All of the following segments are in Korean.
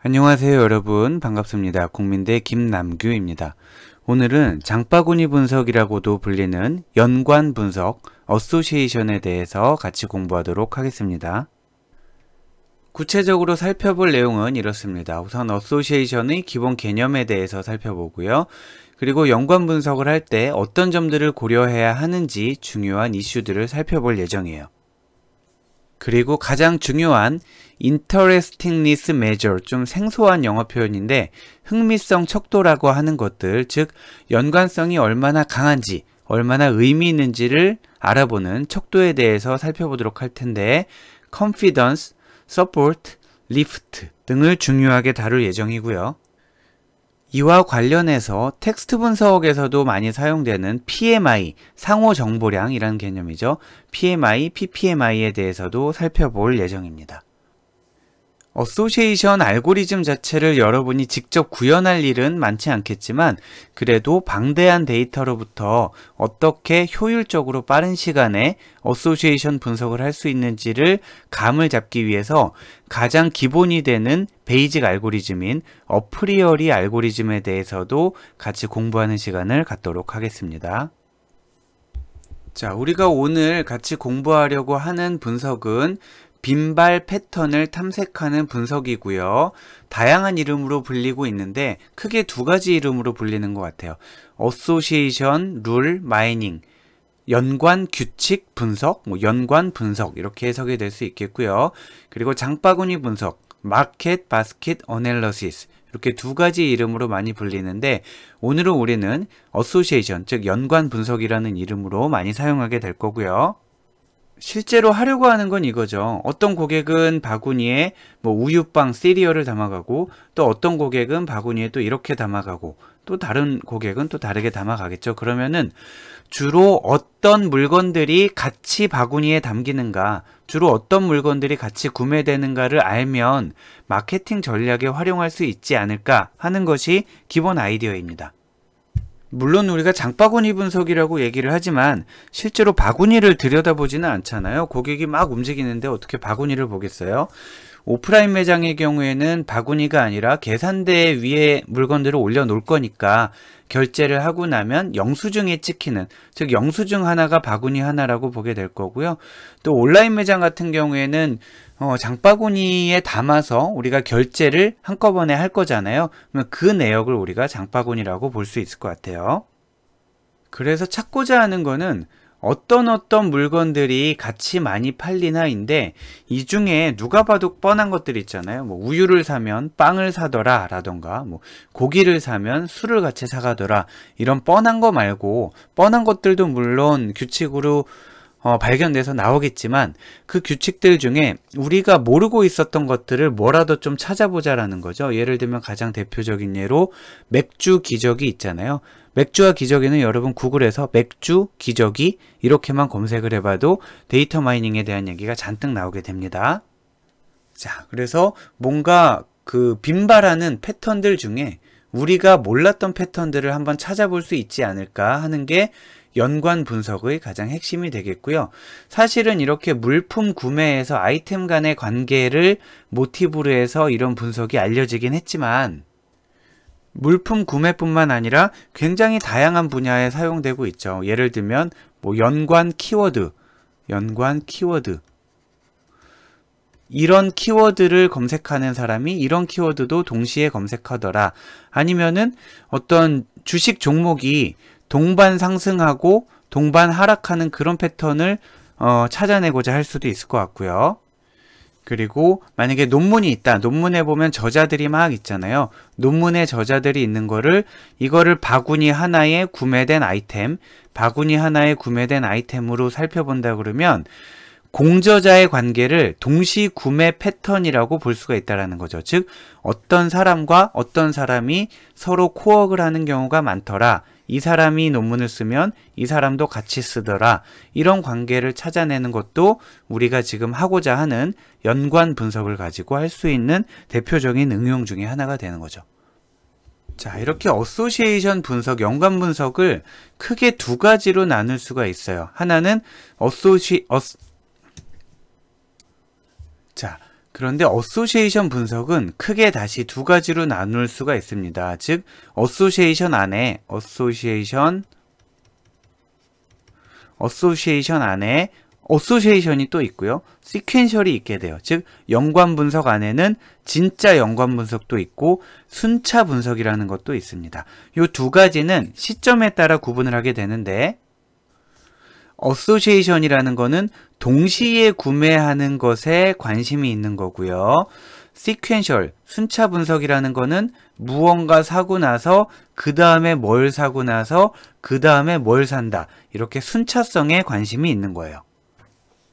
안녕하세요 여러분, 반갑습니다. 국민대 김남규입니다. 오늘은 장바구니 분석이라고도 불리는 연관 분석, 어소시에이션에 대해서 같이 공부하도록 하겠습니다. 구체적으로 살펴볼 내용은 이렇습니다. 우선 어소시에이션의 기본 개념에 대해서 살펴보고요. 그리고 연관 분석을 할 때 어떤 점들을 고려해야 하는지 중요한 이슈들을 살펴볼 예정이에요. 그리고 가장 중요한 Interestingness Measure, 좀 생소한 영어 표현인데 흥미성 척도라고 하는 것들, 즉 연관성이 얼마나 강한지, 얼마나 의미 있는지를 알아보는 척도에 대해서 살펴보도록 할 텐데 Confidence, Support, Lift 등을 중요하게 다룰 예정이고요. 이와 관련해서 텍스트 분석에서도 많이 사용되는 PMI, 상호정보량이라는 개념이죠. PMI, PPMI에 대해서도 살펴볼 예정입니다. 어소시에이션 알고리즘 자체를 여러분이 직접 구현할 일은 많지 않겠지만 그래도 방대한 데이터로부터 어떻게 효율적으로 빠른 시간에 어소시에이션 분석을 할 수 있는지를 감을 잡기 위해서 가장 기본이 되는 베이직 알고리즘인 어프리어리 알고리즘에 대해서도 같이 공부하는 시간을 갖도록 하겠습니다. 자, 우리가 오늘 같이 공부하려고 하는 분석은 빈발 패턴을 탐색하는 분석이고요. 다양한 이름으로 불리고 있는데 크게 두 가지 이름으로 불리는 것 같아요. 어소시에이션 룰 마이닝, 연관 규칙 분석, 연관 분석 이렇게 해석이 될 수 있겠고요. 그리고 장바구니 분석, 마켓 바스켓 어널리시스, 이렇게 두 가지 이름으로 많이 불리는데 오늘은 우리는 어소시에이션, 즉 연관 분석이라는 이름으로 많이 사용하게 될 거고요. 실제로 하려고 하는 건 이거죠. 어떤 고객은 바구니에 우유빵, 시리얼을 담아가고 또 어떤 고객은 바구니에 또 이렇게 담아가고 또 다른 고객은 또 다르게 담아가겠죠. 그러면은 주로 어떤 물건들이 같이 바구니에 담기는가, 주로 어떤 물건들이 같이 구매되는가를 알면 마케팅 전략에 활용할 수 있지 않을까 하는 것이 기본 아이디어입니다. 물론 우리가 장바구니 분석이라고 얘기를 하지만 실제로 바구니를 들여다보지는 않잖아요. 고객이 막 움직이는데 어떻게 바구니를 보겠어요? 오프라인 매장의 경우에는 바구니가 아니라 계산대 위에 물건들을 올려놓을 거니까 결제를 하고 나면 영수증에 찍히는, 즉 영수증 하나가 바구니 하나라고 보게 될 거고요. 또 온라인 매장 같은 경우에는 장바구니에 담아서 우리가 결제를 한꺼번에 할 거잖아요. 그러면 그 내역을 우리가 장바구니라고 볼 수 있을 것 같아요. 그래서 찾고자 하는 거는 어떤 물건들이 같이 많이 팔리나인데 이 중에 누가 봐도 뻔한 것들이 있잖아요. 우유를 사면 빵을 사더라 라던가 고기를 사면 술을 같이 사가더라, 이런 뻔한 거 말고 뻔한 것들도 물론 규칙으로 발견돼서 나오겠지만 그 규칙들 중에 우리가 모르고 있었던 것들을 뭐라도 좀 찾아보자라는 거죠. 예를 들면 가장 대표적인 예로 맥주 기저귀 있잖아요. 맥주와 기저귀는 여러분 구글에서 맥주 기저귀 이렇게만 검색을 해봐도 데이터 마이닝에 대한 얘기가 잔뜩 나오게 됩니다. 자, 그래서 뭔가 그 빈발하는 패턴들 중에 우리가 몰랐던 패턴들을 한번 찾아볼 수 있지 않을까 하는 게 연관 분석의 가장 핵심이 되겠고요. 사실은 이렇게 물품 구매에서 아이템 간의 관계를 모티브로 해서 이런 분석이 알려지긴 했지만 물품 구매뿐만 아니라 굉장히 다양한 분야에 사용되고 있죠. 예를 들면 연관 키워드, 이런 키워드를 검색하는 사람이 이런 키워드도 동시에 검색하더라. 아니면은 어떤 주식 종목이 동반 상승하고 동반 하락하는 그런 패턴을 찾아내고자 할 수도 있을 것 같고요. 그리고 만약에 논문이 있다. 논문에 보면 저자들이 막 있잖아요. 논문에 저자들이 있는 거를 이거를 바구니 하나에 구매된 아이템, 바구니 하나에 구매된 아이템으로 살펴본다 그러면 공저자의 관계를 동시 구매 패턴이라고 볼 수가 있다는 거죠. 즉 어떤 사람과 어떤 사람이 서로 코웍을 하는 경우가 많더라. 이 사람이 논문을 쓰면 이 사람도 같이 쓰더라. 이런 관계를 찾아내는 것도 우리가 지금 하고자 하는 연관 분석을 가지고 할 수 있는 대표적인 응용 중에 하나가 되는 거죠. 자, 이렇게 어소시에이션 분석, 연관 분석을 크게 두 가지로 나눌 수가 있어요. 하나는 그런데 어소시에이션 분석은 크게 다시 두 가지로 나눌 수가 있습니다. 즉, 어소시에이션 안에 어소시에이션이 또 있고요. 시퀀셜이 있게 돼요. 즉, 연관 분석 안에는 진짜 연관 분석도 있고 순차 분석이라는 것도 있습니다. 이 두 가지는 시점에 따라 구분을 하게 되는데, 어소시에이션이라는 거는 동시에 구매하는 것에 관심이 있는 거고요. 시퀀셜, 순차 분석이라는 거는 무언가 사고 나서 그 다음에 뭘 사고 나서 그 다음에 뭘 산다. 이렇게 순차성에 관심이 있는 거예요.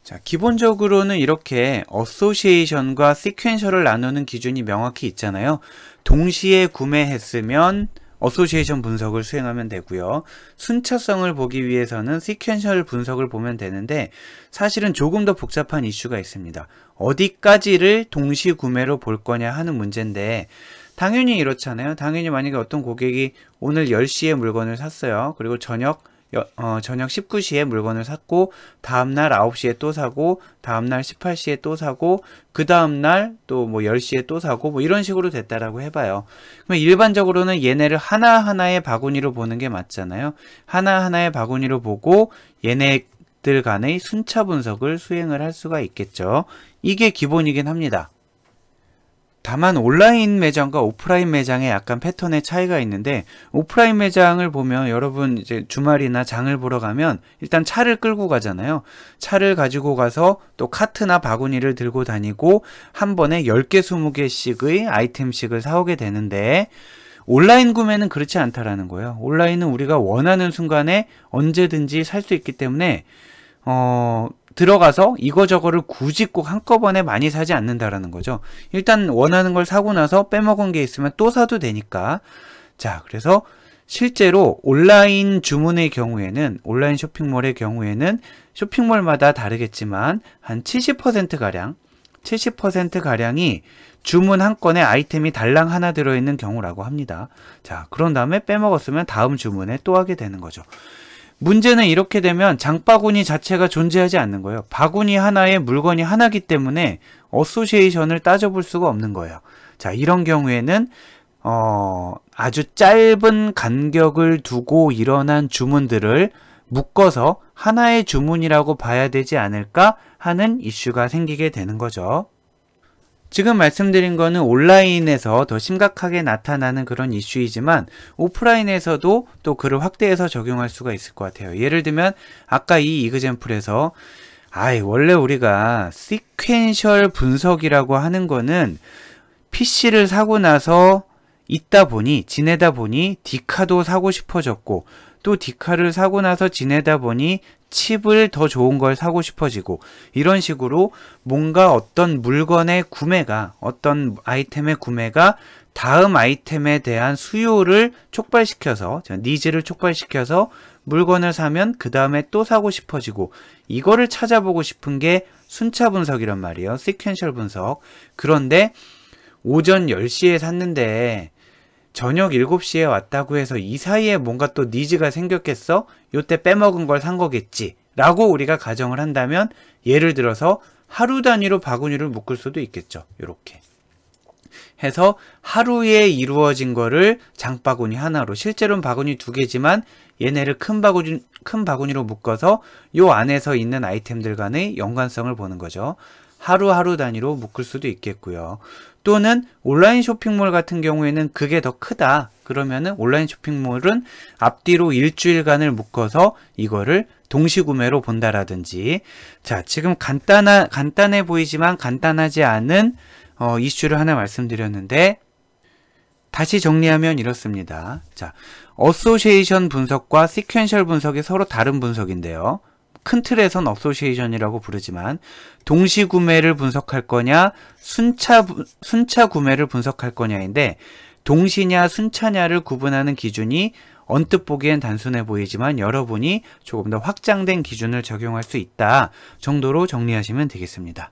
자, 기본적으로는 이렇게 어소시에이션과 시퀀셜을 나누는 기준이 명확히 있잖아요. 동시에 구매했으면 어소시에이션 분석을 수행하면 되고요. 순차성을 보기 위해서는 시퀀셜 분석을 보면 되는데, 사실은 조금 더 복잡한 이슈가 있습니다. 어디까지를 동시 구매로 볼 거냐 하는 문제인데, 당연히 이렇잖아요. 당연히 만약에 어떤 고객이 오늘 10시에 물건을 샀어요. 그리고 저녁 19시에 물건을 샀고, 다음날 9시에 또 사고, 다음날 18시에 또 사고, 그 다음날 또 뭐 10시에 또 사고, 뭐 이런 식으로 됐다라고 해봐요. 그러면 일반적으로는 얘네를 하나하나의 바구니로 보는 게 맞잖아요. 하나하나의 바구니로 보고 얘네들 간의 순차 분석을 수행을 할 수가 있겠죠. 이게 기본이긴 합니다. 다만 온라인 매장과 오프라인 매장에 약간 패턴의 차이가 있는데, 오프라인 매장을 보면 여러분 이제 주말이나 장을 보러 가면 일단 차를 끌고 가잖아요. 차를 가지고 가서 또 카트나 바구니를 들고 다니고 한 번에 10개, 20개씩의 아이템씩을 사오게 되는데, 온라인 구매는 그렇지 않다라는 거예요. 온라인은 우리가 원하는 순간에 언제든지 살 수 있기 때문에 들어가서 이거저거를 굳이 꼭 한꺼번에 많이 사지 않는다라는 거죠. 일단 원하는 걸 사고 나서 빼먹은 게 있으면 또 사도 되니까. 자, 그래서 실제로 온라인 주문의 경우에는, 온라인 쇼핑몰의 경우에는 쇼핑몰마다 다르겠지만 한 70%가량이 주문 한 건에 아이템이 달랑 하나 들어있는 경우라고 합니다. 자, 그런 다음에 빼먹었으면 다음 주문에 또 하게 되는 거죠. 문제는 이렇게 되면 장바구니 자체가 존재하지 않는 거예요. 바구니 하나에 물건이 하나기 때문에 어소시에이션을 따져볼 수가 없는 거예요. 자, 이런 경우에는 아주 짧은 간격을 두고 일어난 주문들을 묶어서 하나의 주문이라고 봐야 되지 않을까 하는 이슈가 생기게 되는 거죠. 지금 말씀드린 거는 온라인에서 더 심각하게 나타나는 그런 이슈이지만, 오프라인에서도 또 그를 확대해서 적용할 수가 있을 것 같아요. 예를 들면 아까 이 이그젬플에서 원래 우리가 시퀀셜 분석이라고 하는 거는 PC를 사고 나서 지내다 보니 디카도 사고 싶어졌고, 또 디카를 사고 나서 지내다 보니 칩을 더 좋은 걸 사고 싶어지고, 이런 식으로 뭔가 어떤 물건의 구매가, 어떤 아이템의 구매가 다음 아이템에 대한 수요를 촉발시켜서, 니즈를 촉발시켜서 물건을 사면 그 다음에 또 사고 싶어지고, 이거를 찾아보고 싶은 게 순차 분석이란 말이에요. 시퀀셜 분석. 그런데 오전 10시에 샀는데 저녁 7시에 왔다고 해서 이 사이에 뭔가 또 니즈가 생겼겠어? 요때 빼먹은 걸 산 거겠지 라고 우리가 가정을 한다면, 예를 들어서 하루 단위로 바구니를 묶을 수도 있겠죠. 요렇게 해서 하루에 이루어진 거를 장바구니 하나로, 실제로는 바구니 2개지만 얘네를 큰 바구니로 묶어서 요 안에서 있는 아이템들 간의 연관성을 보는 거죠. 하루 단위로 묶을 수도 있겠고요. 또는 온라인 쇼핑몰 같은 경우에는 그게 더 크다. 그러면은 온라인 쇼핑몰은 앞뒤로 일주일간을 묶어서 이거를 동시구매로 본다라든지. 자, 지금 간단해 보이지만 간단하지 않은 이슈를 하나 말씀드렸는데, 다시 정리하면 이렇습니다. 자, 어소시에이션 분석과 시퀀셜 분석이 서로 다른 분석인데요. 큰 틀에선 어소시에이션이라고 부르지만, 동시 구매를 분석할 거냐, 순차 구매를 분석할 거냐인데, 동시냐 순차냐를 구분하는 기준이 언뜻 보기엔 단순해 보이지만 여러분이 조금 더 확장된 기준을 적용할 수 있다 정도로 정리하시면 되겠습니다.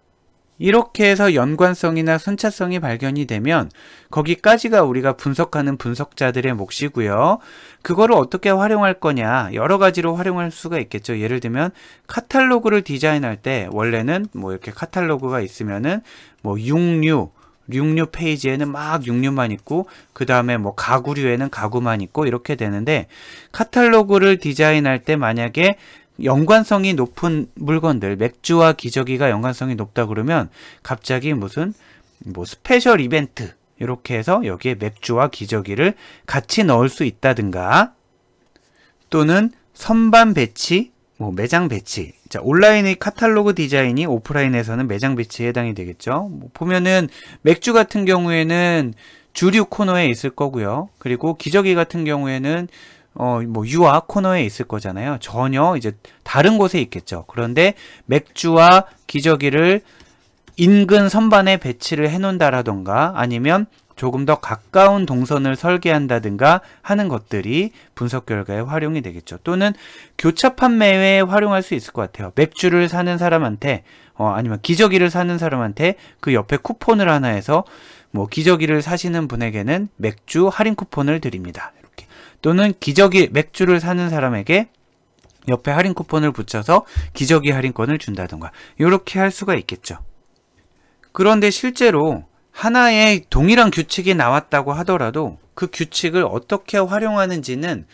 이렇게 해서 연관성이나 순차성이 발견이 되면 거기까지가 우리가 분석하는 분석자들의 몫이고요. 그거를 어떻게 활용할 거냐, 여러 가지로 활용할 수가 있겠죠. 예를 들면 카탈로그를 디자인할 때 원래는 뭐 이렇게 카탈로그가 있으면은 뭐 육류 페이지에는 막 육류만 있고, 그 다음에 뭐 가구류에는 가구만 있고 이렇게 되는데, 카탈로그를 디자인할 때 만약에 연관성이 높은 물건들, 맥주와 기저귀가 연관성이 높다 그러면 갑자기 무슨 뭐 스페셜 이벤트 이렇게 해서 여기에 맥주와 기저귀를 같이 넣을 수 있다든가, 또는 선반 배치, 뭐 매장 배치. 자, 온라인의 카탈로그 디자인이 오프라인에서는 매장 배치에 해당이 되겠죠. 뭐 보면은 맥주 같은 경우에는 주류 코너에 있을 거고요. 그리고 기저귀 같은 경우에는 뭐 유아 코너에 있을 거잖아요. 전혀 이제 다른 곳에 있겠죠. 그런데 맥주와 기저귀를 인근 선반에 배치를 해 놓는다라던가, 아니면 조금 더 가까운 동선을 설계한다든가 하는 것들이 분석 결과에 활용이 되겠죠. 또는 교차 판매에 활용할 수 있을 것 같아요. 맥주를 사는 사람한테 아니면 기저귀를 사는 사람한테 그 옆에 쿠폰을 하나 해서 뭐 기저귀를 사시는 분에게는 맥주 할인 쿠폰을 드립니다. 이렇게. 또는 맥주를 사는 사람에게 옆에 할인 쿠폰을 붙여서 기저귀 할인권을 준다던가, 이렇게 할 수가 있겠죠. 그런데 실제로 하나의 동일한 규칙이 나왔다고 하더라도 그 규칙을 어떻게 활용하는지는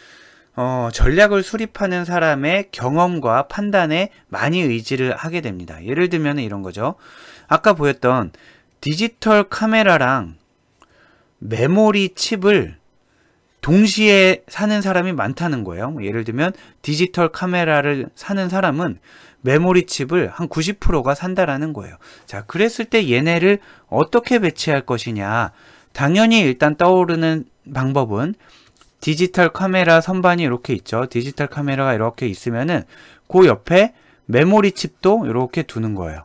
전략을 수립하는 사람의 경험과 판단에 많이 의지를 하게 됩니다. 예를 들면 이런 거죠. 아까 보였던 디지털 카메라랑 메모리 칩을 동시에 사는 사람이 많다는 거예요. 예를 들면 디지털 카메라를 사는 사람은 메모리 칩을 한 90%가 산다라는 거예요. 자, 그랬을 때 얘네를 어떻게 배치할 것이냐. 당연히 일단 떠오르는 방법은 디지털 카메라 선반이 이렇게 있죠. 디지털 카메라가 이렇게 있으면은 그 옆에 메모리 칩도 이렇게 두는 거예요.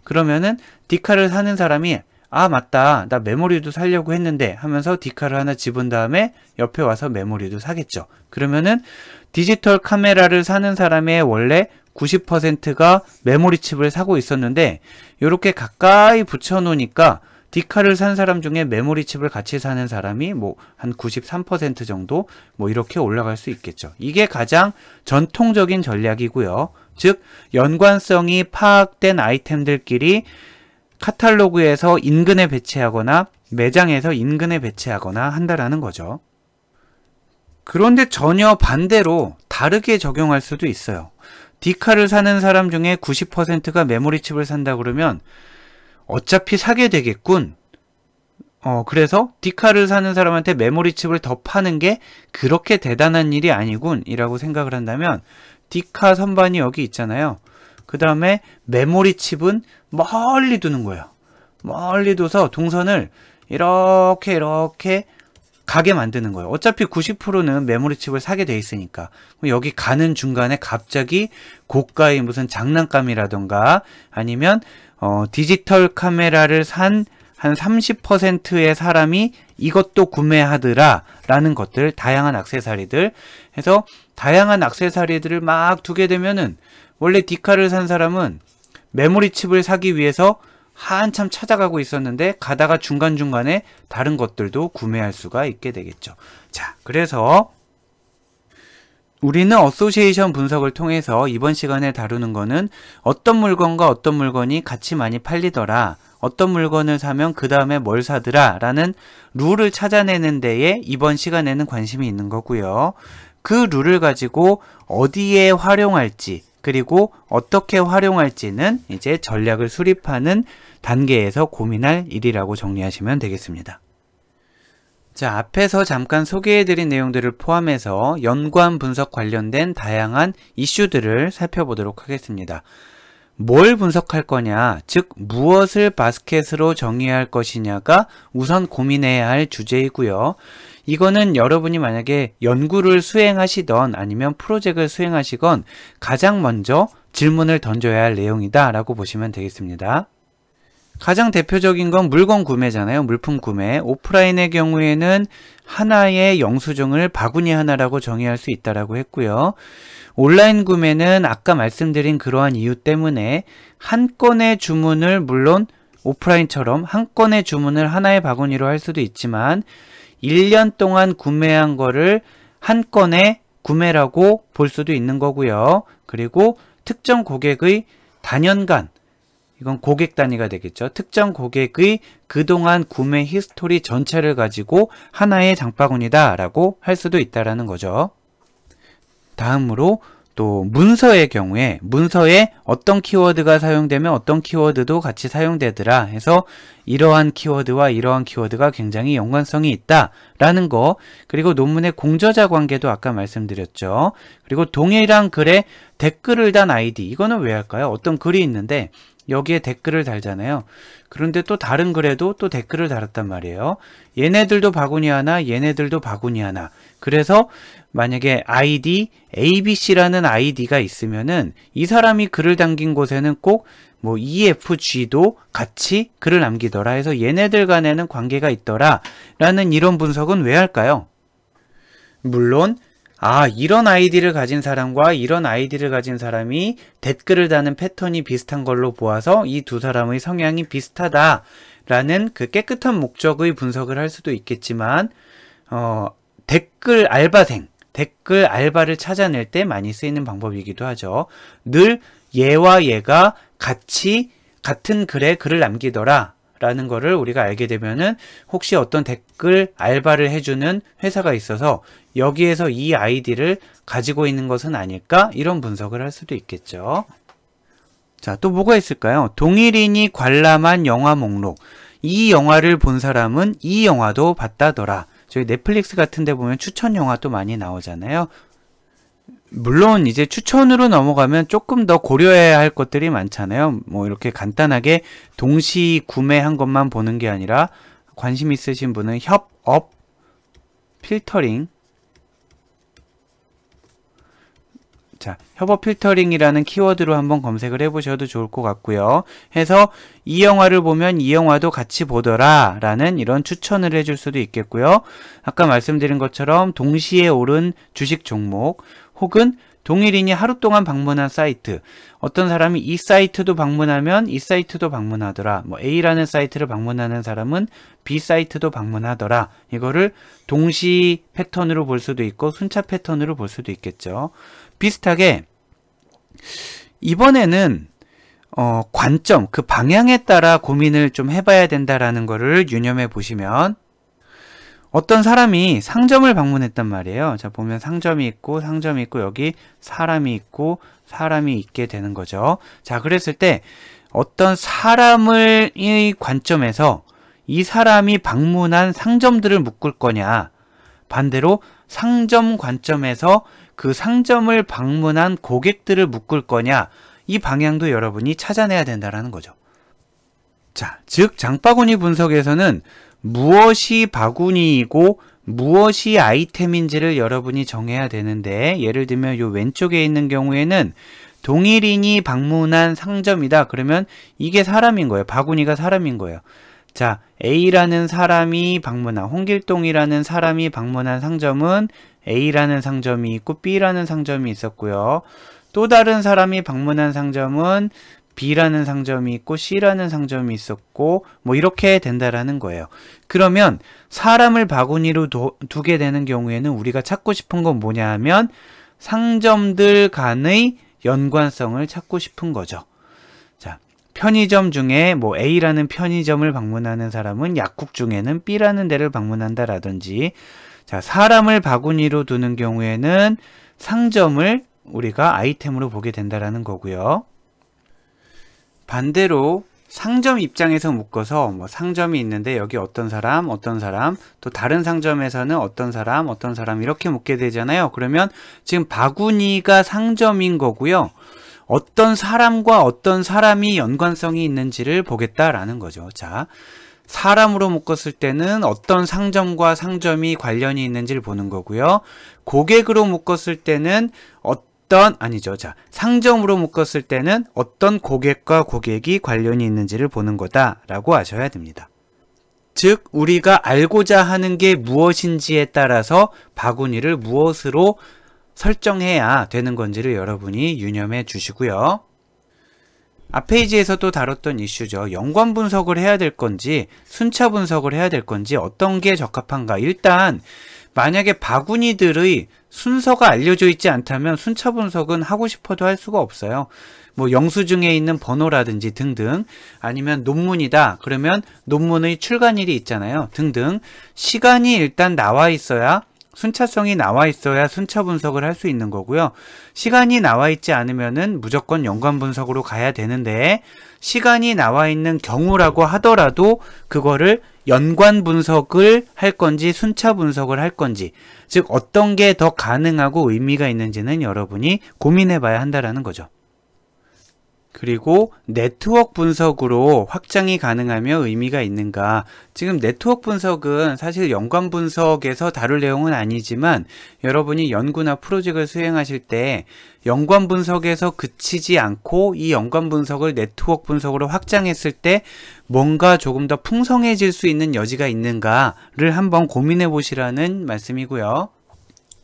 그러면은 디카를 사는 사람이 아, 맞다, 나 메모리도 사려고 했는데 하면서 디카를 하나 집은 다음에 옆에 와서 메모리도 사겠죠. 그러면은 디지털 카메라를 사는 사람의 원래 90%가 메모리 칩을 사고 있었는데 이렇게 가까이 붙여 놓으니까 디카를 산 사람 중에 메모리 칩을 같이 사는 사람이 뭐 한 93% 정도 뭐 이렇게 올라갈 수 있겠죠. 이게 가장 전통적인 전략이고요. 즉 연관성이 파악된 아이템들끼리 카탈로그에서 인근에 배치하거나 매장에서 인근에 배치하거나 한다라는 거죠. 그런데 전혀 반대로 다르게 적용할 수도 있어요. 디카를 사는 사람 중에 90%가 메모리 칩을 산다 그러면 어차피 사게 되겠군. 그래서 디카를 사는 사람한테 메모리 칩을 더 파는 게 그렇게 대단한 일이 아니군 이라고 생각을 한다면, 디카 선반이 여기 있잖아요. 그 다음에 메모리 칩은 멀리 두는 거예요. 멀리 둬서 동선을 이렇게 가게 만드는 거예요. 어차피 90%는 메모리 칩을 사게 돼 있으니까. 여기 가는 중간에 갑자기 고가의 무슨 장난감이라던가 아니면 디지털 카메라를 산 한 30%의 사람이 이것도 구매하더라 라는 것들, 다양한 액세서리들 해서 다양한 액세서리들을 막 두게 되면은 원래 디카를 산 사람은 메모리 칩을 사기 위해서 한참 찾아가고 있었는데 가다가 중간중간에 다른 것들도 구매할 수가 있게 되겠죠. 자, 그래서 우리는 어소시에이션 분석을 통해서 이번 시간에 다루는 거는 어떤 물건과 어떤 물건이 같이 많이 팔리더라, 어떤 물건을 사면 그 다음에 뭘 사더라 라는 룰을 찾아내는 데에 이번 시간에는 관심이 있는 거고요. 그 룰을 가지고 어디에 활용할지, 그리고 어떻게 활용할지는 이제 전략을 수립하는 단계에서 고민할 일이라고 정리하시면 되겠습니다. 자, 앞에서 잠깐 소개해드린 내용들을 포함해서 연관 분석 관련된 다양한 이슈들을 살펴보도록 하겠습니다. 뭘 분석할 거냐, 즉 무엇을 바스켓으로 정의할 것이냐가 우선 고민해야 할 주제이고요. 이거는 여러분이 만약에 연구를 수행하시던 아니면 프로젝트를 수행하시건 가장 먼저 질문을 던져야 할 내용이다 라고 보시면 되겠습니다. 가장 대표적인 건 물건 구매잖아요. 물품 구매. 오프라인의 경우에는 하나의 영수증을 바구니 하나라고 정의할 수 있다라고 했고요. 온라인 구매는 아까 말씀드린 그러한 이유 때문에 한 건의 주문을 물론 오프라인처럼 한 건의 주문을 하나의 바구니로 할 수도 있지만 1년 동안 구매한 거를 한 건의 구매라고 볼 수도 있는 거고요. 그리고 특정 고객의 단연간, 이건 고객 단위가 되겠죠. 특정 고객의 그동안 구매 히스토리 전체를 가지고 하나의 장바구니다 라고 할 수도 있다라는 거죠. 다음으로 또 문서의 경우에 문서에 어떤 키워드가 사용되면 어떤 키워드도 같이 사용되더라 해서 이러한 키워드와 이러한 키워드가 굉장히 연관성이 있다라는 거, 그리고 논문의 공저자 관계도 아까 말씀드렸죠. 그리고 동일한 글에 댓글을 단 아이디, 이거는 왜 할까요? 어떤 글이 있는데 여기에 댓글을 달잖아요. 그런데 또 다른 글에도 또 댓글을 달았단 말이에요. 얘네들도 바구니 하나, 얘네들도 바구니 하나. 그래서 만약에 아이디 ABC라는 아이디가 있으면은 이 사람이 글을 남긴 곳에는 꼭 뭐 EFG도 같이 글을 남기더라 해서 얘네들 간에는 관계가 있더라 라는 이런 분석은 왜 할까요? 물론 이런 아이디를 가진 사람과 이런 아이디를 가진 사람이 댓글을 다는 패턴이 비슷한 걸로 보아서 이 두 사람의 성향이 비슷하다라는 그 깨끗한 목적의 분석을 할 수도 있겠지만 댓글 알바생, 댓글 알바를 찾아낼 때 많이 쓰이는 방법이기도 하죠. 늘 얘와 얘가 같은 글에 글을 남기더라 라는 거를 우리가 알게 되면은 혹시 어떤 댓글 알바를 해주는 회사가 있어서 여기에서 이 아이디를 가지고 있는 것은 아닐까? 이런 분석을 할 수도 있겠죠. 자, 또 뭐가 있을까요? 동일인이 관람한 영화 목록. 이 영화를 본 사람은 이 영화도 봤다더라. 저희 넷플릭스 같은 데 보면 추천 영화 또 많이 나오잖아요. 물론 이제 추천으로 넘어가면 조금 더 고려해야 할 것들이 많잖아요. 뭐 이렇게 간단하게 동시 구매한 것만 보는 게 아니라 관심 있으신 분은 협업 필터링, 자, 협업 필터링이라는 키워드로 한번 검색을 해보셔도 좋을 것 같고요. 해서 이 영화를 보면 이 영화도 같이 보더라 라는 이런 추천을 해줄 수도 있겠고요. 아까 말씀드린 것처럼 동시에 오른 주식 종목, 혹은 동일인이 하루 동안 방문한 사이트, 어떤 사람이 이 사이트도 방문하면 이 사이트도 방문하더라. 뭐 A라는 사이트를 방문하는 사람은 B 사이트도 방문하더라. 이거를 동시 패턴으로 볼 수도 있고 순차 패턴으로 볼 수도 있겠죠. 비슷하게 이번에는 관점, 그 방향에 따라 고민을 좀 해봐야 된다라는 거를 유념해 보시면, 어떤 사람이 상점을 방문했단 말이에요. 자, 보면 상점이 있고 여기 사람이 있고 사람이 있게 되는 거죠. 자, 그랬을 때 어떤 사람의 관점에서 이 사람이 방문한 상점들을 묶을 거냐, 반대로 상점 관점에서 그 상점을 방문한 고객들을 묶을 거냐, 이 방향도 여러분이 찾아내야 된다는 거죠. 자, 즉 장바구니 분석에서는 무엇이 바구니이고 무엇이 아이템인지를 여러분이 정해야 되는데, 예를 들면 요 왼쪽에 있는 경우에는 동일인이 방문한 상점이다. 그러면 이게 사람인 거예요. 바구니가 사람인 거예요. 자, A라는 사람이 방문한, 홍길동이라는 사람이 방문한 상점은 A라는 상점이 있고 B라는 상점이 있었고요. 또 다른 사람이 방문한 상점은 B라는 상점이 있고 C라는 상점이 있었고, 뭐 이렇게 된다라는 거예요. 그러면 사람을 바구니로 두게 되는 경우에는 우리가 찾고 싶은 건 뭐냐 하면 상점들 간의 연관성을 찾고 싶은 거죠. 자, 편의점 중에 뭐 A라는 편의점을 방문하는 사람은 약국 중에는 B라는 데를 방문한다라든지, 자, 사람을 바구니로 두는 경우에는 상점을 우리가 아이템으로 보게 된다라는 거고요. 반대로 상점 입장에서 묶어서 뭐 상점이 있는데 여기 어떤 사람, 또 다른 상점에서는 어떤 사람 이렇게 묶게 되잖아요. 그러면 지금 바구니가 상점인 거고요. 어떤 사람과 어떤 사람이 연관성이 있는지를 보겠다라는 거죠. 자, 사람으로 묶었을 때는 어떤 상점과 상점이 관련이 있는지를 보는 거고요. 고객으로 묶었을 때는 어떤 상점으로 묶었을 때는 어떤 고객과 고객이 관련이 있는지를 보는 거다라고 아셔야 됩니다. 즉 우리가 알고자 하는 게 무엇인지에 따라서 바구니를 무엇으로 설정해야 되는 건지를 여러분이 유념해 주시고요. 앞 페이지에서도 다뤘던 이슈죠. 연관 분석을 해야 될 건지 순차 분석을 해야 될 건지 어떤 게 적합한가. 일단 만약에 바구니들의 순서가 알려져 있지 않다면 순차 분석은 하고 싶어도 할 수가 없어요. 뭐 영수증에 있는 번호라든지 등등, 아니면 논문이다 그러면 논문의 출간일이 있잖아요, 등등. 시간이 일단 나와 있어야, 순차성이 나와 있어야 순차 분석을 할 수 있는 거고요. 시간이 나와 있지 않으면은 무조건 연관 분석으로 가야 되는데, 시간이 나와 있는 경우라고 하더라도 그거를 연관 분석을 할 건지 순차 분석을 할 건지, 즉 어떤 게 더 가능하고 의미가 있는지는 여러분이 고민해 봐야 한다라는 거죠. 그리고 네트워크 분석으로 확장이 가능하며 의미가 있는가. 지금 네트워크 분석은 사실 연관 분석에서 다룰 내용은 아니지만 여러분이 연구나 프로젝트를 수행하실 때 연관 분석에서 그치지 않고 이 연관 분석을 네트워크 분석으로 확장했을 때 뭔가 조금 더 풍성해질 수 있는 여지가 있는가를 한번 고민해 보시라는 말씀이고요.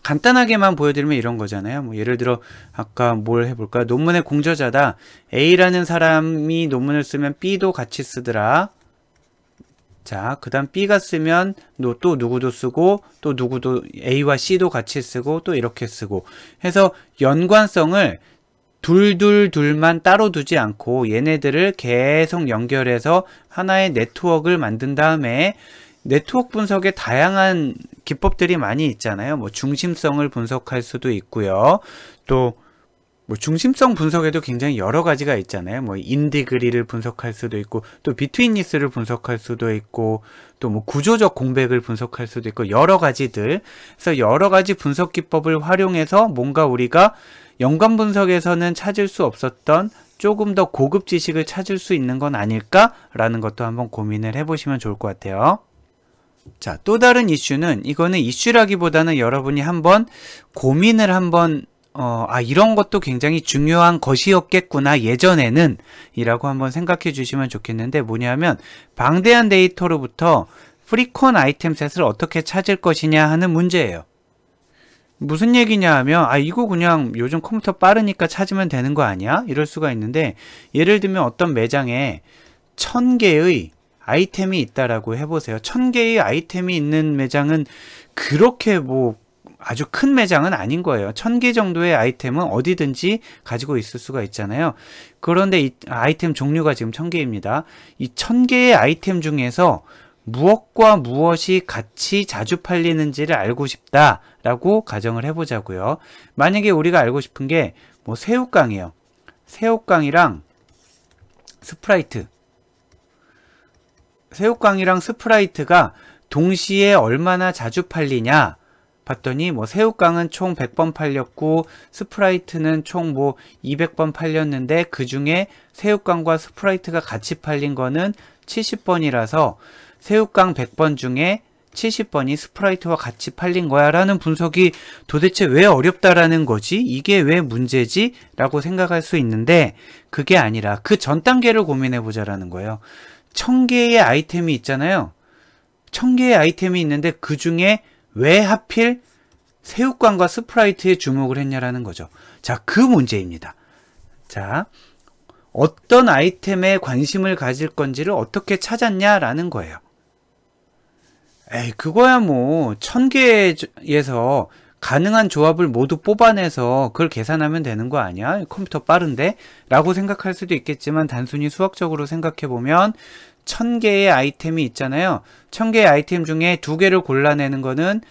간단하게만 보여드리면 이런 거잖아요. 뭐 예를 들어 아까 뭘 해볼까? 논문의 공저자다. A라는 사람이 논문을 쓰면 B도 같이 쓰더라. 자, 그 다음 B가 쓰면 또 누구도 쓰고, 또 누구도 A와 C도 같이 쓰고, 또 이렇게 쓰고 해서 연관성을 둘만 따로 두지 않고 얘네들을 계속 연결해서 하나의 네트워크를 만든 다음에, 네트워크 분석에 다양한 기법들이 많이 있잖아요. 뭐 중심성을 분석할 수도 있고요. 또 뭐 중심성 분석에도 굉장히 여러 가지가 있잖아요. 뭐 인디그리를 분석할 수도 있고, 또 비트윈니스를 분석할 수도 있고, 또 뭐 구조적 공백을 분석할 수도 있고, 여러 가지들. 그래서 여러 가지 분석 기법을 활용해서 뭔가 우리가 연관 분석에서는 찾을 수 없었던 조금 더 고급 지식을 찾을 수 있는 건 아닐까라는 것도 한번 고민을 해보시면 좋을 것 같아요. 자, 또 다른 이슈는, 이거는 이슈라기보다는 여러분이 한번 고민을 한번 이런 것도 굉장히 중요한 것이었겠구나 예전에는 이라고 한번 생각해 주시면 좋겠는데, 뭐냐면 방대한 데이터로부터 프리퀀 아이템셋을 어떻게 찾을 것이냐 하는 문제예요. 무슨 얘기냐 하면 이거 그냥 요즘 컴퓨터 빠르니까 찾으면 되는 거 아니야? 이럴 수가 있는데, 예를 들면 어떤 매장에 1000개의 아이템이 있다라고 해보세요. 1000개의 아이템이 있는 매장은 그렇게 뭐 아주 큰 매장은 아닌 거예요. 1000개 정도의 아이템은 어디든지 가지고 있을 수가 있잖아요. 그런데 이 아이템 종류가 지금 1000개입니다. 이 1000개의 아이템 중에서 무엇과 무엇이 같이 자주 팔리는지를 알고 싶다라고 가정을 해보자고요. 만약에 우리가 알고 싶은 게 뭐 새우깡이에요. 새우깡이랑 스프라이트. 새우깡이랑 스프라이트가 동시에 얼마나 자주 팔리냐 봤더니, 뭐 새우깡은 총 100번 팔렸고 스프라이트는 총 뭐 200번 팔렸는데 그 중에 새우깡과 스프라이트가 같이 팔린 거는 70번이라서 새우깡 100번 중에 70번이 스프라이트와 같이 팔린 거야 라는 분석이 도대체 왜 어렵다라는 거지? 이게 왜 문제지? 라고 생각할 수 있는데, 그게 아니라 그 전 단계를 고민해 보자라는 거예요. 1000개의 아이템이 있잖아요. 1000개의 아이템이 있는데 그 중에 왜 하필 새우깡과 스프라이트에 주목을 했냐라는 거죠. 자, 그 문제입니다. 자, 어떤 아이템에 관심을 가질 건지를 어떻게 찾았냐라는 거예요. 그거야 뭐 1000개에서 가능한 조합을 모두 뽑아내서 그걸 계산하면 되는 거 아니야? 컴퓨터 빠른데? 라고 생각할 수도 있겠지만, 단순히 수학적으로 생각해보면 1000개의 아이템이 있잖아요. 1000개의 아이템 중에 2개를 골라내는 거는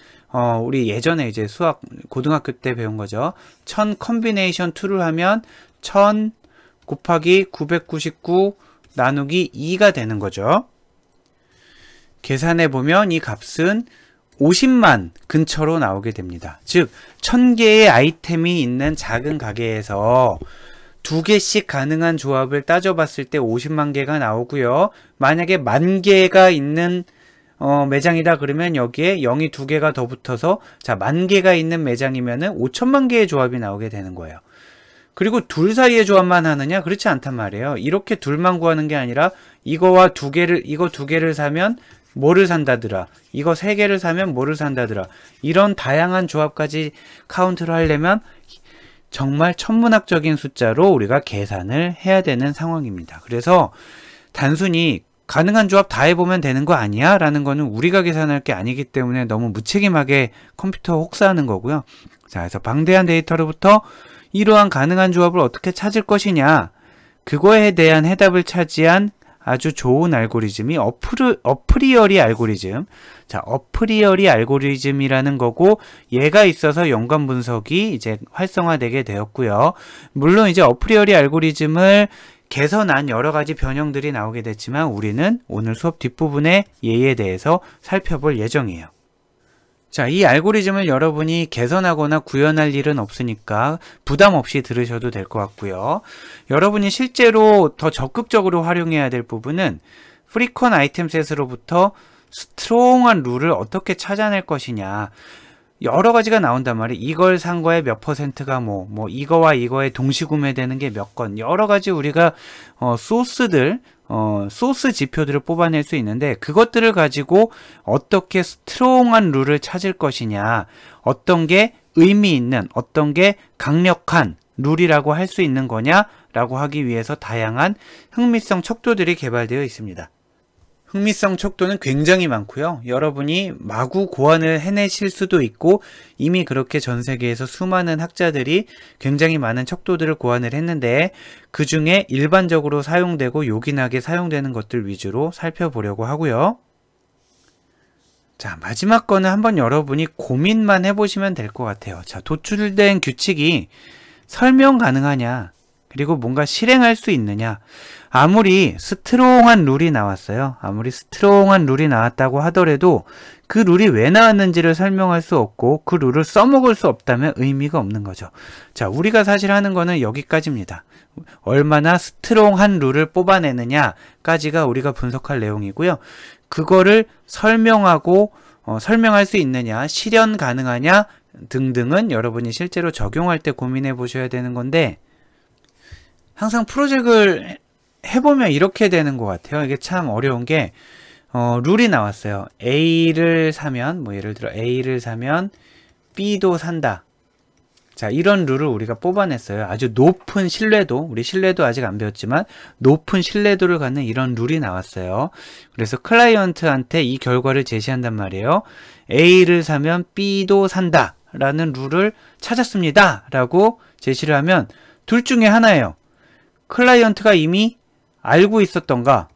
우리 예전에 이제 수학 고등학교 때 배운 거죠. 1000 컨비네이션 2를 하면 1000 곱하기 999 나누기 2가 되는 거죠. 계산해보면 이 값은 50만 근처로 나오게 됩니다. 즉 1000개의 아이템이 있는 작은 가게에서 2개씩 가능한 조합을 따져봤을 때 50만 개가 나오고요. 만약에 10,000개가 있는 매장이다 그러면 여기에 0이 2개가 더 붙어서, 자, 10,000개가 있는 매장이면은 5천만 개의 조합이 나오게 되는 거예요. 그리고 둘 사이의 조합만 하느냐? 그렇지 않단 말이에요. 이렇게 둘만 구하는 게 아니라 이거 두 개를 사면 뭐를 산다더라. 이거 세 개를 사면 뭐를 산다더라. 이런 다양한 조합까지 카운트를 하려면 정말 천문학적인 숫자로 우리가 계산을 해야 되는 상황입니다. 그래서 단순히 가능한 조합 다 해보면 되는 거 아니야? 라는 거는 우리가 계산할 게 아니기 때문에 너무 무책임하게 컴퓨터 혹사하는 거고요. 자, 그래서 방대한 데이터로부터 이러한 가능한 조합을 어떻게 찾을 것이냐, 그거에 대한 해답을 차지한 아주 좋은 알고리즘이 어프리어리 알고리즘. 자, 어프리어리 알고리즘이라는 거고, 얘가 있어서 연관 분석이 이제 활성화되게 되었고요. 물론 이제 어프리어리 알고리즘을 개선한 여러 가지 변형들이 나오게 됐지만 우리는 오늘 수업 뒷부분에 얘에 대해서 살펴볼 예정이에요. 자, 이 알고리즘을 여러분이 개선하거나 구현할 일은 없으니까 부담 없이 들으셔도 될 것 같고요. 여러분이 실제로 더 적극적으로 활용해야 될 부분은 프리퀀 아이템셋으로부터 스트롱한 룰을 어떻게 찾아낼 것이냐. 여러 가지가 나온단 말이에요. 이걸 산 거에 몇 퍼센트가 이거와 이거에 동시 구매되는 게 몇 건. 여러 가지 우리가 소스 지표들을 뽑아낼 수 있는데, 그것들을 가지고 어떻게 스트롱한 룰을 찾을 것이냐, 어떤 게 의미 있는, 어떤 게 강력한 룰이라고 할 수 있는 거냐라고 하기 위해서 다양한 흥미성 척도들이 개발되어 있습니다. 흥미성 척도는 굉장히 많고요. 여러분이 마구 고안을 해내실 수도 있고, 이미 그렇게 전 세계에서 수많은 학자들이 굉장히 많은 척도들을 고안을 했는데, 그 중에 일반적으로 사용되고 요긴하게 사용되는 것들 위주로 살펴보려고 하고요. 자, 마지막 거는 한번 여러분이 고민만 해보시면 될 것 같아요. 자, 도출된 규칙이 설명 가능하냐, 그리고 뭔가 실행할 수 있느냐. 아무리 스트롱한 룰이 나왔어요. 아무리 스트롱한 룰이 나왔다고 하더라도 그 룰이 왜 나왔는지를 설명할 수 없고 그 룰을 써먹을 수 없다면 의미가 없는 거죠. 자, 우리가 사실 하는 거는 여기까지입니다. 얼마나 스트롱한 룰을 뽑아내느냐까지가 우리가 분석할 내용이고요. 그거를 설명하고 설명할 수 있느냐, 실현 가능하냐 등등은 여러분이 실제로 적용할 때 고민해 보셔야 되는 건데, 항상 프로젝트를 해보면 이렇게 되는 것 같아요. 이게 참 어려운 게, 룰이 나왔어요. A를 사면, 예를 들어 A를 사면 B도 산다. 자, 이런 룰을 우리가 뽑아냈어요. 아주 높은 신뢰도, 우리 신뢰도 아직 안 배웠지만 높은 신뢰도를 갖는 이런 룰이 나왔어요. 그래서 클라이언트한테 이 결과를 제시한단 말이에요. A를 사면 B도 산다 라는 룰을 찾았습니다 라고 제시를 하면 둘 중에 하나예요. 클라이언트가 이미 알고 있었던가,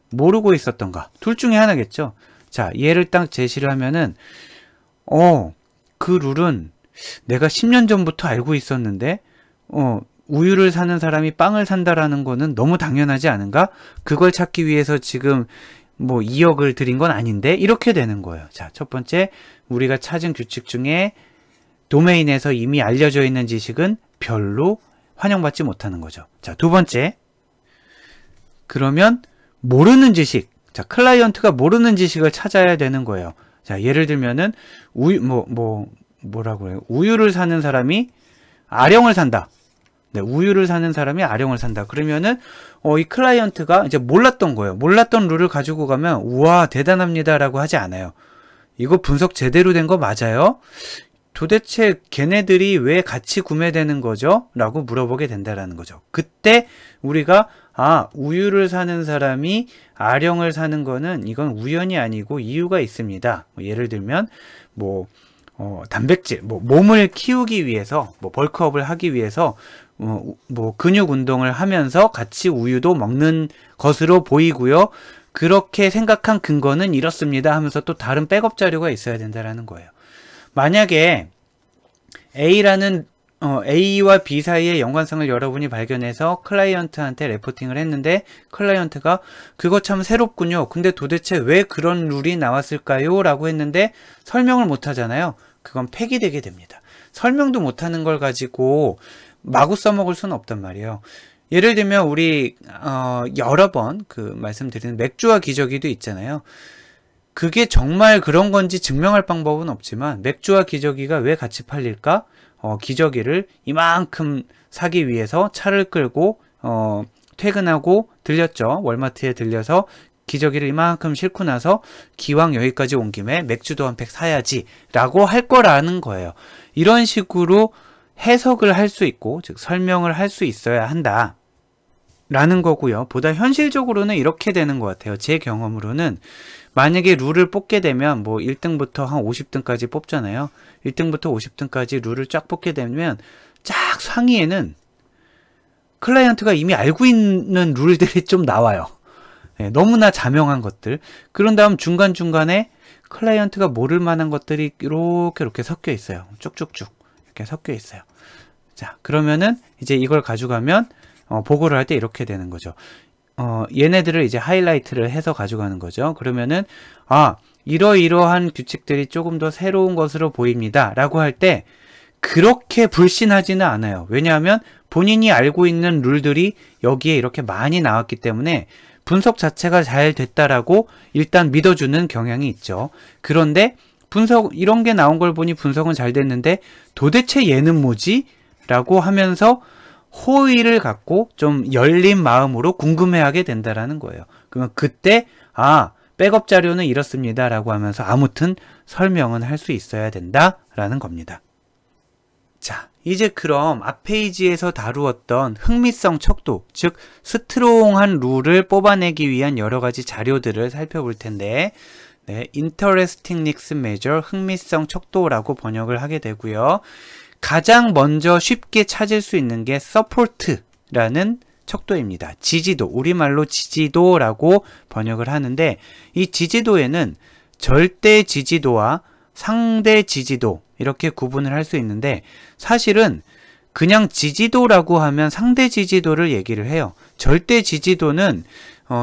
모르고 있었던가, 둘 중에 하나겠죠. 자, 얘를 딱 제시를 하면은, 그 룰은 내가 10년 전부터 알고 있었는데, 우유를 사는 사람이 빵을 산다라는 거는 너무 당연하지 않은가? 그걸 찾기 위해서 지금 2억을 들인 건 아닌데? 이렇게 되는 거예요. 자, 첫 번째, 우리가 찾은 규칙 중에 도메인에서 이미 알려져 있는 지식은 별로 환영받지 못하는 거죠. 자, 두 번째. 그러면 모르는 지식. 자, 클라이언트가 모르는 지식을 찾아야 되는 거예요. 자, 예를 들면은 뭐라고 해요? 우유를 사는 사람이 아령을 산다. 네, 우유를 사는 사람이 아령을 산다. 그러면은 이 클라이언트가 이제 몰랐던 거예요. 몰랐던 룰을 가지고 가면 우와, 대단합니다라고 하지 않아요. 이거 분석 제대로 된 거 맞아요? 도대체 걔네들이 왜 같이 구매되는 거죠? 라고 물어보게 된다라는 거죠. 그때 우리가 우유를 사는 사람이 아령을 사는 거는 이건 우연이 아니고 이유가 있습니다. 예를 들면 단백질, 몸을 키우기 위해서, 벌크업을 하기 위해서 근육 운동을 하면서 같이 우유도 먹는 것으로 보이고요. 그렇게 생각한 근거는 이렇습니다 하면서 또 다른 백업 자료가 있어야 된다라는 거예요. 만약에 A와 B 사이의 연관성을 여러분이 발견해서 클라이언트한테 레포팅을 했는데, 클라이언트가 그거 참 새롭군요. 근데 도대체 왜 그런 룰이 나왔을까요? 라고 했는데 설명을 못 하잖아요. 그건 폐기되게 됩니다. 설명도 못하는 걸 가지고 마구 써먹을 수는 없단 말이에요. 예를 들면 우리 여러 번 말씀드리는 맥주와 기저귀도 있잖아요. 그게 정말 그런 건지 증명할 방법은 없지만 맥주와 기저귀가 왜 같이 팔릴까? 기저귀를 이만큼 사기 위해서 차를 끌고 퇴근하고 들렸죠. 월마트에 들려서 기저귀를 이만큼 싣고 나서 기왕 여기까지 온 김에 맥주도 한 팩 사야지 라고 할 거라는 거예요. 이런 식으로 해석을 할 수 있고, 즉 설명을 할 수 있어야 한다 라는 거고요. 보다 현실적으로는 이렇게 되는 것 같아요. 제 경험으로는 만약에 룰을 뽑게 되면 뭐 1등부터 한 50등까지 뽑잖아요. 1등부터 50등까지 룰을 쫙 뽑게 되면 쫙 상위에는 클라이언트가 이미 알고 있는 룰들이 좀 나와요. 네, 너무나 자명한 것들. 그런 다음 중간중간에 클라이언트가 모를 만한 것들이 이렇게 섞여 있어요. 쭉쭉쭉 이렇게 섞여 있어요. 자, 그러면은 이제 이걸 가져가면 보고를 할 때 이렇게 되는 거죠. 얘네들을 이제 하이라이트를 해서 가져가는 거죠. 그러면은 이러이러한 규칙들이 조금 더 새로운 것으로 보입니다 라고 할 때 그렇게 불신하지는 않아요. 왜냐하면 본인이 알고 있는 룰들이 여기에 이렇게 많이 나왔기 때문에 분석 자체가 잘 됐다라고 일단 믿어주는 경향이 있죠. 그런데 이런 게 나온 걸 보니 분석은 잘 됐는데 도대체 얘는 뭐지? 라고 하면서 호의를 갖고 좀 열린 마음으로 궁금해하게 된다라는 거예요. 그러면 그때 백업 자료는 이렇습니다 라고 하면서 아무튼 설명은 할 수 있어야 된다라는 겁니다. 자, 이제 그럼 앞 페이지에서 다루었던 흥미성 척도, 즉 스트롱한 룰을 뽑아내기 위한 여러 가지 자료들을 살펴볼 텐데, 네, Interestingness Measure, 흥미성 척도라고 번역을 하게 되고요. 가장 먼저 쉽게 찾을 수 있는 게 Support라는 척도입니다. 지지도, 우리말로 지지도라고 번역을 하는데, 이 지지도에는 절대 지지도와 상대 지지도 이렇게 구분을 할 수 있는데, 사실은 그냥 지지도라고 하면 상대 지지도를 얘기를 해요. 절대 지지도는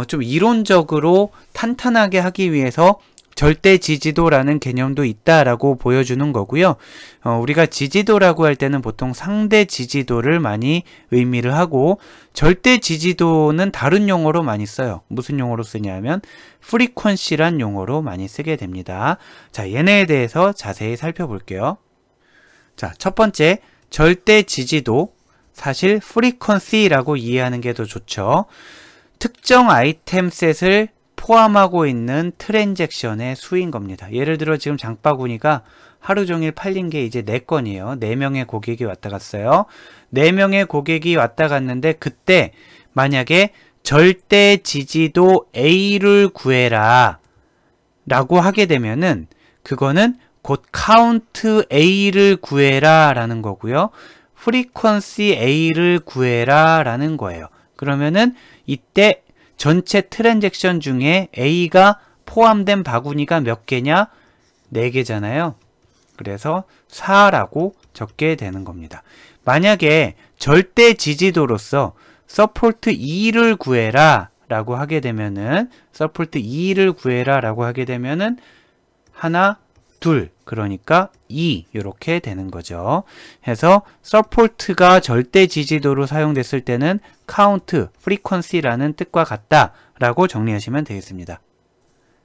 좀 이론적으로 탄탄하게 하기 위해서 절대 지지도라는 개념도 있다라고 보여주는 거고요. 우리가 지지도라고 할 때는 보통 상대 지지도를 많이 의미를 하고, 절대 지지도는 다른 용어로 많이 써요. 무슨 용어로 쓰냐면 frequency란 용어로 많이 쓰게 됩니다. 자, 얘네에 대해서 자세히 살펴볼게요. 자, 첫 번째, 절대 지지도, 사실 frequency라고 이해하는 게 더 좋죠. 특정 아이템 셋을 포함하고 있는 트랜잭션의 수인 겁니다. 예를 들어 지금 장바구니가 하루 종일 팔린 게 이제 4건이에요. 4명의 고객이 왔다 갔어요. 4명의 고객이 왔다 갔는데, 그때 만약에 절대 지지도 A를 구해라 라고 하게 되면은 그거는 곧 카운트 A를 구해라 라는 거고요. 프리퀀시 A를 구해라 라는 거예요. 그러면은 이때 전체 트랜잭션 중에 A가 포함된 바구니가 몇 개냐? 4개잖아요. 그래서 4라고 적게 되는 겁니다. 만약에 절대 지지도로서 서포트 2를 구해라 라고 하게 되면은, 서포트 2를 구해라 라고 하게 되면은 하나, 둘, 그러니까 2 이렇게 되는 거죠. 해서 서포트가 절대 지지도로 사용됐을 때는 카운트, 프리퀀시라는 뜻과 같다라고 정리하시면 되겠습니다.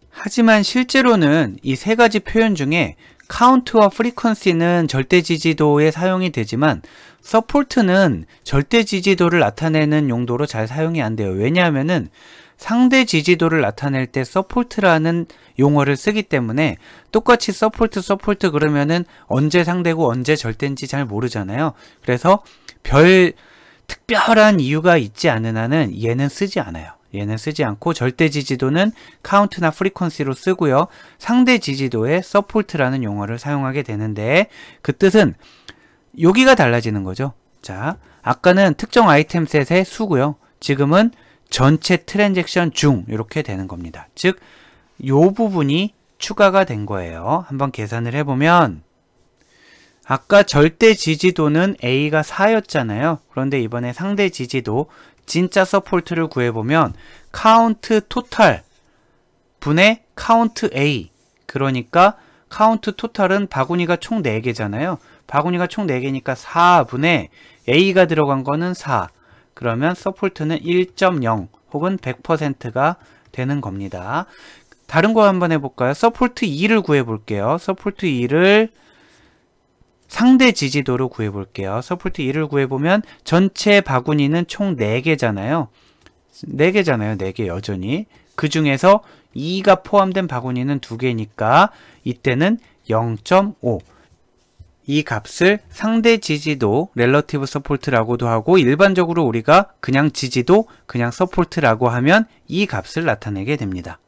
하지만 실제로는 이 세 가지 표현 중에 카운트와 프리퀀시는 절대 지지도에 사용이 되지만 서포트는 절대 지지도를 나타내는 용도로 잘 사용이 안 돼요. 왜냐하면은 상대 지지도를 나타낼 때 서포트라는 용어를 쓰기 때문에 똑같이 서포트 그러면은 언제 상대고 언제 절대인지 잘 모르잖아요. 그래서 별 특별한 이유가 있지 않은 한은 얘는 쓰지 않아요. 얘는 쓰지 않고 절대 지지도는 카운트나 프리퀀시로 쓰고요. 상대 지지도에 서포트라는 용어를 사용하게 되는데, 그 뜻은 여기가 달라지는 거죠. 자, 아까는 특정 아이템 셋의 수고요. 지금은 전체 트랜잭션 중 이렇게 되는 겁니다. 즉, 요 부분이 추가가 된 거예요. 한번 계산을 해보면 아까 절대 지지도는 A가 4였잖아요. 그런데 이번에 상대 지지도 진짜 서포트를 구해보면 카운트 토탈 분의 카운트 A, 그러니까 카운트 토탈은 바구니가 총 4개잖아요. 바구니가 총 4개니까 4분의 A가 들어간 거는 4. 그러면 서포트는 1.0 혹은 100%가 되는 겁니다. 다른 거 한번 해볼까요? 서포트 2를 구해볼게요. 서포트 2를 상대 지지도로 구해볼게요. 서포트 2를 구해보면 전체 바구니는 총 4개잖아요. 4개잖아요. 4개 여전히. 그 중에서 2가 포함된 바구니는 2개니까 이때는 0.5. 이 값을 상대 지지도 렐러티브 서포트라고도 하고 일반적으로 우리가 그냥 지지도, 그냥 서포트라고 하면 이 값을 나타내게 됩니다.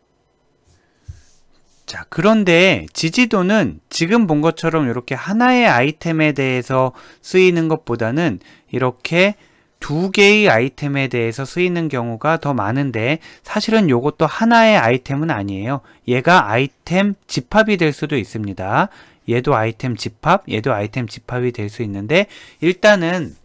자, 그런데 지지도는 지금 본 것처럼 이렇게 하나의 아이템에 대해서 쓰이는 것보다는 이렇게 2개의 아이템에 대해서 쓰이는 경우가 더 많은데 사실은 이것도 하나의 아이템은 아니에요. 얘가 아이템 집합이 될 수도 있습니다. 얘도 아이템 집합, 얘도 아이템 집합이 될 수 있는데 일단은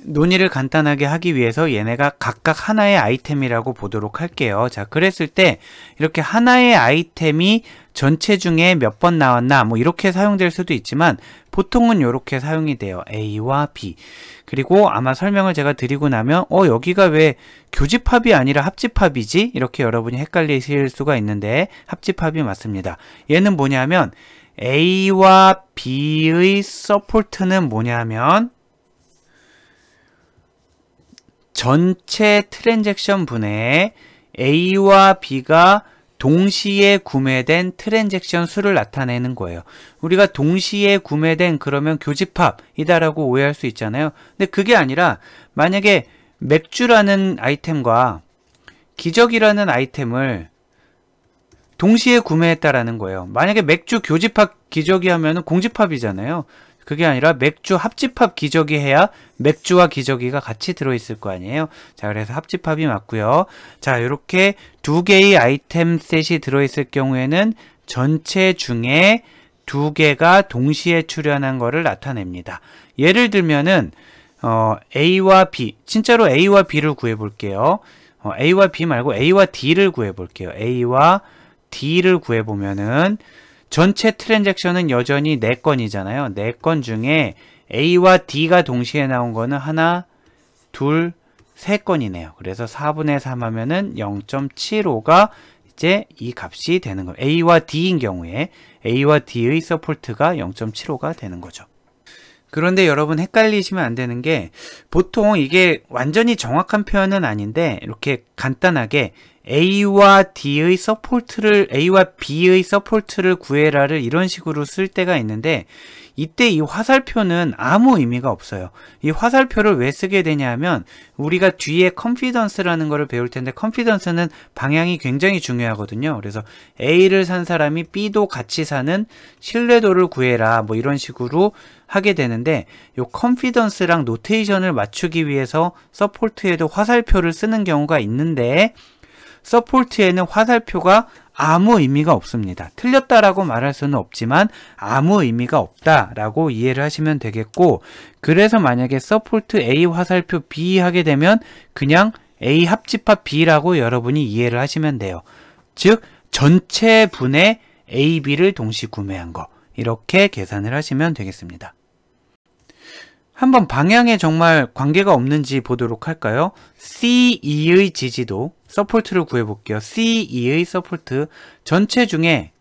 논의를 간단하게 하기 위해서 얘네가 각각 하나의 아이템이라고 보도록 할게요. 자, 그랬을 때 이렇게 하나의 아이템이 전체 중에 몇 번 나왔나 뭐 이렇게 사용될 수도 있지만 보통은 이렇게 사용이 돼요. A와 B. 그리고 아마 설명을 제가 드리고 나면 여기가 왜 교집합이 아니라 합집합이지? 이렇게 여러분이 헷갈리실 수가 있는데 합집합이 맞습니다. 얘는 뭐냐면 A와 B의 서포트는 뭐냐면 전체 트랜잭션 분의 A와 B가 동시에 구매된 트랜잭션 수를 나타내는 거예요. 우리가 동시에 구매된 그러면 교집합이다라고 오해할 수 있잖아요. 근데 그게 아니라 만약에 맥주라는 아이템과 기저귀라는 아이템을 동시에 구매했다라는 거예요. 만약에 맥주 교집합 기저귀 하면은 공집합이잖아요. 그게 아니라 맥주 합집합 기저귀 해야 맥주와 기저귀가 같이 들어있을 거 아니에요. 자, 그래서 합집합이 맞고요. 자, 이렇게 2개의 아이템 셋이 들어있을 경우에는 전체 중에 2개가 동시에 출현한 거를 나타냅니다. 예를 들면은 A와 B, 진짜로 A와 B를 구해볼게요. A와 B 말고 A와 D를 구해볼게요. A와 D를 구해보면은 전체 트랜잭션은 여전히 4건이잖아요. 4건 중에 A와 D가 동시에 나온 거는 하나, 둘, 3건이네요. 그래서 4분의 3 하면은 0.75가 이제 이 값이 되는 거예요. A와 D인 경우에 A와 D의 서포트가 0.75가 되는 거죠. 그런데 여러분 헷갈리시면 안 되는 게 보통 이게 완전히 정확한 표현은 아닌데 이렇게 간단하게 A와 D의 서포트를 A와 B의 서포트를 구해라를 이런 식으로 쓸 때가 있는데 이때 이 화살표는 아무 의미가 없어요. 이 화살표를 왜 쓰게 되냐 하면 우리가 뒤에 컨피던스라는 거를 배울 텐데 컨피던스는 방향이 굉장히 중요하거든요. 그래서 A를 산 사람이 B도 같이 사는 신뢰도를 구해라 뭐 이런 식으로 하게 되는데 이 컨피던스랑 노테이션을 맞추기 위해서 서포트에도 화살표를 쓰는 경우가 있는데 서포트에는 화살표가 아무 의미가 없습니다. 틀렸다라고 말할 수는 없지만 아무 의미가 없다라고 이해를 하시면 되겠고 그래서 만약에 서포트 A 화살표 B 하게 되면 그냥 A 합집합 B라고 여러분이 이해를 하시면 돼요. 즉 전체 분의 A, B를 동시 구매한 거 이렇게 계산을 하시면 되겠습니다. 한번 방향에 정말 관계가 없는지 보도록 할까요? C2의 지지도 서포트를 구해볼게요. C2의 서포트 전체 중에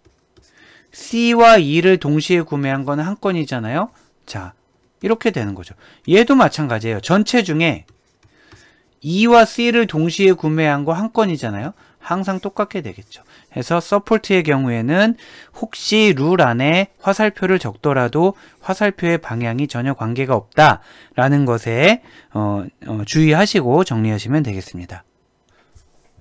C와 E를 동시에 구매한 건 한 건이잖아요. 자, 이렇게 되는 거죠. 얘도 마찬가지예요. 전체 중에 E와 C를 동시에 구매한 거 한 건이잖아요. 항상 똑같게 되겠죠. 그래서 서포트의 경우에는 혹시 룰 안에 화살표를 적더라도 화살표의 방향이 전혀 관계가 없다라는 것에 주의하시고 정리하시면 되겠습니다.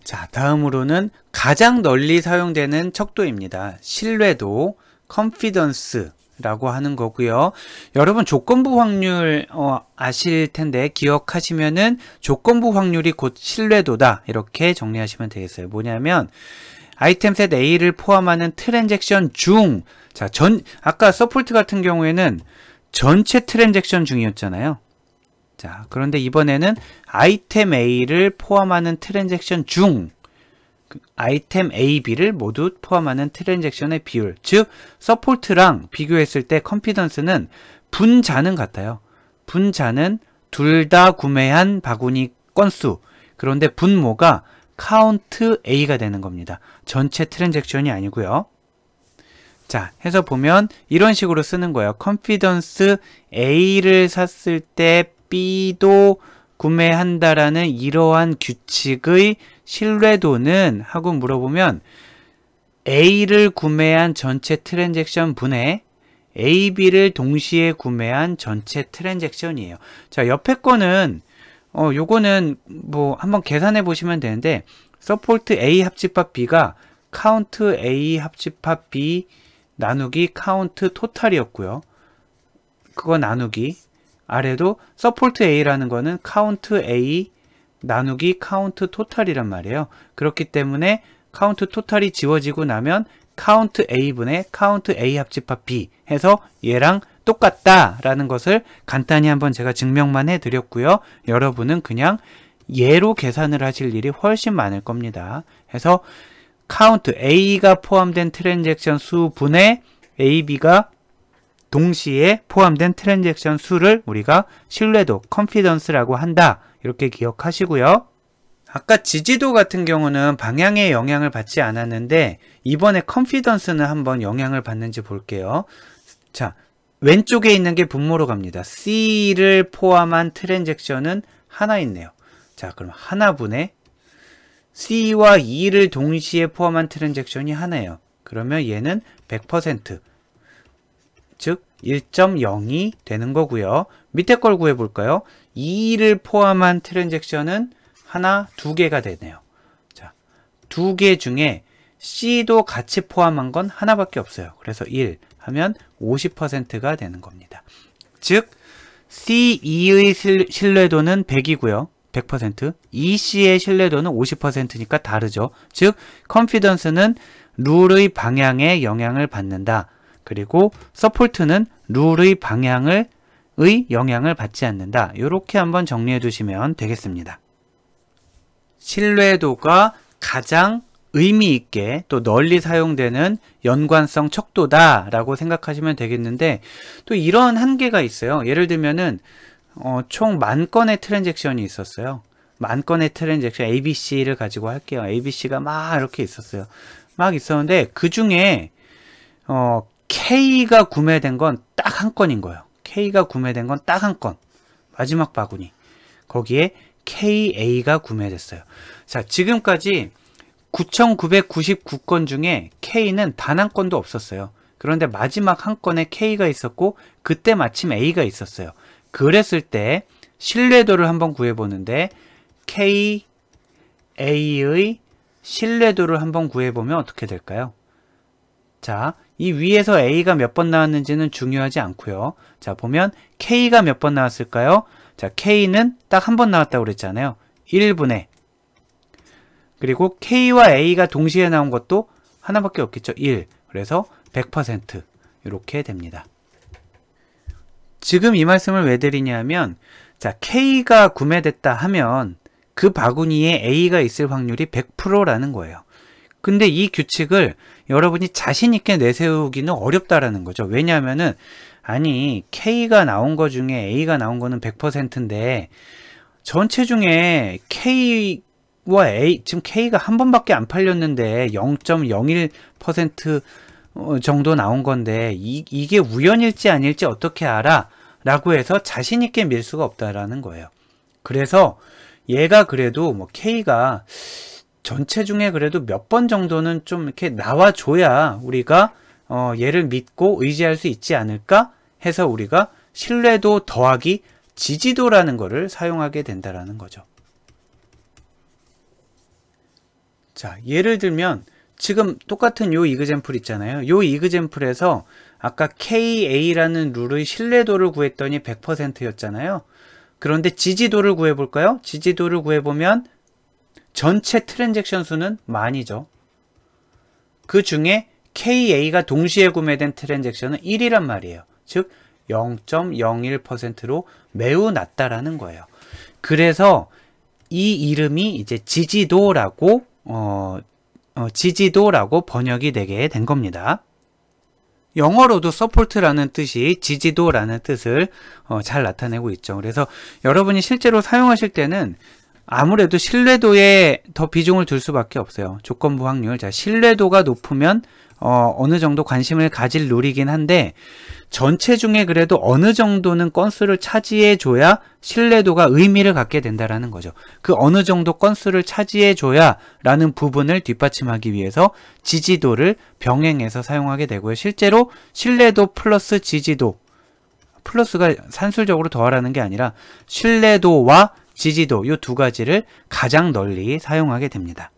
자, 다음으로는 가장 널리 사용되는 척도입니다. 신뢰도, 컨피던스라고 하는 거고요. 여러분 조건부 확률 아실 텐데 기억하시면은 조건부 확률이 곧 신뢰도다 이렇게 정리하시면 되겠어요. 뭐냐면 아이템셋 A를 포함하는 트랜잭션 중, 자, 아까 서포트 같은 경우에는 전체 트랜잭션 중이었잖아요. 자, 그런데 이번에는 아이템 A를 포함하는 트랜잭션 중, 아이템 A, B를 모두 포함하는 트랜잭션의 비율, 즉 서포트랑 비교했을 때 컨피던스는 분자는 같아요. 분자는 둘 다 구매한 바구니 건수, 그런데 분모가 카운트 A가 되는 겁니다. 전체 트랜잭션이 아니고요. 자, 해서 보면 이런 식으로 쓰는 거예요. 컨피던스 A를 샀을 때 B도 구매한다라는 이러한 규칙의 신뢰도는 하고 물어보면 A를 구매한 전체 트랜잭션 분의 A, B를 동시에 구매한 전체 트랜잭션이에요. 자, 옆에 거는 요거는 뭐 한번 계산해 보시면 되는데 서포트 A 합집합 B가 카운트 A 합집합 B 나누기 카운트 토탈이었고요. 그거 나누기 아래도 서포트 A라는 거는 카운트 A 나누기 카운트 토탈이란 말이에요. 그렇기 때문에 카운트 토탈이 지워지고 나면 카운트 A분의 카운트 A 합집합 B 해서 얘랑 똑같다라는 것을 간단히 한번 제가 증명만 해드렸고요. 여러분은 그냥 얘로 계산을 하실 일이 훨씬 많을 겁니다. 해서 카운트 A가 포함된 트랜잭션 수 분의 A, B가 동시에 포함된 트랜잭션 수를 우리가 신뢰도, 컨피던스라고 한다. 이렇게 기억하시고요. 아까 지지도 같은 경우는 방향에 영향을 받지 않았는데 이번에 컨피던스는 한번 영향을 받는지 볼게요. 자, 왼쪽에 있는 게 분모로 갑니다. C를 포함한 트랜잭션은 하나 있네요. 자, 그럼 하나분의 C와 E를 동시에 포함한 트랜잭션이 하나예요. 그러면 얘는 100%, 즉 1.02 되는 거고요. 밑에 걸 구해볼까요? E를 포함한 트랜잭션은 하나, 두 개가 되네요. 자, 두 개 중에 C도 같이 포함한 건 하나밖에 없어요. 그래서 1 하면 50%가 되는 겁니다. 즉, CE의 신뢰도는 100이고요. 100%. EC의 신뢰도는 50%니까 다르죠. 즉, 컨피던스는 룰의 방향에 영향을 받는다. 그리고 서포트는 룰의 방향의 영향을 받지 않는다. 이렇게 한번 정리해 두시면 되겠습니다. 신뢰도가 가장 의미 있게 또 널리 사용되는 연관성 척도다 라고 생각하시면 되겠는데 또 이런 한계가 있어요. 예를 들면은 총 10,000건의 트랜잭션이 있었어요. 10,000건의 트랜잭션 ABC를 가지고 할게요. ABC가 막 이렇게 있었어요. 막 있었는데 그 중에 K가 구매된 건 딱 한 건인 거예요. K가 구매된 건 딱 한 건. 마지막 바구니. 거기에 KA가 구매됐어요. 자, 지금까지 9,999건 중에 K는 단 한 건도 없었어요. 그런데 마지막 한 건에 K가 있었고 그때 마침 A가 있었어요. 그랬을 때 신뢰도를 한번 구해보는데 KA의 신뢰도를 한번 구해보면 어떻게 될까요? 자, 이 위에서 A가 몇 번 나왔는지는 중요하지 않고요. 자, 보면 K가 몇 번 나왔을까요? 자, K는 딱 한 번 나왔다고 그랬잖아요. 1분의. 그리고 K와 A가 동시에 나온 것도 하나밖에 없겠죠. 1. 그래서 100% 이렇게 됩니다. 지금 이 말씀을 왜 드리냐면 자, K가 구매됐다 하면 그 바구니에 A가 있을 확률이 100%라는 거예요. 근데 이 규칙을 여러분이 자신 있게 내세우기는 어렵다라는 거죠. 왜냐하면은 아니 K가 나온 거 중에 A가 나온 거는 100%인데 전체 중에 K와 A 지금 K가 한 번밖에 안 팔렸는데 0.01% 정도 나온 건데 이게 우연일지 아닐지 어떻게 알아? 라고 해서 자신 있게 밀 수가 없다라는 거예요. 그래서 얘가 그래도 뭐 K가 전체 중에 그래도 몇 번 정도는 좀 이렇게 나와줘야 우리가 얘를 믿고 의지할 수 있지 않을까 해서 우리가 신뢰도 더하기 지지도라는 거를 사용하게 된다라는 거죠. 자, 예를 들면 지금 똑같은 요 이그젬플 있잖아요. 요 이그젬플에서 아까 KA라는 룰의 신뢰도를 구했더니 100%였잖아요. 그런데 지지도를 구해볼까요? 지지도를 구해보면 전체 트랜잭션 수는 만이죠. 그 중에 KA가 동시에 구매된 트랜잭션은 1이란 말이에요. 즉 0.01%로 매우 낮다라는 거예요. 그래서 이 이름이 이제 지지도라고 번역이 되게 된 겁니다. 영어로도 support라는 뜻이 지지도라는 뜻을 잘 나타내고 있죠. 그래서 여러분이 실제로 사용하실 때는 아무래도 신뢰도에 더 비중을 둘 수밖에 없어요. 조건부 확률. 자, 신뢰도가 높으면 어느 정도 관심을 가질 룰이긴 한데 전체 중에 그래도 어느 정도는 건수를 차지해줘야 신뢰도가 의미를 갖게 된다라는 거죠. 그 어느 정도 건수를 차지해줘야 라는 부분을 뒷받침하기 위해서 지지도를 병행해서 사용하게 되고요. 실제로 신뢰도 플러스 지지도, 플러스가 산술적으로 더하라는 게 아니라 신뢰도와 지지도 이 두 가지를 가장 널리 사용하게 됩니다.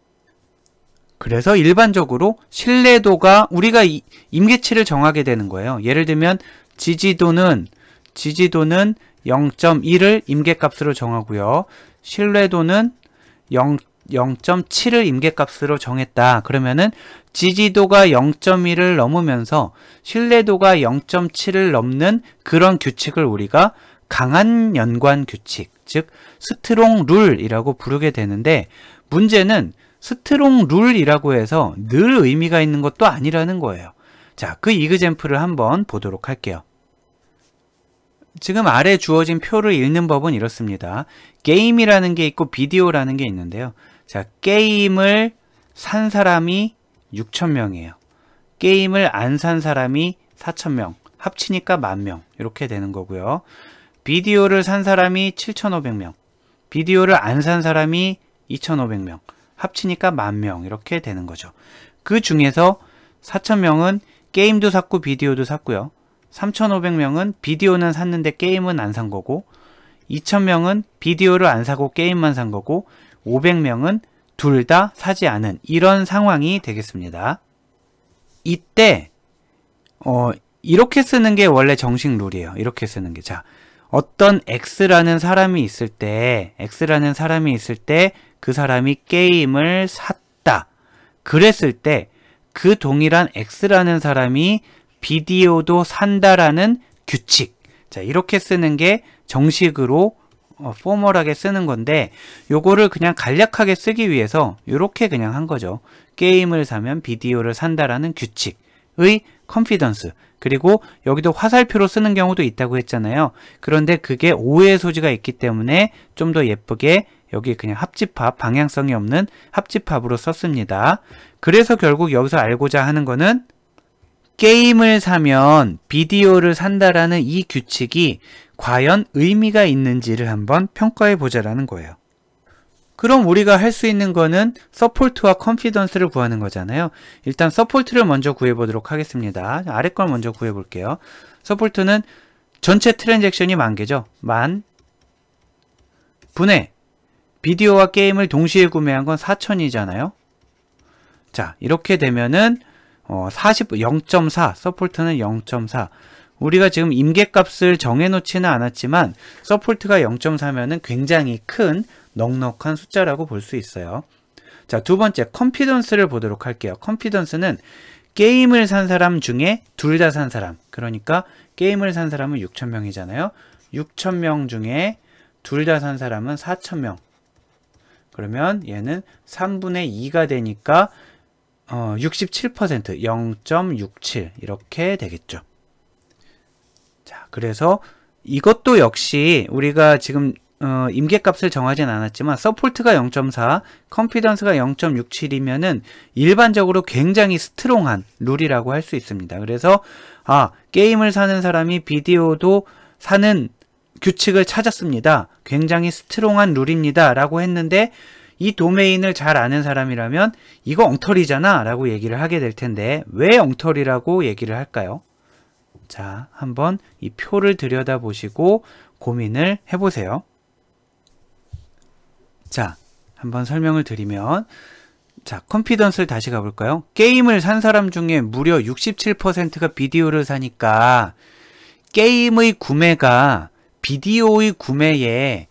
그래서 일반적으로 신뢰도가 우리가 임계치를 정하게 되는 거예요. 예를 들면 지지도는 0.1을 임계값으로 정하고요. 신뢰도는 0.7을 임계값으로 정했다. 그러면은 지지도가 0.1을 넘으면서 신뢰도가 0.7을 넘는 그런 규칙을 우리가 강한 연관 규칙, 즉 스트롱 룰이라고 부르게 되는데 문제는 스트롱 룰이라고 해서 늘 의미가 있는 것도 아니라는 거예요. 자, 그 이그젬플을 한번 보도록 할게요. 지금 아래 주어진 표를 읽는 법은 이렇습니다. 게임이라는 게 있고 비디오라는 게 있는데요. 자, 게임을 산 사람이 6,000명이에요. 게임을 안 산 사람이 4,000명. 합치니까 10,000명. 이렇게 되는 거고요. 비디오를 산 사람이 7,500명. 비디오를 안 산 사람이 2,500명. 합치니까 10,000명. 이렇게 되는 거죠. 그 중에서 4,000명은 게임도 샀고 비디오도 샀고요. 3,500명은 비디오는 샀는데 게임은 안 산 거고 2,000명은 비디오를 안 사고 게임만 산 거고 500명은 둘 다 사지 않은 이런 상황이 되겠습니다. 이때 이렇게 쓰는 게 원래 정식 룰이에요. 이렇게 쓰는 게. 자, 어떤 X라는 사람이 있을 때 그 사람이 게임을 샀다. 그랬을 때 그 동일한 X라는 사람이 비디오도 산다라는 규칙. 자, 이렇게 쓰는 게 정식으로 포멀하게 쓰는 건데 요거를 그냥 간략하게 쓰기 위해서 이렇게 그냥 한 거죠. 게임을 사면 비디오를 산다라는 규칙의 컨피던스. 그리고 여기도 화살표로 쓰는 경우도 있다고 했잖아요. 그런데 그게 오해의 소지가 있기 때문에 좀 더 예쁘게 여기 그냥 합집합, 방향성이 없는 합집합으로 썼습니다. 그래서 결국 여기서 알고자 하는 거는 게임을 사면 비디오를 산다라는 이 규칙이 과연 의미가 있는지를 한번 평가해 보자라는 거예요. 그럼 우리가 할 수 있는 거는 서포트와 컨피던스를 구하는 거잖아요. 일단 서포트를 먼저 구해 보도록 하겠습니다. 아래 걸 먼저 구해 볼게요. 서포트는 전체 트랜잭션이 10,000개죠. 10,000 분의 비디오와 게임을 동시에 구매한 건 4,000이잖아요. 자, 이렇게 되면은 0.4 서포트는 0.4 우리가 지금 임계값을 정해놓지는 않았지만 서포트가 0.4면은 굉장히 큰 넉넉한 숫자라고 볼 수 있어요. 자, 두 번째 컨피던스를 보도록 할게요. 컨피던스는 게임을 산 사람 중에 둘 다 산 사람. 그러니까 게임을 산 사람은 6,000명이잖아요. 6,000명 중에 둘 다 산 사람은 4,000명. 그러면 얘는 3분의 2가 되니까 67%, 0.67 이렇게 되겠죠. 자, 그래서 이것도 역시 우리가 지금 임계값을 정하진 않았지만 서포트가 0.4, 컨피던스가 0.67이면은 일반적으로 굉장히 스트롱한 룰이라고 할 수 있습니다. 그래서 게임을 사는 사람이 비디오도 사는 규칙을 찾았습니다. 굉장히 스트롱한 룰입니다. 라고 했는데 이 도메인을 잘 아는 사람이라면 이거 엉터리잖아 라고 얘기를 하게 될 텐데 왜 엉터리라고 얘기를 할까요? 자, 한번 이 표를 들여다보시고 고민을 해보세요. 자, 한번 설명을 드리면 자, 컨피던스를 다시 가볼까요? 게임을 산 사람 중에 무려 67%가 비디오를 사니까 게임의 구매가 비디오의 구매에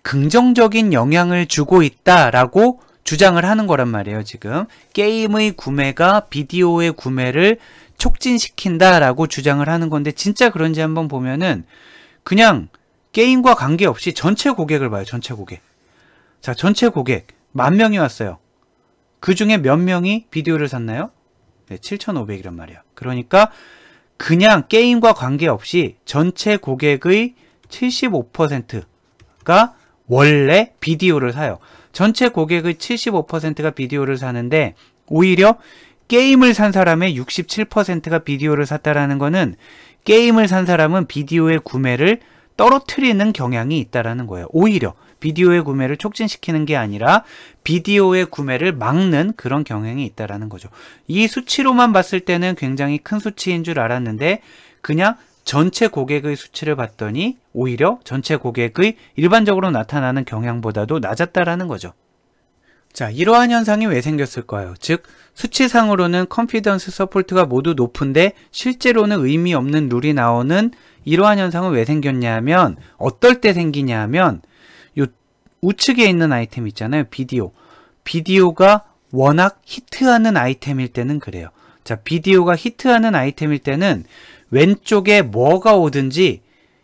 긍정적인 영향을 주고 있다라고 주장을 하는 거란 말이에요. 지금 게임의 구매가 비디오의 구매를 촉진시킨다라고 주장을 하는 건데 진짜 그런지 한번 보면은 그냥 게임과 관계없이 전체 고객을 봐요. 전체 고객. 자, 전체 고객 10,000명이 왔어요. 그 중에 몇 명이 비디오를 샀나요? 네, 7,500이란 말이에요. 그러니까 그냥 게임과 관계없이 전체 고객의 75%가 원래 비디오를 사요. 전체 고객의 75%가 비디오를 사는데 오히려 게임을 산 사람의 67%가 비디오를 샀다라는 거는 게임을 산 사람은 비디오의 구매를 떨어뜨리는 경향이 있다라는 거예요. 오히려 비디오의 구매를 촉진시키는 게 아니라 비디오의 구매를 막는 그런 경향이 있다라는 거죠. 이 수치로만 봤을 때는 굉장히 큰 수치인 줄 알았는데 그냥 전체 고객의 수치를 봤더니 오히려 전체 고객의 일반적으로 나타나는 경향보다도 낮았다라는 거죠. 자, 이러한 현상이 왜 생겼을까요? 즉, 수치상으로는 컨피던스 서포트가 모두 높은데 실제로는 의미 없는 룰이 나오는 이러한 현상은 왜 생겼냐면 어떨 때 생기냐면 요 우측에 있는 아이템 있잖아요. 비디오. 비디오가 워낙 히트하는 아이템일 때는 그래요. 자, 비디오가 히트하는 아이템일 때는 왼쪽에 뭐가 오든지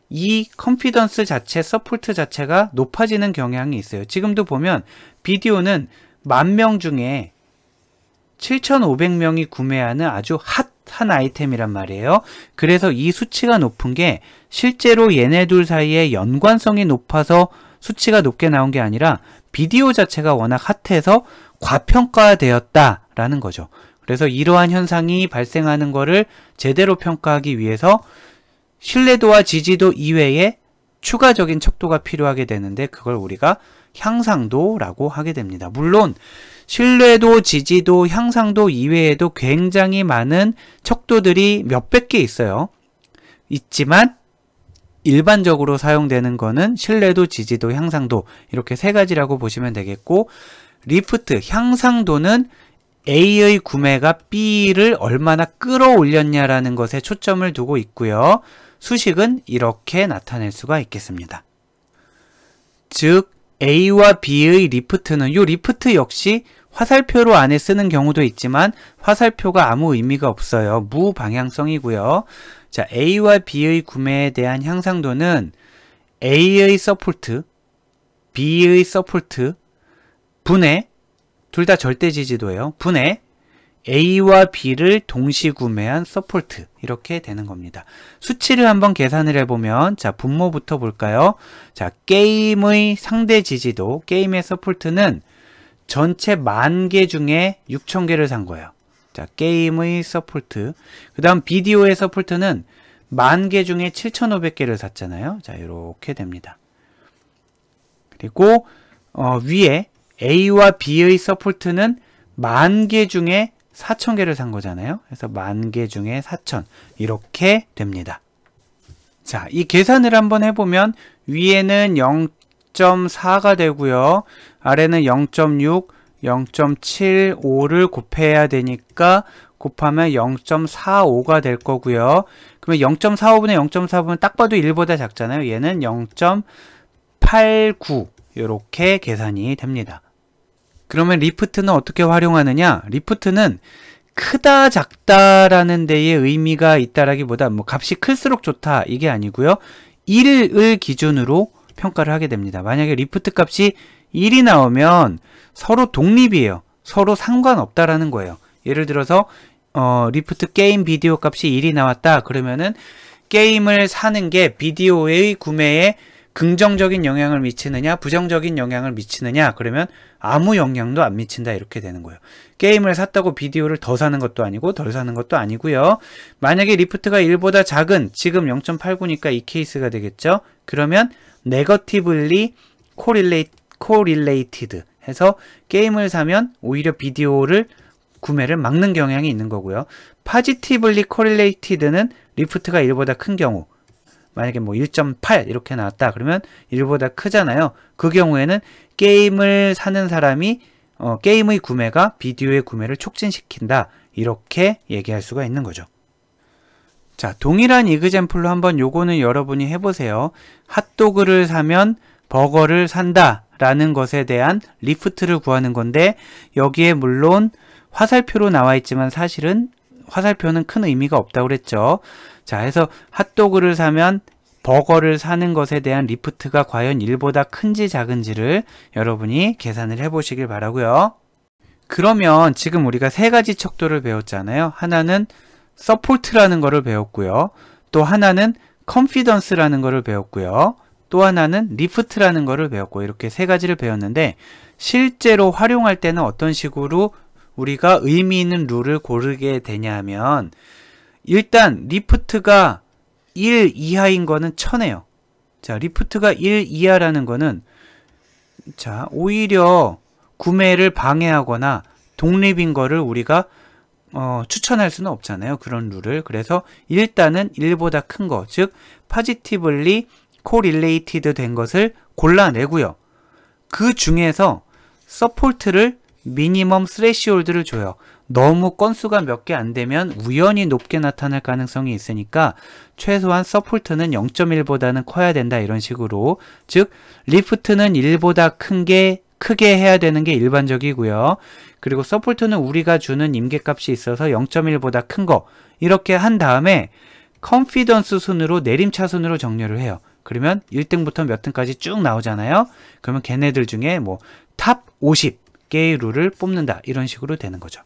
이 컨피던스 자체, 서포트 자체가 높아지는 경향이 있어요. 지금도 보면 비디오는 10,000명 중에 7,500명이 구매하는 아주 핫한 아이템이란 말이에요. 그래서 이 수치가 높은 게 실제로 얘네 둘 사이에 연관성이 높아서 수치가 높게 나온 게 아니라 비디오 자체가 워낙 핫해서 과평가되었다라는 거죠. 그래서 이러한 현상이 발생하는 거를 제대로 평가하기 위해서 신뢰도와 지지도 이외에 추가적인 척도가 필요하게 되는데 그걸 우리가 향상도라고 하게 됩니다. 물론 신뢰도, 지지도, 향상도 이외에도 굉장히 많은 척도들이 몇백 개 있어요. 있지만 일반적으로 사용되는 거는 신뢰도, 지지도, 향상도 이렇게 세 가지라고 보시면 되겠고 리프트, 향상도는 A의 구매가 B를 얼마나 끌어올렸냐라는 것에 초점을 두고 있고요. 수식은 이렇게 나타낼 수가 있겠습니다. 즉 A와 B의 리프트는 이 리프트 역시 화살표로 안에 쓰는 경우도 있지만 화살표가 아무 의미가 없어요. 무방향성이고요. 자, A와 B의 구매에 대한 향상도는 A의 서포트, B의 서포트 분의 둘 다 절대 지지도예요. 분의 A와 B를 동시 구매한 서포트 이렇게 되는 겁니다. 수치를 한번 계산을 해보면 자 분모부터 볼까요? 자 게임의 상대 지지도, 게임의 서포트는 전체 10,000개 중에 6,000개를 산 거예요. 자 게임의 서포트, 그 다음 비디오의 서포트는 10,000개 중에 7,500개를 샀잖아요. 자 이렇게 됩니다. 그리고 위에 A와 B의 서포트는 10,000개 중에 4,000개를 산 거잖아요. 그래서 10,000개 중에 4,000 이렇게 됩니다. 자, 이 계산을 한번 해보면 위에는 0.4가 되고요. 아래는 0.6, 0.75를 곱해야 되니까 곱하면 0.45가 될 거고요. 그러면 0.45분의 0.4분은 딱 봐도 1보다 작잖아요. 얘는 0.89 이렇게 계산이 됩니다. 그러면 리프트는 어떻게 활용하느냐? 리프트는 크다 작다라는 데에 의미가 있다라기보다 뭐 값이 클수록 좋다 이게 아니고요. 1을 기준으로 평가를 하게 됩니다. 만약에 리프트 값이 1이 나오면 서로 독립이에요. 서로 상관없다라는 거예요. 예를 들어서 리프트 게임 비디오 값이 1이 나왔다. 그러면은 게임을 사는 게 비디오의 구매에 긍정적인 영향을 미치느냐 부정적인 영향을 미치느냐 그러면 아무 영향도 안 미친다 이렇게 되는 거예요. 게임을 샀다고 비디오를 더 사는 것도 아니고 덜 사는 것도 아니고요. 만약에 리프트가 1보다 작은 지금 0.89니까 이 케이스가 되겠죠. 그러면 negatively correlated 해서 게임을 사면 오히려 비디오를 구매를 막는 경향이 있는 거고요. positively correlated는 리프트가 1보다 큰 경우, 만약에 뭐 1.8 이렇게 나왔다 그러면 1보다 크잖아요. 그 경우에는 게임을 사는 사람이 게임의 구매가 비디오의 구매를 촉진시킨다 이렇게 얘기할 수가 있는 거죠. 자, 동일한 이그젬플로 한번 요거는 여러분이 해보세요. 핫도그를 사면 버거를 산다 라는 것에 대한 리프트를 구하는 건데 여기에 물론 화살표로 나와 있지만 사실은 화살표는 큰 의미가 없다고 그랬죠. 자, 해서 핫도그를 사면 버거를 사는 것에 대한 리프트가 과연 1보다 큰지 작은지를 여러분이 계산을 해보시길 바라고요. 그러면 지금 우리가 세 가지 척도를 배웠잖아요. 하나는 서포트라는 거를 배웠고요. 또 하나는 컨피던스라는 거를 배웠고요. 또 하나는 리프트라는 거를 배웠고 이렇게 세 가지를 배웠는데 실제로 활용할 때는 어떤 식으로 우리가 의미 있는 룰을 고르게 되냐면 일단 리프트가 1 이하인 거는 천해요. 자, 리프트가 1 이하라는 거는 자, 오히려 구매를 방해하거나 독립인 거를 우리가 추천할 수는 없잖아요. 그런 룰을. 그래서 일단은 1보다 큰 거, 즉 positively correlated 된 것을 골라내고요. 그 중에서 서포트를 미니멈 스레시홀드를 줘요. 너무 건수가 몇 개 안 되면 우연히 높게 나타날 가능성이 있으니까 최소한 서포트는 0.1보다는 커야 된다 이런 식으로. 즉 리프트는 1보다 크게 해야 되는 게 일반적이고요. 그리고 서포트는 우리가 주는 임계값이 있어서 0.1보다 큰 거 이렇게 한 다음에 컨피던스 순으로 내림차순으로 정렬을 해요. 그러면 1등부터 몇 등까지 쭉 나오잖아요. 그러면 걔네들 중에 뭐 탑 50개의 룰을 뽑는다 이런 식으로 되는 거죠.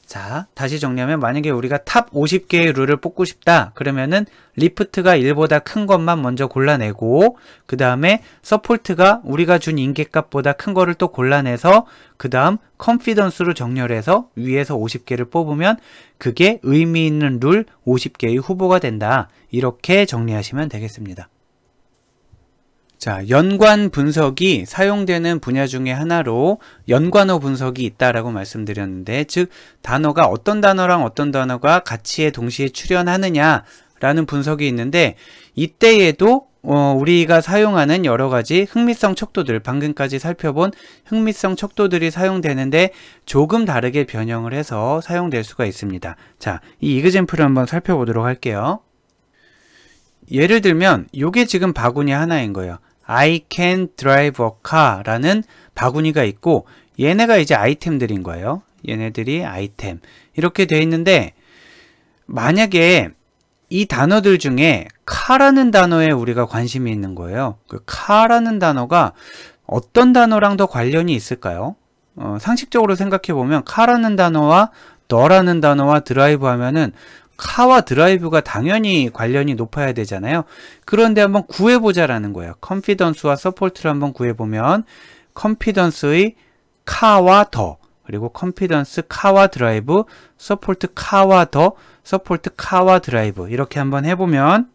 자, 다시 정리하면 만약에 우리가 탑 50개의 룰을 뽑고 싶다 그러면은 리프트가 1보다 큰 것만 먼저 골라내고 그 다음에 서포트가 우리가 준 임계값보다 큰 거를 또 골라내서 그 다음 컨피던스로 정렬해서 위에서 50개를 뽑으면 그게 의미 있는 룰 50개의 후보가 된다. 이렇게 정리하시면 되겠습니다. 자, 연관 분석이 사용되는 분야 중에 하나로 연관어 분석이 있다라고 말씀드렸는데, 즉 단어가 어떤 단어랑 어떤 단어가 같이 동시에 출현하느냐라는 분석이 있는데, 이때에도 우리가 사용하는 여러 가지 흥미성 척도들, 방금까지 살펴본 흥미성 척도들이 사용되는데 조금 다르게 변형을 해서 사용될 수가 있습니다. 자, 이 이그젬플을 한번 살펴보도록 할게요. 예를 들면 요게 지금 바구니 하나인 거예요. I can drive a car 라는 바구니가 있고 얘네가 이제 아이템들인 거예요. 얘네들이 아이템 이렇게 돼 있는데, 만약에 이 단어들 중에 car라는 단어에 우리가 관심이 있는 거예요. 그 car라는 단어가 어떤 단어랑 더 관련이 있을까요? 상식적으로 생각해 보면 car라는 단어와 너라는 단어와 드라이브 하면은 카와 드라이브가 당연히 관련이 높아야 되잖아요. 그런데 한번 구해보자라는 거예요. 컨피던스와 서포트를 한번 구해보면 컨피던스의 카와 더, 그리고 컨피던스 카와 드라이브, 서포트 카와 더, 서포트 카와 드라이브 이렇게 한번 해보면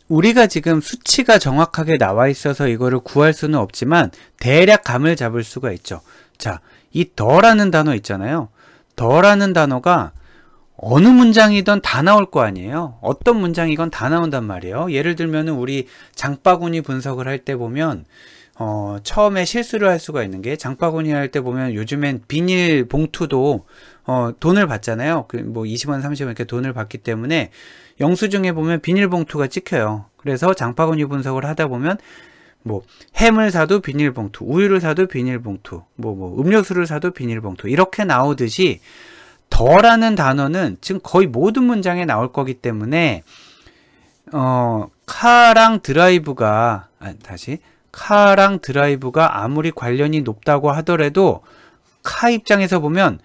우리가 지금 수치가 정확하게 나와 있어서 이거를 구할 수는 없지만 대략 감을 잡을 수가 있죠. 자, 이 더라는 단어 있잖아요. 더라는 단어가 어느 문장이든 다 나올 거 아니에요. 어떤 문장이건 다 나온단 말이에요. 예를 들면 우리 장바구니 분석을 할 때 보면 처음에 실수를 할 수가 있는 게, 장바구니 할 때 보면 요즘엔 비닐 봉투도 돈을 받잖아요. 뭐 20원 30원 이렇게 돈을 받기 때문에 영수증에 보면 비닐 봉투가 찍혀요. 그래서 장바구니 분석을 하다 보면 뭐 햄을 사도 비닐봉투, 우유를 사도 비닐봉투, 뭐 음료수를 사도 비닐봉투 이렇게 나오듯이 더라는 단어는 지금 거의 모든 문장에 나올 거기 때문에 카랑 드라이브가 아무리 관련이 높다고 하더라도 카 입장에서 보면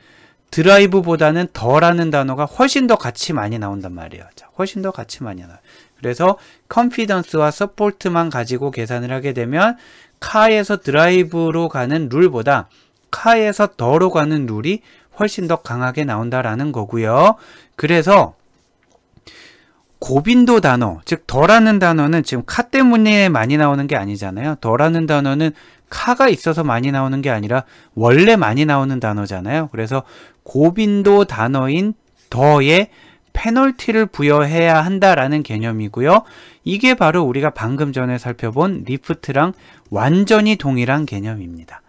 드라이브보다는 더라는 단어가 훨씬 더 같이 많이 나온단 말이에요. 자, 훨씬 더 같이 많이 나와요. 그래서 컨피던스와 서포트만 가지고 계산을 하게 되면 카에서 드라이브로 가는 룰보다 카에서 더로 가는 룰이 훨씬 더 강하게 나온다라는 거고요. 그래서 고빈도 단어, 즉 더라는 단어는 지금 카 때문에 많이 나오는 게 아니잖아요. 더라는 단어는 카가 있어서 많이 나오는 게 아니라 원래 많이 나오는 단어잖아요. 그래서 고빈도 단어인 더에 페널티를 부여해야 한다라는 개념이고요. 이게 바로 우리가 방금 전에 살펴본 리프트랑 완전히 동일한 개념입니다.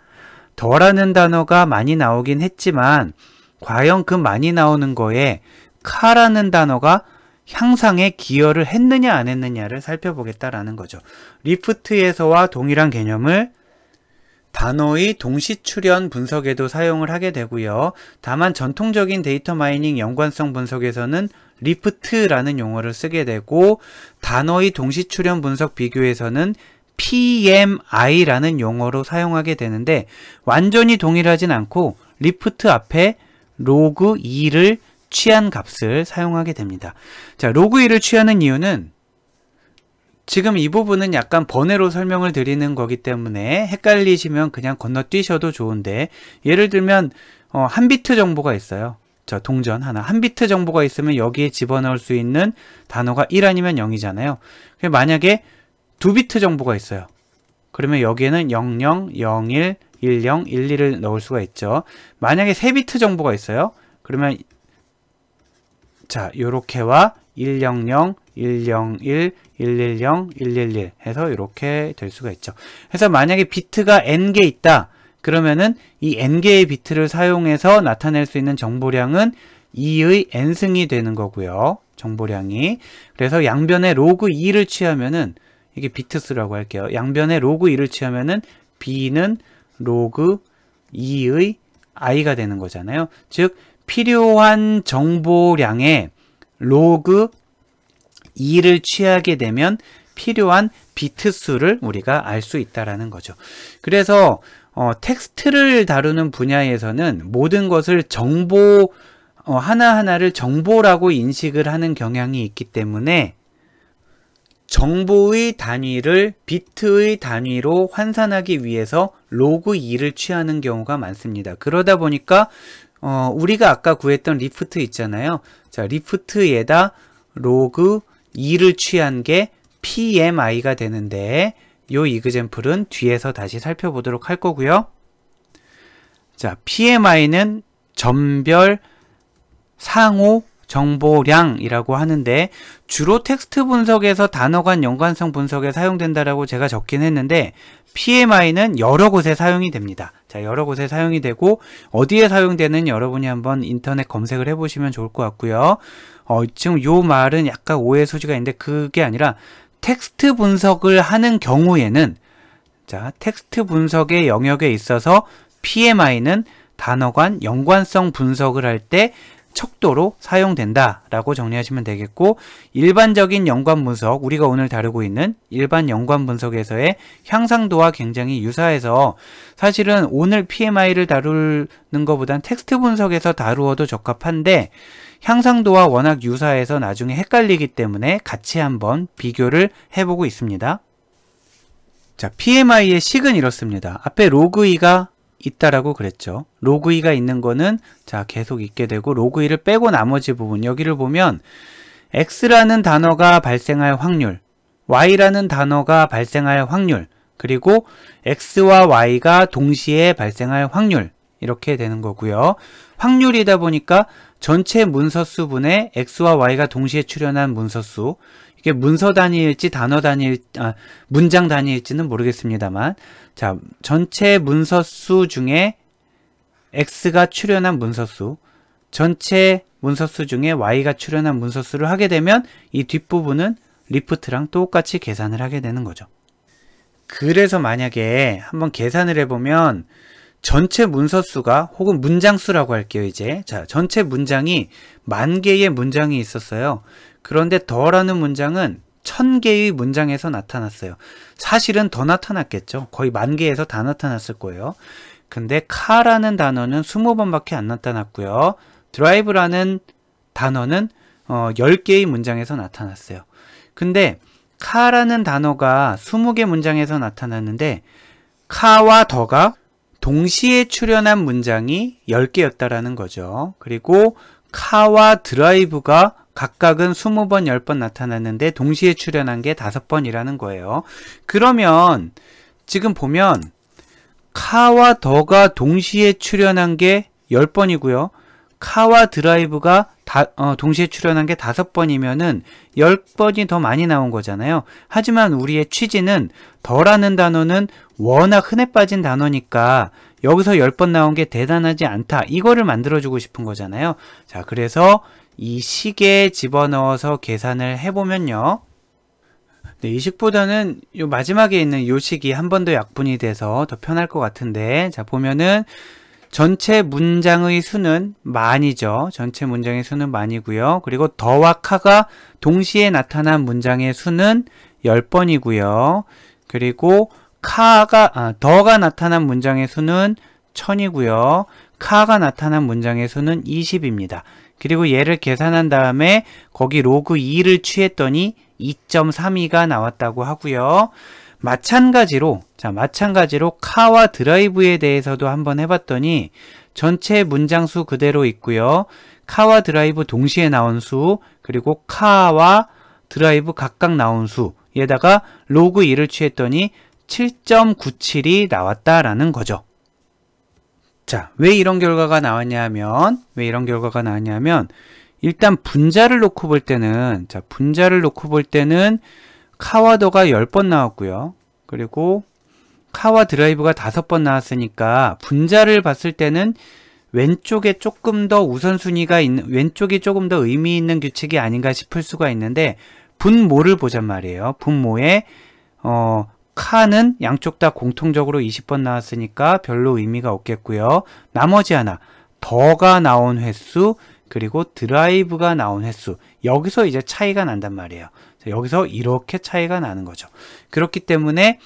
더라는 단어가 많이 나오긴 했지만 과연 그 많이 나오는 거에 카라는 단어가 향상에 기여를 했느냐 안 했느냐를 살펴보겠다라는 거죠. 리프트에서와 동일한 개념을 단어의 동시출현 분석에도 사용을 하게 되고요. 다만 전통적인 데이터 마이닝 연관성 분석에서는 리프트라는 용어를 쓰게 되고, 단어의 동시출현 분석 비교에서는 PMI라는 용어로 사용하게 되는데, 완전히 동일하진 않고 리프트 앞에 로그 2를 취한 값을 사용하게 됩니다. 자, 로그 2를 취하는 이유는 지금 이 부분은 약간 번외로 설명을 드리는 거기 때문에 헷갈리시면 그냥 건너뛰셔도 좋은데, 예를 들면 한 비트 정보가 있어요. 자, 동전 하나. 한 비트 정보가 있으면 여기에 집어넣을 수 있는 단어가 1 아니면 0이잖아요. 만약에 2비트 정보가 있어요. 그러면 여기에는 00, 01, 10, 12를 넣을 수가 있죠. 만약에 3비트 정보가 있어요. 그러면 자, 요렇게와 100, 101, 110, 111 해서 이렇게 될 수가 있죠. 그래서 만약에 비트가 n개 있다. 그러면은 이 n개의 비트를 사용해서 나타낼 수 있는 정보량은 2의 n승이 되는 거고요. 정보량이. 그래서 양변에 로그 2를 취하면은 이게 비트수라고 할게요. 양변에 로그 2를 취하면은 b는 로그 2의 i가 되는 거잖아요. 즉 필요한 정보량에 로그 2를 취하게 되면 필요한 비트 수를 우리가 알 수 있다라는 거죠. 그래서 텍스트를 다루는 분야에서는 모든 것을 정보 하나하나를 정보라고 인식을 하는 경향이 있기 때문에 정보의 단위를 비트의 단위로 환산하기 위해서 로그 2를 취하는 경우가 많습니다. 그러다 보니까 우리가 아까 구했던 리프트 있잖아요. 자, 리프트에다 로그 2를 취한 게 PMI가 되는데 요 이그젬플은 뒤에서 다시 살펴보도록 할 거고요. 자, PMI는 점별 상호 정보량이라고 하는데 주로 텍스트 분석에서 단어 간 연관성 분석에 사용된다라고 제가 적긴 했는데 PMI는 여러 곳에 사용이 됩니다. 자, 여러 곳에 사용이 되고 어디에 사용되는 여러분이 한번 인터넷 검색을 해보시면 좋을 것 같고요. 지금 요 말은 약간 오해 소지가 있는데 그게 아니라 텍스트 분석을 하는 경우에는 자, 텍스트 분석의 영역에 있어서 PMI는 단어 간 연관성 분석을 할 때 척도로 사용된다라고 정리하시면 되겠고 일반적인 연관 분석, 우리가 오늘 다루고 있는 일반 연관 분석에서의 향상도와 굉장히 유사해서 사실은 오늘 PMI를 다루는 것보단 텍스트 분석에서 다루어도 적합한데 향상도와 워낙 유사해서 나중에 헷갈리기 때문에 같이 한번 비교를 해보고 있습니다. 자, PMI의 식은 이렇습니다. 앞에 로그 2가 있다라고 그랬죠. 로그 2가 있는 거는 자, 계속 있게 되고 로그 2를 빼고 나머지 부분 여기를 보면 X라는 단어가 발생할 확률, Y라는 단어가 발생할 확률, 그리고 X와 Y가 동시에 발생할 확률 이렇게 되는 거고요. 확률이다 보니까 전체 문서수분의 X와 Y가 동시에 출현한 문서수, 이게 문서 단위일지 단어 단위, 문장 단위일지는 모르겠습니다만 자, 전체 문서수 중에 X가 출현한 문서수, 전체 문서수 중에 Y가 출현한 문서수를 하게 되면 이 뒷부분은 리프트랑 똑같이 계산을 하게 되는 거죠. 그래서 만약에 한번 계산을 해보면 전체 문서수가 혹은 문장수라고 할게요. 이제 자, 전체 문장이 10,000개의 문장이 있었어요. 그런데 더라는 문장은 1000개의 문장에서 나타났어요. 사실은 더 나타났겠죠. 거의 10,000개에서 다 나타났을 거예요. 근데 카라는 단어는 20번밖에 안 나타났고요. 드라이브라는 단어는 10개의 문장에서 나타났어요. 근데 카라는 단어가 20개 문장에서 나타났는데 카와 더가 동시에 출현한 문장이 10개였다라는 거죠. 그리고 카와 드라이브가 각각은 20번, 10번 나타났는데 동시에 출현한 게 5번이라는 거예요. 그러면 지금 보면 카와 더가 동시에 출현한 게 10번이고요. 카와 드라이브가 동시에 출현한 게 5번이면은 10번이 더 많이 나온 거잖아요. 하지만 우리의 취지는 더라는 단어는 워낙 흔해 빠진 단어니까 여기서 10번 나온 게 대단하지 않다. 이거를 만들어주고 싶은 거잖아요. 자, 그래서 이 식에 집어넣어서 계산을 해보면요. 네, 이 식보다는 요 마지막에 있는 요 식이 한 번 더 약분이 돼서 더 편할 것 같은데, 자, 보면은 전체 문장의 수는 만이죠. 전체 문장의 수는 만이고요. 그리고 더와 카가 동시에 나타난 문장의 수는 10번이고요. 그리고 더가 나타난 문장의 수는 1000이고요. 카가 나타난 문장의 수는 20입니다. 그리고 얘를 계산한 다음에 거기 로그 2를 취했더니 2.32가 나왔다고 하고요. 마찬가지로 카와 드라이브에 대해서도 한번 해봤더니 전체 문장수 그대로 있고요. 카와 드라이브 동시에 나온 수, 그리고 카와 드라이브 각각 나온 수에다가 로그 2를 취했더니 7.97이 나왔다라는 거죠. 자, 왜 이런 결과가 나왔냐면 일단 분자를 놓고 볼 때는 카와 더가 10번 나왔고요. 그리고 카와 드라이브가 5번 나왔으니까 분자를 봤을 때는 왼쪽에 조금 더 우선순위가 있는, 왼쪽이 조금 더 의미 있는 규칙이 아닌가 싶을 수가 있는데, 분모를 보잔 말이에요. 분모에 카는 양쪽 다 공통적으로 20번 나왔으니까 별로 의미가 없겠고요. 나머지 하나, 더가 나온 횟수, 그리고 드라이브가 나온 횟수, 여기서 이제 차이가 난단 말이에요. 여기서 이렇게 차이가 나는 거죠. 그렇기 때문에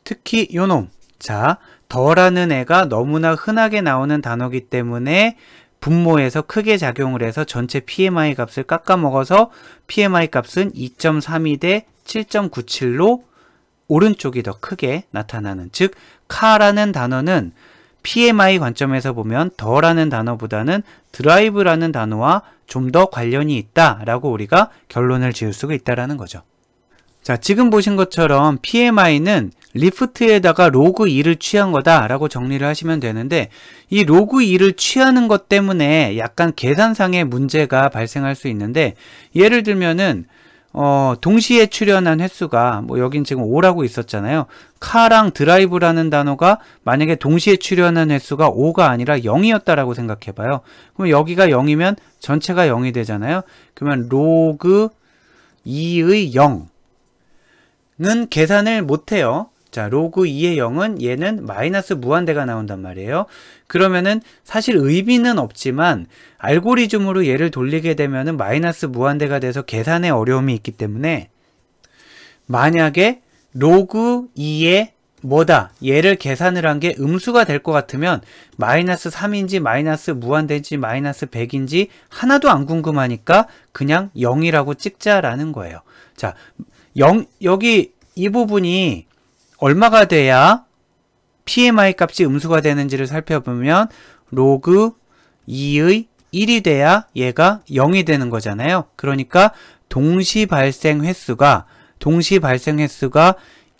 특히 요놈, 자, 더라는 애가 너무나 흔하게 나오는 단어이기 때문에 분모에서 크게 작용을 해서 전체 PMI 값을 깎아먹어서 PMI 값은 2.32 대 7.97로 오른쪽이 더 크게 나타나는, 즉 카라는 단어는 PMI 관점에서 보면 더라는 단어보다는 드라이브라는 단어와 좀 더 관련이 있다라고 우리가 결론을 지을 수가 있다라는 거죠. 자, 지금 보신 것처럼 PMI는 리프트에다가 로그 2를 취한 거다라고 정리를 하시면 되는데, 이 로그 2를 취하는 것 때문에 약간 계산상의 문제가 발생할 수 있는데, 예를 들면은 동시에 출현한 횟수가 뭐 여긴 지금 5라고 있었잖아요. 카랑 드라이브라는 단어가 만약에 동시에 출현한 횟수가 5가 아니라 0이었다라고 생각해 봐요. 그럼 여기가 0이면 전체가 0이 되잖아요. 그러면 로그 2의 0은 계산을 못 해요. 자, 로그 2의 0은 얘는 마이너스 무한대가 나온단 말이에요. 그러면은 사실 의미는 없지만 알고리즘으로 얘를 돌리게 되면은 마이너스 무한대가 돼서 계산에 어려움이 있기 때문에, 만약에 로그 2의 뭐다, 얘를 계산을 한 게 음수가 될 것 같으면 마이너스 3인지 마이너스 무한대인지 마이너스 100인지 하나도 안 궁금하니까 그냥 0이라고 찍자라는 거예요. 자, 여기 이 부분이 얼마가 돼야 PMI 값이 음수가 되는지를 살펴보면 로그 2의 1이 돼야 얘가 0이 되는 거잖아요. 그러니까 동시 발생 횟수가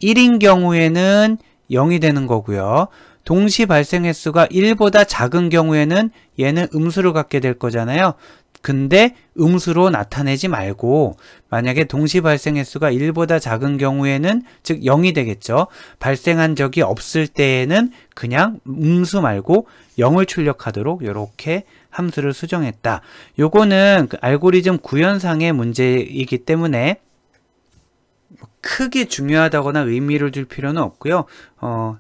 1인 경우에는 0이 되는 거고요. 동시 발생 횟수가 1보다 작은 경우에는 얘는 음수를 갖게 될 거잖아요. 근데 음수로 나타내지 말고, 만약에 동시 발생 횟수가 1보다 작은 경우에는, 즉 0이 되겠죠. 발생한 적이 없을 때에는 그냥 음수 말고 0을 출력하도록 이렇게 함수를 수정했다. 요거는 그 알고리즘 구현상의 문제이기 때문에 크게 중요하다거나 의미를 줄 필요는 없고요.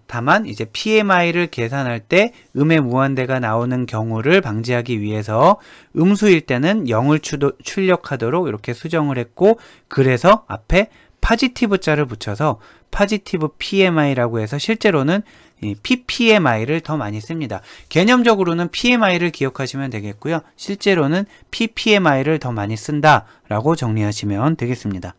다만 이제 PMI를 계산할 때 음의 무한대가 나오는 경우를 방지하기 위해서 음수일 때는 0을 출력하도록 이렇게 수정을 했고, 그래서 앞에 파지티브 자를 붙여서 파지티브 PMI라고 해서 실제로는 이 PPMI를 더 많이 씁니다. 개념적으로는 PMI를 기억하시면 되겠고요. 실제로는 PPMI를 더 많이 쓴다라고 정리하시면 되겠습니다.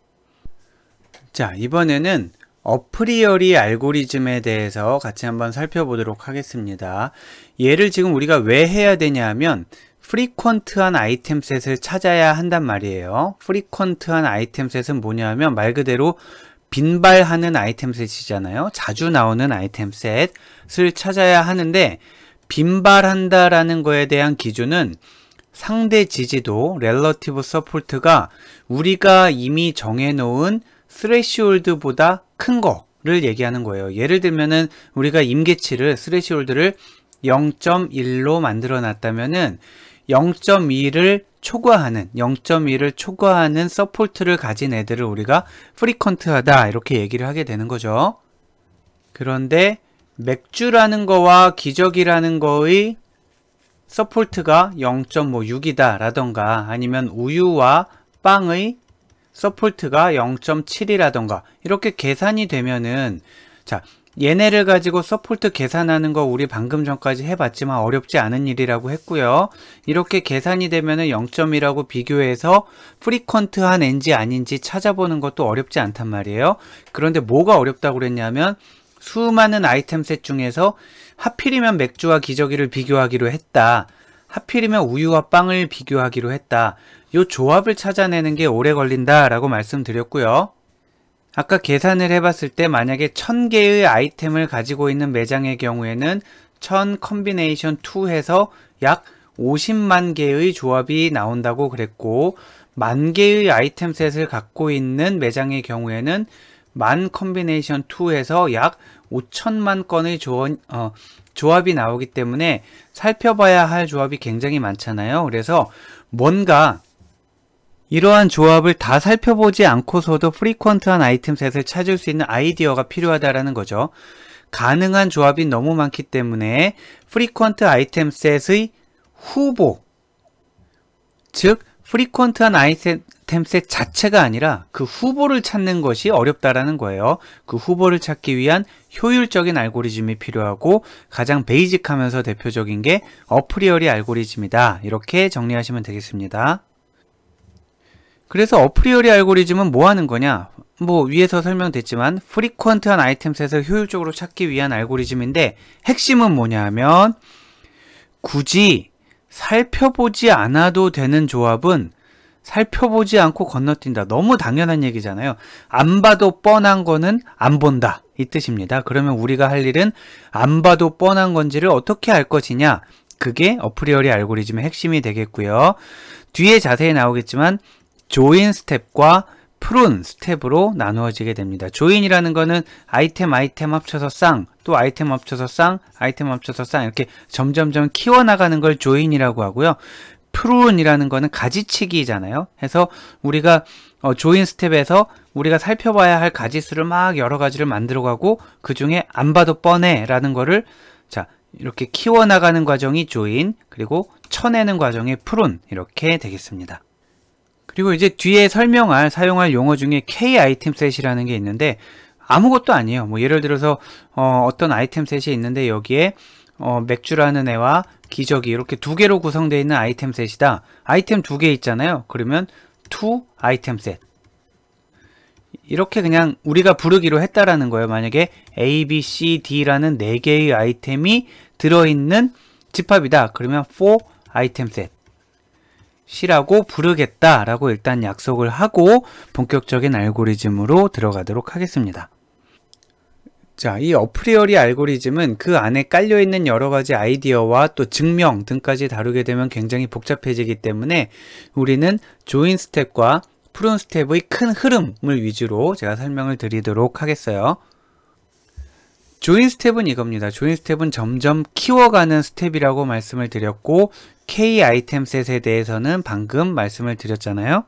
자, 이번에는 어프리어리 알고리즘에 대해서 같이 한번 살펴보도록 하겠습니다. 얘를 지금 우리가 왜 해야 되냐 하면 프리퀀트한 아이템셋을 찾아야 한단 말이에요. 프리퀀트한 아이템셋은 뭐냐 하면 말 그대로 빈발하는 아이템셋이잖아요. 자주 나오는 아이템셋을 찾아야 하는데, 빈발한다라는 거에 대한 기준은 상대 지지도, 렐러티브 서포트가 우리가 이미 정해놓은 스레시홀드보다 큰 거를 얘기하는 거예요. 예를 들면은 우리가 임계치를, 스레시홀드를 0.1로 만들어 놨다면은 0.2를 초과하는 서포트를 가진 애들을 우리가 프리퀀트하다 이렇게 얘기를 하게 되는 거죠. 그런데 맥주라는 거와 기저귀라는 거의 서포트가 0.6이다 라던가, 아니면 우유와 빵의 서포트가 0.7이라던가 이렇게 계산이 되면은, 자, 얘네를 가지고 서포트 계산하는 거 우리 방금 전까지 해봤지만 어렵지 않은 일이라고 했고요. 이렇게 계산이 되면은 0.2라고 비교해서 프리퀀트한 애인지 아닌지 찾아보는 것도 어렵지 않단 말이에요. 그런데 뭐가 어렵다고 그랬냐면 수많은 아이템 셋 중에서 하필이면 맥주와 기저귀를 비교하기로 했다. 하필이면 우유와 빵을 비교하기로 했다. 요 조합을 찾아내는 게 오래 걸린다 라고 말씀드렸고요. 아까 계산을 해봤을 때 만약에 1000개의 아이템을 가지고 있는 매장의 경우에는 1000 컨비네이션 2 해서 약 50만 개의 조합이 나온다고 그랬고, 10,000개의 아이템 셋을 갖고 있는 매장의 경우에는 10,000 컨비네이션 2 해서 약 5천만 건의 조합이 나오기 때문에 살펴봐야 할 조합이 굉장히 많잖아요. 그래서 뭔가 이러한 조합을 다 살펴보지 않고서도 프리퀀트한 아이템 셋을 찾을 수 있는 아이디어가 필요하다라는 거죠. 가능한 조합이 너무 많기 때문에 프리퀀트 아이템 셋의 후보, 즉 프리퀀트한 아이템 셋 자체가 아니라 그 후보를 찾는 것이 어렵다라는 거예요. 그 후보를 찾기 위한 효율적인 알고리즘이 필요하고 가장 베이직하면서 대표적인 게 어프리어리 알고리즘이다. 이렇게 정리하시면 되겠습니다. 그래서 어프리어리 알고리즘은 뭐 하는 거냐? 뭐 위에서 설명됐지만 프리퀀트한 아이템 셋을 효율적으로 찾기 위한 알고리즘인데, 핵심은 뭐냐 하면 굳이 살펴보지 않아도 되는 조합은 살펴보지 않고 건너뛴다. 너무 당연한 얘기잖아요. 안 봐도 뻔한 거는 안 본다, 이 뜻입니다. 그러면 우리가 할 일은 안 봐도 뻔한 건지를 어떻게 알 것이냐, 그게 어프리어리 알고리즘의 핵심이 되겠고요. 뒤에 자세히 나오겠지만 조인 스텝과 프룬 스텝으로 나누어지게 됩니다. 조인이라는 거는 아이템 합쳐서 쌍, 또 아이템 합쳐서 쌍, 아이템 합쳐서 쌍, 이렇게 점점점 키워나가는 걸 조인이라고 하고요. 프룬이라는 거는 가지치기잖아요. 해서 우리가 조인 스텝에서 우리가 살펴봐야 할 가지수를 막 여러 가지를 만들어가고 그 중에 안 봐도 뻔해 라는 거를 자 이렇게 키워나가는 과정이 조인, 그리고 쳐내는 과정이 프룬, 이렇게 되겠습니다. 그리고 이제 뒤에 사용할 용어 중에 K 아이템 셋이라는 게 있는데 아무것도 아니에요. 뭐 예를 들어서 어떤 아이템 셋이 있는데 여기에 맥주라는 애와 기저귀 이렇게 두 개로 구성되어 있는 아이템 셋이다. 아이템 두 개 있잖아요. 그러면 2 아이템 셋. 이렇게 그냥 우리가 부르기로 했다라는 거예요. 만약에 A, B, C, D라는 4개의 아이템이 들어있는 집합이다. 그러면 4 아이템 셋. 이라고 부르겠다라고 일단 약속을 하고 본격적인 알고리즘으로 들어가도록 하겠습니다. 자, 이 어프리어리 알고리즘은 그 안에 깔려있는 여러 가지 아이디어와 또 증명 등까지 다루게 되면 굉장히 복잡해지기 때문에 우리는 조인 스텝과 프룬 스텝의 큰 흐름을 위주로 제가 설명을 드리도록 하겠어요. 조인 스텝은 이겁니다. 조인 스텝은 점점 키워가는 스텝이라고 말씀을 드렸고, K 아이템 셋에 대해서는 방금 말씀을 드렸잖아요.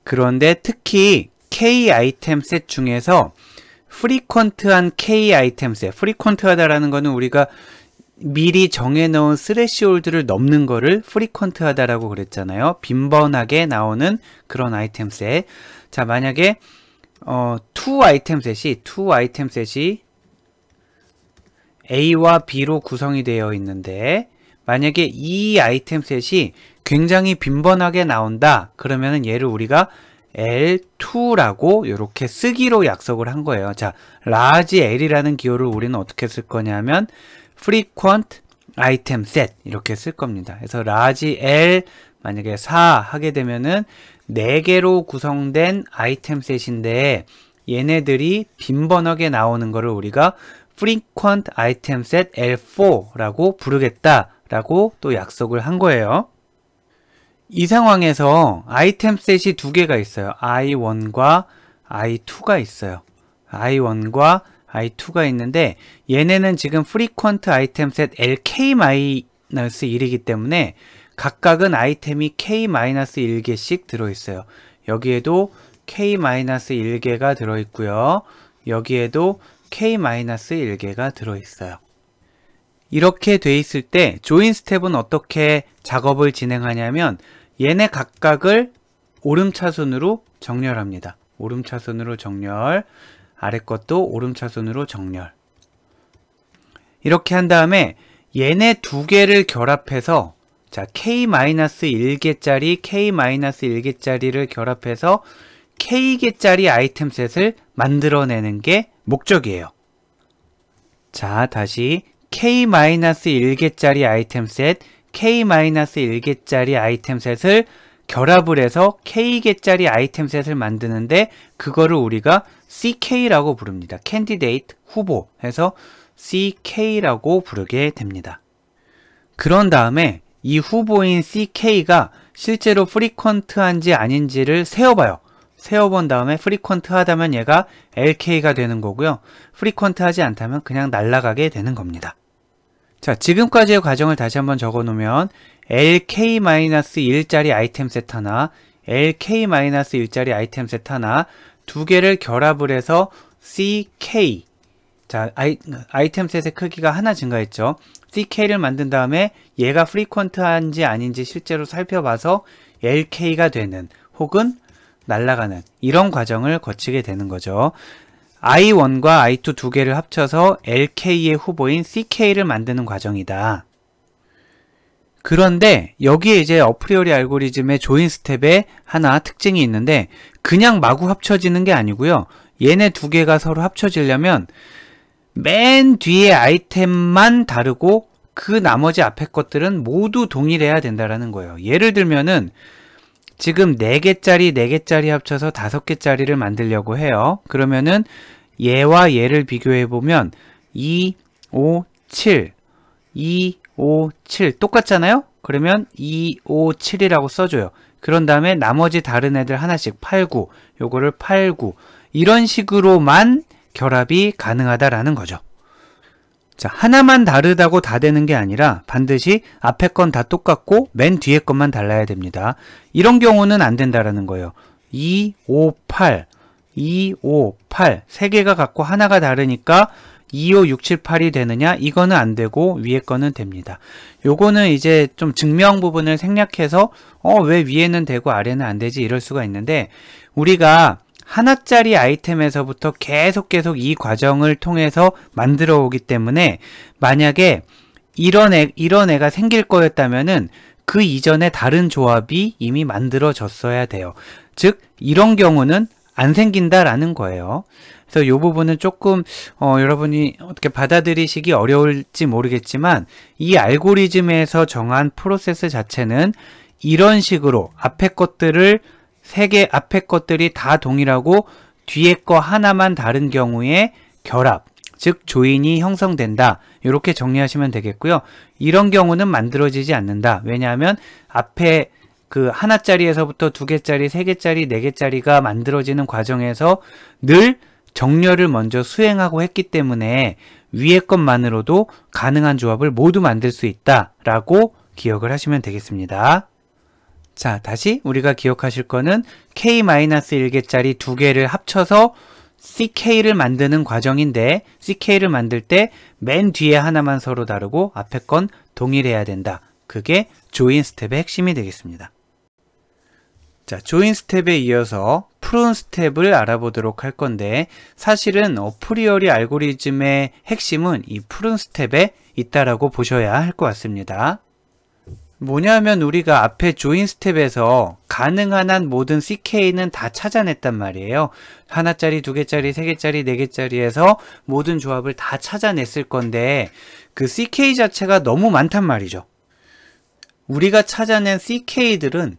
그런데 특히 K 아이템 셋 중에서 프리퀀트한 K 아이템 셋, 프리퀀트하다라는 거는 우리가 미리 정해놓은 스레시홀드를 넘는 거를 프리퀀트하다라고 그랬잖아요. 빈번하게 나오는 그런 아이템 셋. 자, 만약에 2 아이템 셋이 A와 B로 구성이 되어 있는데, 만약에 이 아이템 셋이 굉장히 빈번하게 나온다. 그러면은 얘를 우리가 L2라고 이렇게 쓰기로 약속을 한 거예요. 자, large L이라는 기호를 우리는 어떻게 쓸 거냐면 frequent item set 이렇게 쓸 겁니다. 그래서 large L 만약에 4 하게 되면은 4개로 구성된 아이템 셋인데 얘네들이 빈번하게 나오는 거를 우리가 frequent item set L4라고 부르겠다라고 또 약속을 한 거예요. 이 상황에서 아이템 셋이 두 개가 있어요. I1과 I2가 있어요. I1과 I2가 있는데 얘네는 지금 frequent item set LK-1이기 때문에 각각은 아이템이 K-1개씩 들어있어요. 여기에도 K-1개가 들어있고요. 여기에도 K-1개가 들어있어요. 이렇게 돼 있을 때 조인 스텝은 어떻게 작업을 진행하냐면 얘네 각각을 오름차순으로 정렬합니다. 오름차순으로 정렬, 아래 것도 오름차순으로 정렬. 이렇게 한 다음에 얘네 두 개를 결합해서 자 K-1개짜리 K-1개짜리를 결합해서 K개짜리 아이템 셋을 만들어내는 게 목적이에요. 자, 다시 k-1개짜리 아이템 셋, k-1개짜리 아이템 셋을 결합을 해서 k개짜리 아이템 셋을 만드는데 그거를 우리가 CK라고 부릅니다. candidate, 후보 해서 CK라고 부르게 됩니다. 그런 다음에 이 후보인 CK가 실제로 frequent한지 아닌지를 세어봐요. 세어본 다음에 frequent하다면 얘가 LK가 되는 거고요. frequent하지 않다면 그냥 날아가게 되는 겁니다. 자, 지금까지의 과정을 다시 한번 적어 놓으면 LK-1짜리 아이템 셋 하나, LK-1짜리 아이템 셋 하나 두 개를 결합을 해서 CK. 자, 아이템 셋의 크기가 하나 증가했죠. CK를 만든 다음에 얘가 frequent한지 아닌지 실제로 살펴봐서 LK가 되는 혹은 날아가는 이런 과정을 거치게 되는 거죠. I1과 I2 두 개를 합쳐서 LK의 후보인 CK를 만드는 과정이다. 그런데 여기에 이제 어프리오리 알고리즘의 조인 스텝에 하나 특징이 있는데 그냥 마구 합쳐지는 게 아니고요. 얘네 두 개가 서로 합쳐지려면 맨 뒤에 아이템만 다르고 그 나머지 앞에 것들은 모두 동일해야 된다는 거예요. 예를 들면은 지금 4개짜리 4개짜리 합쳐서 5개짜리를 만들려고 해요. 그러면은 얘와 얘를 비교해 보면 2, 5, 7, 2, 5, 7 똑같잖아요? 그러면 2, 5, 7이라고 써줘요. 그런 다음에 나머지 다른 애들 하나씩 8, 9, 요거를 8, 9 이런 식으로만 결합이 가능하다라는 거죠. 자, 하나만 다르다고 다 되는 게 아니라 반드시 앞에 건 다 똑같고 맨 뒤에 것만 달라야 됩니다. 이런 경우는 안 된다라는 거예요. 2, 5, 8, 2, 5, 8 세 개가 같고 하나가 다르니까 2, 5, 6, 7, 8이 되느냐? 이거는 안 되고 위에 거는 됩니다. 요거는 이제 좀 증명 부분을 생략해서 왜 위에는 되고 아래는 안 되지? 이럴 수가 있는데 우리가 하나짜리 아이템에서부터 계속 이 과정을 통해서 만들어 오기 때문에 만약에 이런 애가 생길 거였다면은 그 이전에 다른 조합이 이미 만들어졌어야 돼요. 즉 이런 경우는 안 생긴다라는 거예요. 그래서 이 부분은 조금 여러분이 어떻게 받아들이시기 어려울지 모르겠지만 이 알고리즘에서 정한 프로세스 자체는 이런 식으로 앞에 것들을 세 개 앞에 것들이 다 동일하고 뒤에 거 하나만 다른 경우에 결합, 즉 조인이 형성된다. 이렇게 정리하시면 되겠고요. 이런 경우는 만들어지지 않는다. 왜냐하면 앞에 그 하나짜리에서부터 2개짜리, 3개짜리, 4개짜리가 만들어지는 과정에서 늘 정렬을 먼저 수행하고 했기 때문에 위에 것만으로도 가능한 조합을 모두 만들 수 있다라고 기억을 하시면 되겠습니다. 자, 다시 우리가 기억하실 거는 k-1개짜리 두 개를 합쳐서 CK를 만드는 과정인데 CK를 만들 때 맨 뒤에 하나만 서로 다르고 앞에 건 동일해야 된다. 그게 조인 스텝의 핵심이 되겠습니다. 자, 조인 스텝에 이어서 프룬 스텝을 알아보도록 할 건데 사실은 어프리오리 알고리즘의 핵심은 이 프룬 스텝에 있다라고 보셔야 할 것 같습니다. 뭐냐면 우리가 앞에 조인 스텝에서 가능한 한 모든 CK는 다 찾아냈단 말이에요. 하나짜리, 2개짜리, 3개짜리, 4개짜리에서 모든 조합을 다 찾아냈을 건데 그 CK 자체가 너무 많단 말이죠. 우리가 찾아낸 CK들은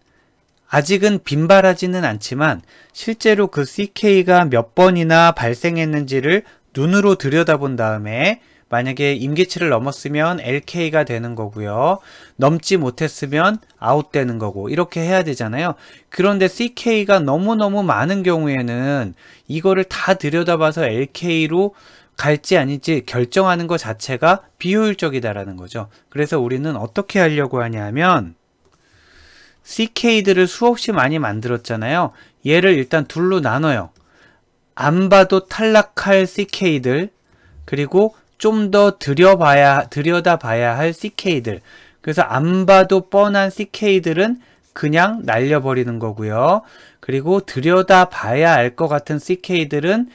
아직은 빈발하지는 않지만 실제로 그 CK가 몇 번이나 발생했는지를 눈으로 들여다본 다음에 만약에 임계치를 넘었으면 LK가 되는 거고요. 넘지 못했으면 아웃되는 거고 이렇게 해야 되잖아요. 그런데 CK가 너무너무 많은 경우에는 이거를 다 들여다봐서 LK로 갈지 아닐지 결정하는 것 자체가 비효율적이다라는 거죠. 그래서 우리는 어떻게 하려고 하냐면 CK들을 수없이 많이 만들었잖아요. 얘를 일단 둘로 나눠요. 안 봐도 탈락할 CK들 그리고 좀 더 들여다봐야 할 CK들. 그래서 안 봐도 뻔한 CK들은 그냥 날려버리는 거고요. 그리고 들여다봐야 알 것 같은 CK들은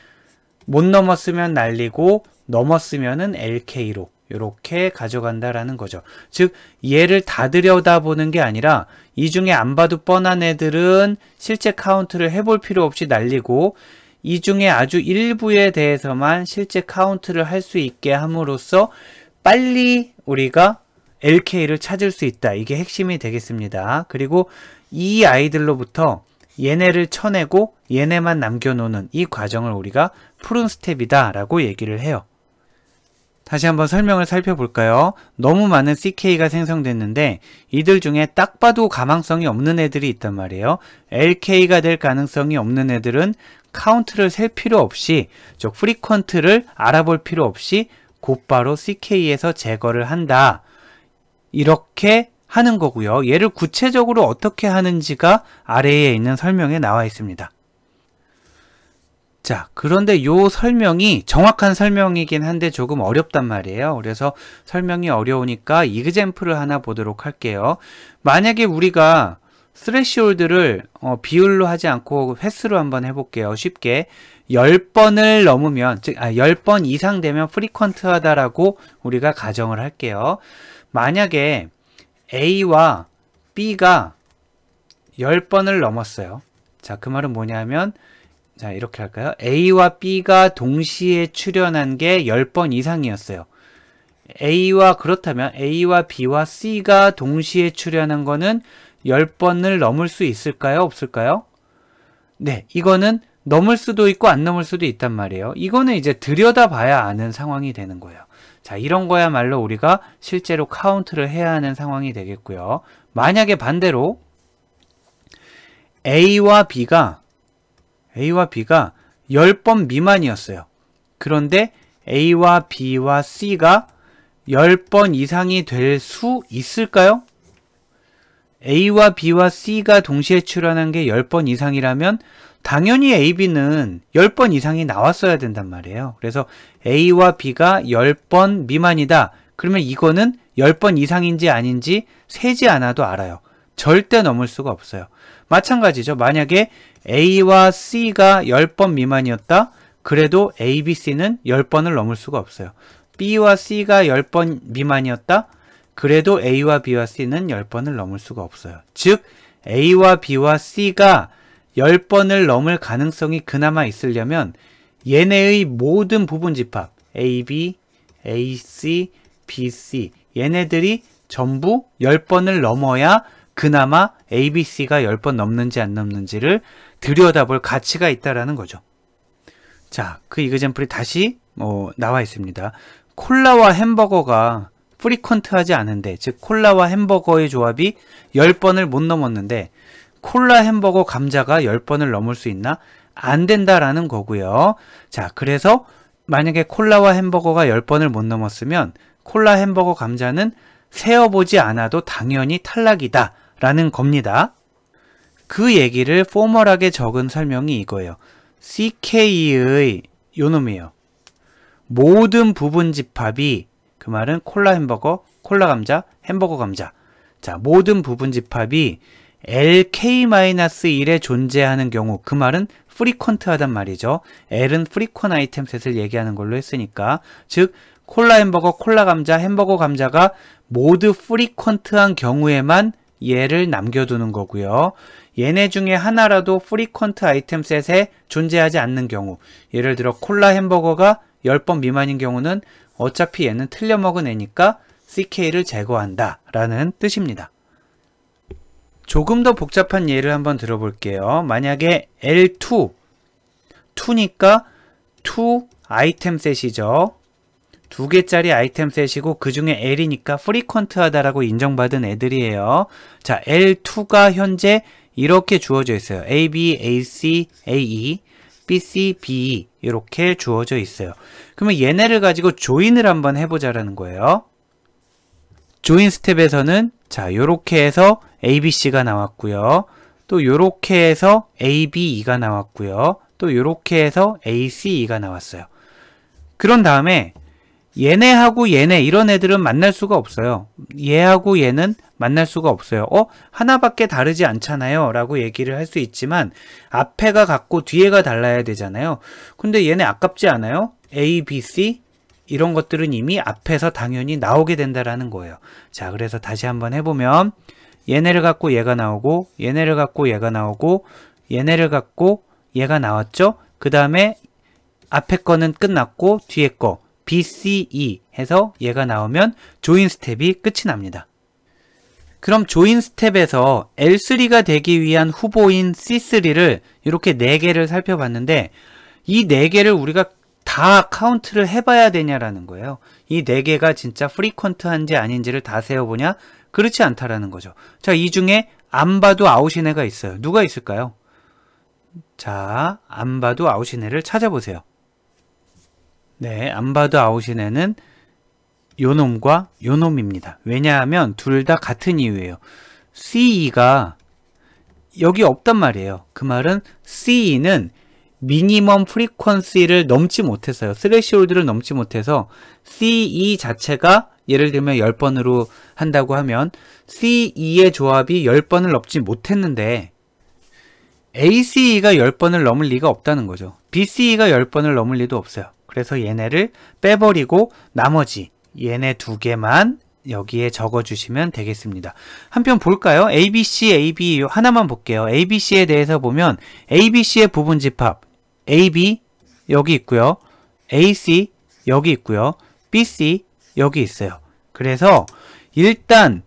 못 넘었으면 날리고 넘었으면은 LK로 이렇게 가져간다라는 거죠. 즉 얘를 다 들여다보는 게 아니라 이 중에 안 봐도 뻔한 애들은 실제 카운트를 해볼 필요 없이 날리고 이 중에 아주 일부에 대해서만 실제 카운트를 할 수 있게 함으로써 빨리 우리가 LK를 찾을 수 있다. 이게 핵심이 되겠습니다. 그리고 이 아이들로부터 얘네를 쳐내고 얘네만 남겨놓는 이 과정을 우리가 푸른 스텝이다 라고 얘기를 해요. 다시 한번 설명을 살펴볼까요? 너무 많은 CK가 생성됐는데 이들 중에 딱 봐도 가망성이 없는 애들이 있단 말이에요. LK가 될 가능성이 없는 애들은 카운트를 셀 필요 없이, 즉 프리퀀트를 알아볼 필요 없이 곧바로 CK에서 제거를 한다. 이렇게 하는 거고요. 얘를 구체적으로 어떻게 하는지가 아래에 있는 설명에 나와 있습니다. 자, 그런데 요 설명이 정확한 설명이긴 한데 조금 어렵단 말이에요. 그래서 설명이 어려우니까 이그젬플을 하나 보도록 할게요. 만약에 우리가 스레시홀드를 비율로 하지 않고 횟수로 한번 해볼게요. 쉽게 10번을 넘으면, 즉 10번 이상 되면 프리퀀트 하다라고 우리가 가정을 할게요. 만약에 A와 B가 10번을 넘었어요. 자, 그 말은 뭐냐면, 자, 이렇게 할까요? A와 B가 동시에 출현한 게 10번 이상이었어요. 그렇다면 A와 B와 C가 동시에 출현한 거는 10번을 넘을 수 있을까요? 없을까요? 네, 이거는 넘을 수도 있고 안 넘을 수도 있단 말이에요. 이거는 이제 들여다봐야 아는 상황이 되는 거예요. 자, 이런 거야말로 우리가 실제로 카운트를 해야 하는 상황이 되겠고요. 만약에 반대로 A와 B가 10번 미만이었어요. 그런데 A와 B와 C가 10번 이상이 될 수 있을까요? A와 B와 C가 동시에 출현한 게 10번 이상이라면 당연히 A, B는 10번 이상이 나왔어야 된단 말이에요. 그래서 A와 B가 10번 미만이다. 그러면 이거는 10번 이상인지 아닌지 세지 않아도 알아요. 절대 넘을 수가 없어요. 마찬가지죠. 만약에 A와 C가 10번 미만이었다. 그래도 A, B, C는 10번을 넘을 수가 없어요. B와 C가 10번 미만이었다. 그래도 A와 B와 C는 10번을 넘을 수가 없어요. 즉 A와 B와 C가 10번을 넘을 가능성이 그나마 있으려면 얘네의 모든 부분집합 AB, AC, BC 얘네들이 전부 10번을 넘어야 그나마 ABC가 10번 넘는지 안 넘는지를 들여다볼 가치가 있다라는 거죠. 자, 그 이그젬플이 다시 나와 있습니다. 콜라와 햄버거가 프리퀀트 하지 않은데, 즉 콜라와 햄버거의 조합이 10번을 못 넘었는데 콜라, 햄버거, 감자가 10번을 넘을 수 있나? 안 된다라는 거고요. 자, 그래서 만약에 콜라와 햄버거가 10번을 못 넘었으면 콜라, 햄버거, 감자는 세어보지 않아도 당연히 탈락이다 라는 겁니다. 그 얘기를 포멀하게 적은 설명이 이거예요. CK의 요놈이에요. 모든 부분 집합이, 그 말은 콜라, 햄버거, 콜라, 감자, 햄버거, 감자. 자, 모든 부분 집합이 LK-1에 존재하는 경우, 그 말은 프리퀀트 하단 말이죠. L은 프리퀀 아이템 셋을 얘기하는 걸로 했으니까, 즉 콜라, 햄버거, 콜라, 감자, 햄버거, 감자가 모두 프리퀀트한 경우에만 얘를 남겨두는 거고요. 얘네 중에 하나라도 프리퀀트 아이템 셋에 존재하지 않는 경우, 예를 들어 콜라, 햄버거가 10번 미만인 경우는 어차피 얘는 틀려먹은 애니까 CK를 제거한다 라는 뜻입니다. 조금 더 복잡한 예를 한번 들어볼게요. 만약에 L2, 2니까 2 아이템 셋이죠. 2개짜리 아이템 셋이고 그 중에 L이니까 프리퀀트 하다라고 인정받은 애들이에요. 자, L2가 현재 이렇게 주어져 있어요. A, B, A, C, A, E, B, C, B, E 이렇게 주어져 있어요. 그러면 얘네를 가지고 조인을 한번 해보자라는 거예요. 조인 스텝에서는 자, 요렇게 해서 ABC가 나왔고요. 또 요렇게 해서 ABE가 나왔고요. 또 요렇게 해서 ACE가 나왔어요. 그런 다음에 얘네하고 얘네 이런 애들은 만날 수가 없어요. 얘하고 얘는 만날 수가 없어요. 하나밖에 다르지 않잖아요 라고 얘기를 할 수 있지만 앞에가 같고 뒤에가 달라야 되잖아요. 근데 얘네 아깝지 않아요? A, B, C 이런 것들은 이미 앞에서 당연히 나오게 된다라는 거예요. 자, 그래서 다시 한번 해보면 얘네를 갖고 얘가 나오고 얘네를 갖고 얘가 나오고 얘네를 갖고 얘가 나왔죠? 그 다음에 앞에 거는 끝났고 뒤에 거 B, C, E 해서 얘가 나오면 조인 스텝이 끝이 납니다. 그럼 조인 스텝에서 L3가 되기 위한 후보인 C3를 이렇게 4개를 살펴봤는데 이 4개를 우리가 다 카운트를 해봐야 되냐라는 거예요. 이 4개가 진짜 프리퀀트한지 아닌지를 다 세어보냐? 그렇지 않다라는 거죠. 자, 이 중에 안 봐도 아웃인 애가 있어요. 누가 있을까요? 자, 안 봐도 아웃인 애를 찾아보세요. 네, 안 봐도 아웃인 애는 요놈과 요놈입니다. 왜냐하면 둘 다 같은 이유예요. CE가 여기 없단 말이에요. 그 말은 CE는 미니멈 프리퀀시를 넘지 못했어요. 스레시홀드를 넘지 못해서 CE 자체가 예를 들면 10번으로 한다고 하면 CE의 조합이 10번을 넘지 못했는데 ACE가 10번을 넘을 리가 없다는 거죠. BCE가 10번을 넘을 리도 없어요. 그래서 얘네를 빼버리고 나머지 얘네 2개만 여기에 적어주시면 되겠습니다. 한편 볼까요? ABC, AB 하나만 볼게요. ABC에 대해서 보면 ABC의 부분집합 AB 여기 있고요. AC 여기 있고요. BC 여기 있어요. 그래서 일단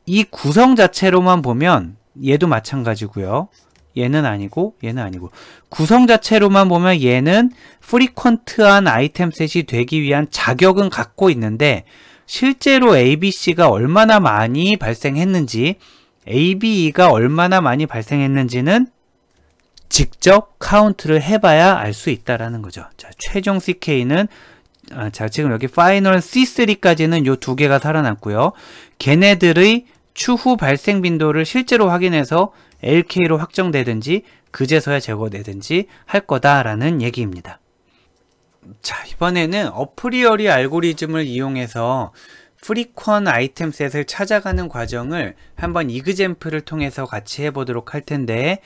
이 구성 자체로만 보면 얘도 마찬가지고요. 얘는 아니고 얘는 아니고 구성 자체로만 보면 얘는 프리퀀트한 아이템 셋이 되기 위한 자격은 갖고 있는데 실제로 ABC가 얼마나 많이 발생했는지 ABE가 얼마나 많이 발생했는지는 직접 카운트를 해봐야 알 수 있다라는 거죠. 자, 최종 CK는 자, 지금 여기 파이널 C3까지는 요 2개가 살아났고요. 걔네들의 추후 발생 빈도를 실제로 확인해서 LK로 확정되든지 그제서야 제거되든지 할 거다라는 얘기입니다. 자, 이번에는 어프리어리 알고리즘을 이용해서 프리퀀 아이템 셋을 찾아가는 과정을 한번 이그젬플을 통해서 같이 해보도록 할 텐데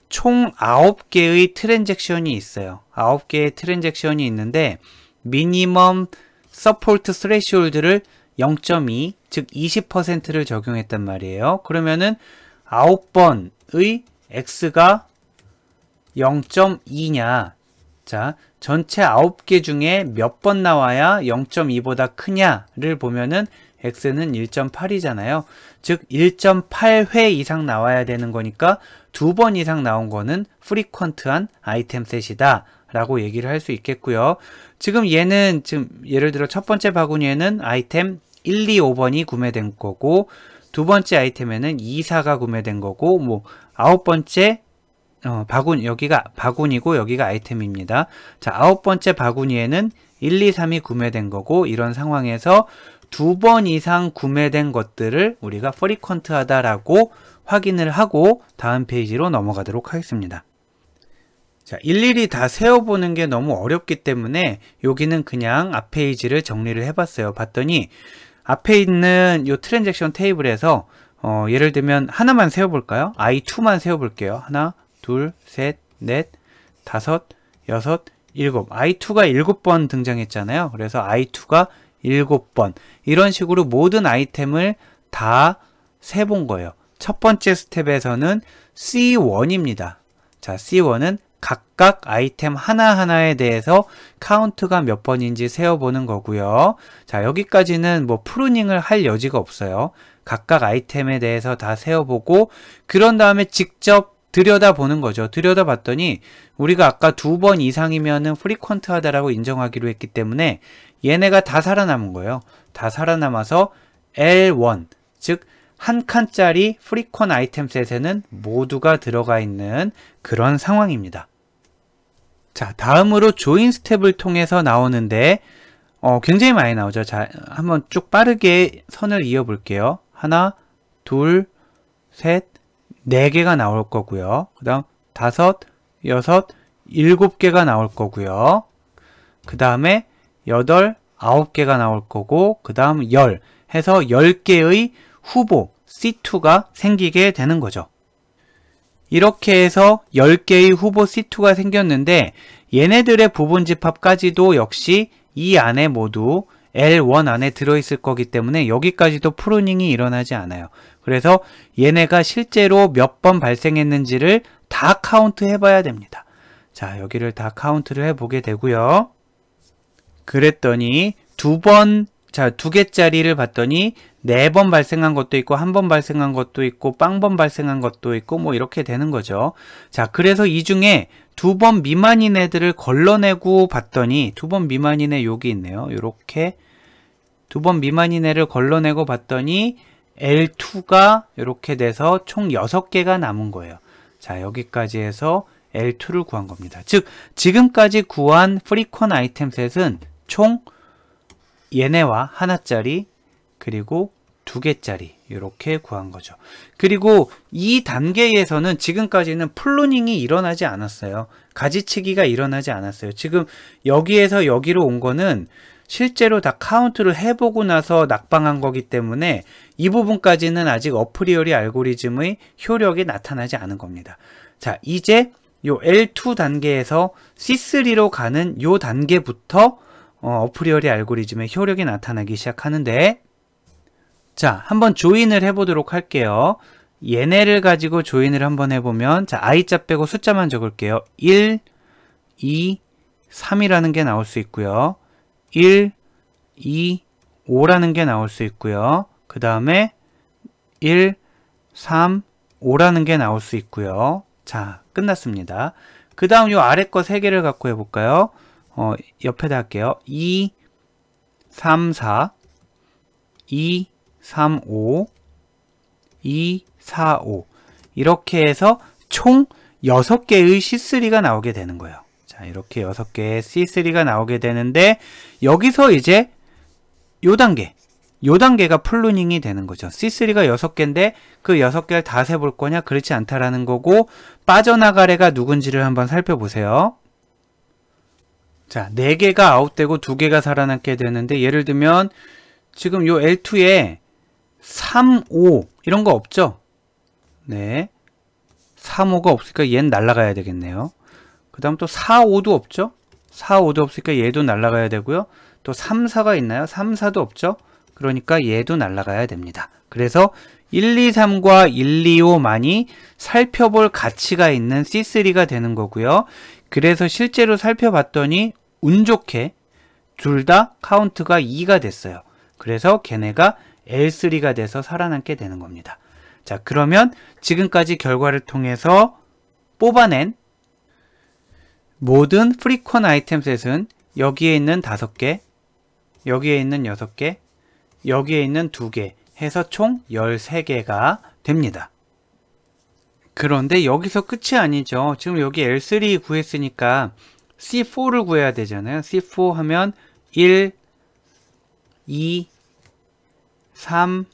총 9개의 트랜잭션이 있어요. 9개의 트랜잭션이 있는데 미니멈 서포트 스레시홀드를 0.2, 즉 20%를 적용했단 말이에요. 그러면은 9번의 x가 0.2냐? 자, 전체 9개 중에 몇 번 나와야 0.2보다 크냐를 보면은 x는 1.8이잖아요. 즉 1.8회 이상 나와야 되는 거니까 2번 이상 나온 거는 프리퀀트한 아이템 셋이다 라고 얘기를 할 수 있겠고요. 지금 얘는 지금 예를 들어 첫 번째 바구니에는 아이템 1, 2, 5번이 구매된 거고 두 번째 아이템에는 2, 4가 구매된 거고 뭐 9번째 여기가 바구니고 여기가 아이템입니다. 자, 9번째 바구니에는 1, 2, 3이 구매된 거고 이런 상황에서 2번 이상 구매된 것들을 우리가 프리퀀트하다라고 확인을 하고 다음 페이지로 넘어가도록 하겠습니다. 자, 일일이 다 세어보는 게 너무 어렵기 때문에 여기는 그냥 앞 페이지를 정리를 해봤어요. 봤더니 앞에 있는 이 트랜잭션 테이블에서 예를 들면 하나만 세어볼까요? I2만 세어볼게요. 하나, 둘, 셋, 넷, 다섯, 여섯, 일곱. I2가 7번 등장했잖아요. 그래서 I2가 7번. 이런 식으로 모든 아이템을 다 세본 거예요. 첫 번째 스텝에서는 C1입니다. 자, C1은 각각 아이템 하나하나에 대해서 카운트가 몇 번인지 세어보는 거고요. 자, 여기까지는 뭐 프루닝을 할 여지가 없어요. 각각 아이템에 대해서 다 세어보고 그런 다음에 직접 들여다보는 거죠. 들여다봤더니 우리가 아까 2번 이상이면은 프리퀀트하다라고 인정하기로 했기 때문에 얘네가 다 살아남은 거예요. 다 살아남아서 L1, 즉 한 칸짜리 프리퀀 아이템 셋에는 모두가 들어가 있는 그런 상황입니다. 자, 다음으로 조인 스텝을 통해서 나오는데 굉장히 많이 나오죠. 자, 한번 쭉 빠르게 선을 이어 볼게요. 하나, 둘, 셋, 4개가 나올 거고요. 그 다음 5, 6, 7개가 나올 거고요. 그 다음에 8, 9개가 나올 거고 그 다음 10 해서 10개의 후보 C2가 생기게 되는 거죠. 이렇게 해서 10개의 후보 C2가 생겼는데 얘네들의 부분집합까지도 역시 이 안에 모두 L1 안에 들어있을 거기 때문에 여기까지도 프루닝이 일어나지 않아요. 그래서 얘네가 실제로 몇 번 발생했는지를 다 카운트 해봐야 됩니다. 자, 여기를 다 카운트를 해보게 되고요. 그랬더니 두 개짜리를 봤더니 4번 발생한 것도 있고 1번 발생한 것도 있고 빵번 발생한 것도 있고 뭐 이렇게 되는 거죠. 자, 그래서 이 중에 2번 미만인 애들을 걸러내고 봤더니 2번 미만인 애 여기 있네요. 이렇게 2번 미만인 애를 걸러내고 봤더니 L2가 이렇게 돼서 총 6개가 남은 거예요. 자, 여기까지 해서 L2를 구한 겁니다. 즉 지금까지 구한 프리퀀 아이템 셋은 총 얘네와 하나짜리 그리고 2개짜리 이렇게 구한 거죠. 그리고 이 단계에서는 지금까지는 플루닝이 일어나지 않았어요. 가지치기가 일어나지 않았어요. 지금 여기에서 여기로 온 거는 실제로 다 카운트를 해보고 나서 낙방한 거기 때문에 이 부분까지는 아직 어프리오리 알고리즘의 효력이 나타나지 않은 겁니다. 자, 이제 요 L2 단계에서 C3로 가는 요 단계부터 어프리오리 알고리즘의 효력이 나타나기 시작하는데, 자, 한번 조인을 해보도록 할게요. 얘네를 가지고 조인을 한번 해보면, 자, I자 빼고 숫자만 적을게요. 1, 2, 3이라는 게 나올 수 있고요. 1, 2, 5라는 게 나올 수 있고요. 그 다음에 1, 3, 5라는 게 나올 수 있고요. 자, 끝났습니다. 그 다음 요 아래 거 3개를 갖고 해볼까요? 옆에다 할게요. 2, 3, 4, 2, 3, 5, 2, 4, 5 이렇게 해서 총 6개의 C3가 나오게 되는 거예요. 자, 이렇게 6개의 C3가 나오게 되는데 여기서 이제 요 단계가 플루닝이 되는 거죠. C3가 6개인데 그 6개를 다 세볼 거냐? 그렇지 않다라는 거고, 빠져나갈 애가 누군지를 한번 살펴보세요. 자, 4개가 아웃되고 2개가 살아남게 되는데, 예를 들면 지금 요 L2에 3, 5 이런 거 없죠? 네, 3, 5가 없으니까 얘는 날아가야 되겠네요. 그 다음 또 4, 5도 없죠? 4, 5도 없으니까 얘도 날아가야 되고요. 또 3, 4가 있나요? 3, 4도 없죠? 그러니까 얘도 날아가야 됩니다. 그래서 1, 2, 3과 1, 2, 5만이 살펴볼 가치가 있는 C3가 되는 거고요. 그래서 실제로 살펴봤더니 운 좋게 둘 다 카운트가 2가 됐어요. 그래서 걔네가 L3가 돼서 살아남게 되는 겁니다. 자, 그러면 지금까지 결과를 통해서 뽑아낸 모든 프리퀀 아이템 셋은 여기에 있는 5개, 여기에 있는 6개, 여기에 있는 2개 해서 총 13개가 됩니다. 그런데 여기서 끝이 아니죠. 지금 여기 L3 구했으니까 C4를 구해야 되잖아요. C4 하면 1, 2, 3,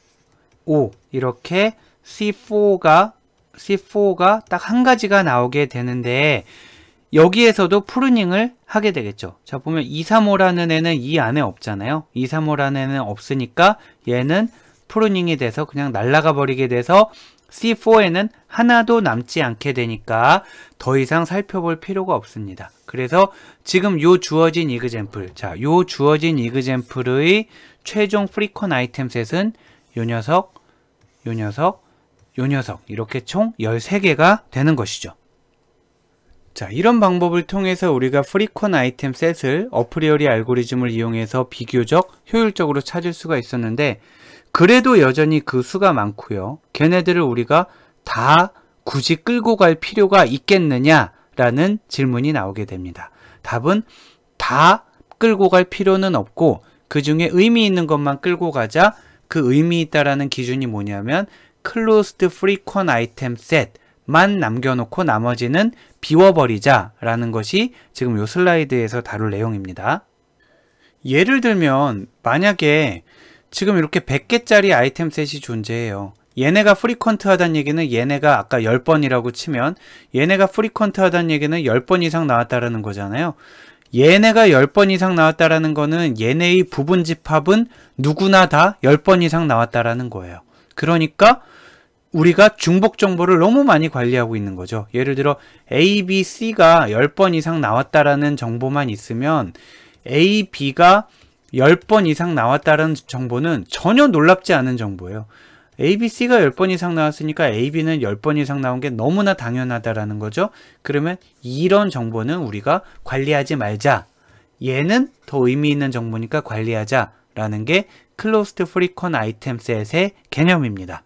5 이렇게 C4가 딱 한 가지가 나오게 되는데, 여기에서도 프루닝을 하게 되겠죠. 자, 보면 2, 3, 5라는 애는 이 안에 없잖아요. 2, 3, 5라는 애는 없으니까 얘는 프루닝이 돼서 그냥 날아가 버리게 돼서 C4에는 하나도 남지 않게 되니까 더 이상 살펴볼 필요가 없습니다. 그래서 지금 요 주어진 이그젬플, 자, 요 주어진 이그젬플의 최종 프리퀀 아이템 셋은 요 녀석, 요 녀석, 요 녀석 이렇게 총 13개가 되는 것이죠. 자, 이런 방법을 통해서 우리가 프리퀀 아이템 셋을 어프리오리 알고리즘을 이용해서 비교적 효율적으로 찾을 수가 있었는데, 그래도 여전히 그 수가 많고요. 걔네들을 우리가 다 굳이 끌고 갈 필요가 있겠느냐라는 질문이 나오게 됩니다. 답은 다 끌고 갈 필요는 없고, 그 중에 의미 있는 것만 끌고 가자. 그 의미 있다라는 기준이 뭐냐면 closed frequent item set만 남겨놓고 나머지는 비워버리자라는 것이 지금 요 슬라이드에서 다룰 내용입니다. 예를 들면 만약에 지금 이렇게 100개짜리 아이템 셋이 존재해요. 얘네가 프리퀀트 하다는 얘기는 얘네가 아까 10번이라고 치면 얘네가 프리퀀트 하다는 얘기는 10번 이상 나왔다라는 거잖아요. 얘네가 10번 이상 나왔다라는 거는 얘네의 부분 집합은 누구나 다 10번 이상 나왔다라는 거예요. 그러니까 우리가 중복 정보를 너무 많이 관리하고 있는 거죠. 예를 들어 A, B, C가 10번 이상 나왔다라는 정보만 있으면 A, B가 10번 이상 나왔다는 정보는 전혀 놀랍지 않은 정보예요. ABC가 10번 이상 나왔으니까 AB는 10번 이상 나온 게 너무나 당연하다라는 거죠. 그러면 이런 정보는 우리가 관리하지 말자. 얘는 더 의미 있는 정보니까 관리하자라는 게 Closed Frequent Item Set의 개념입니다.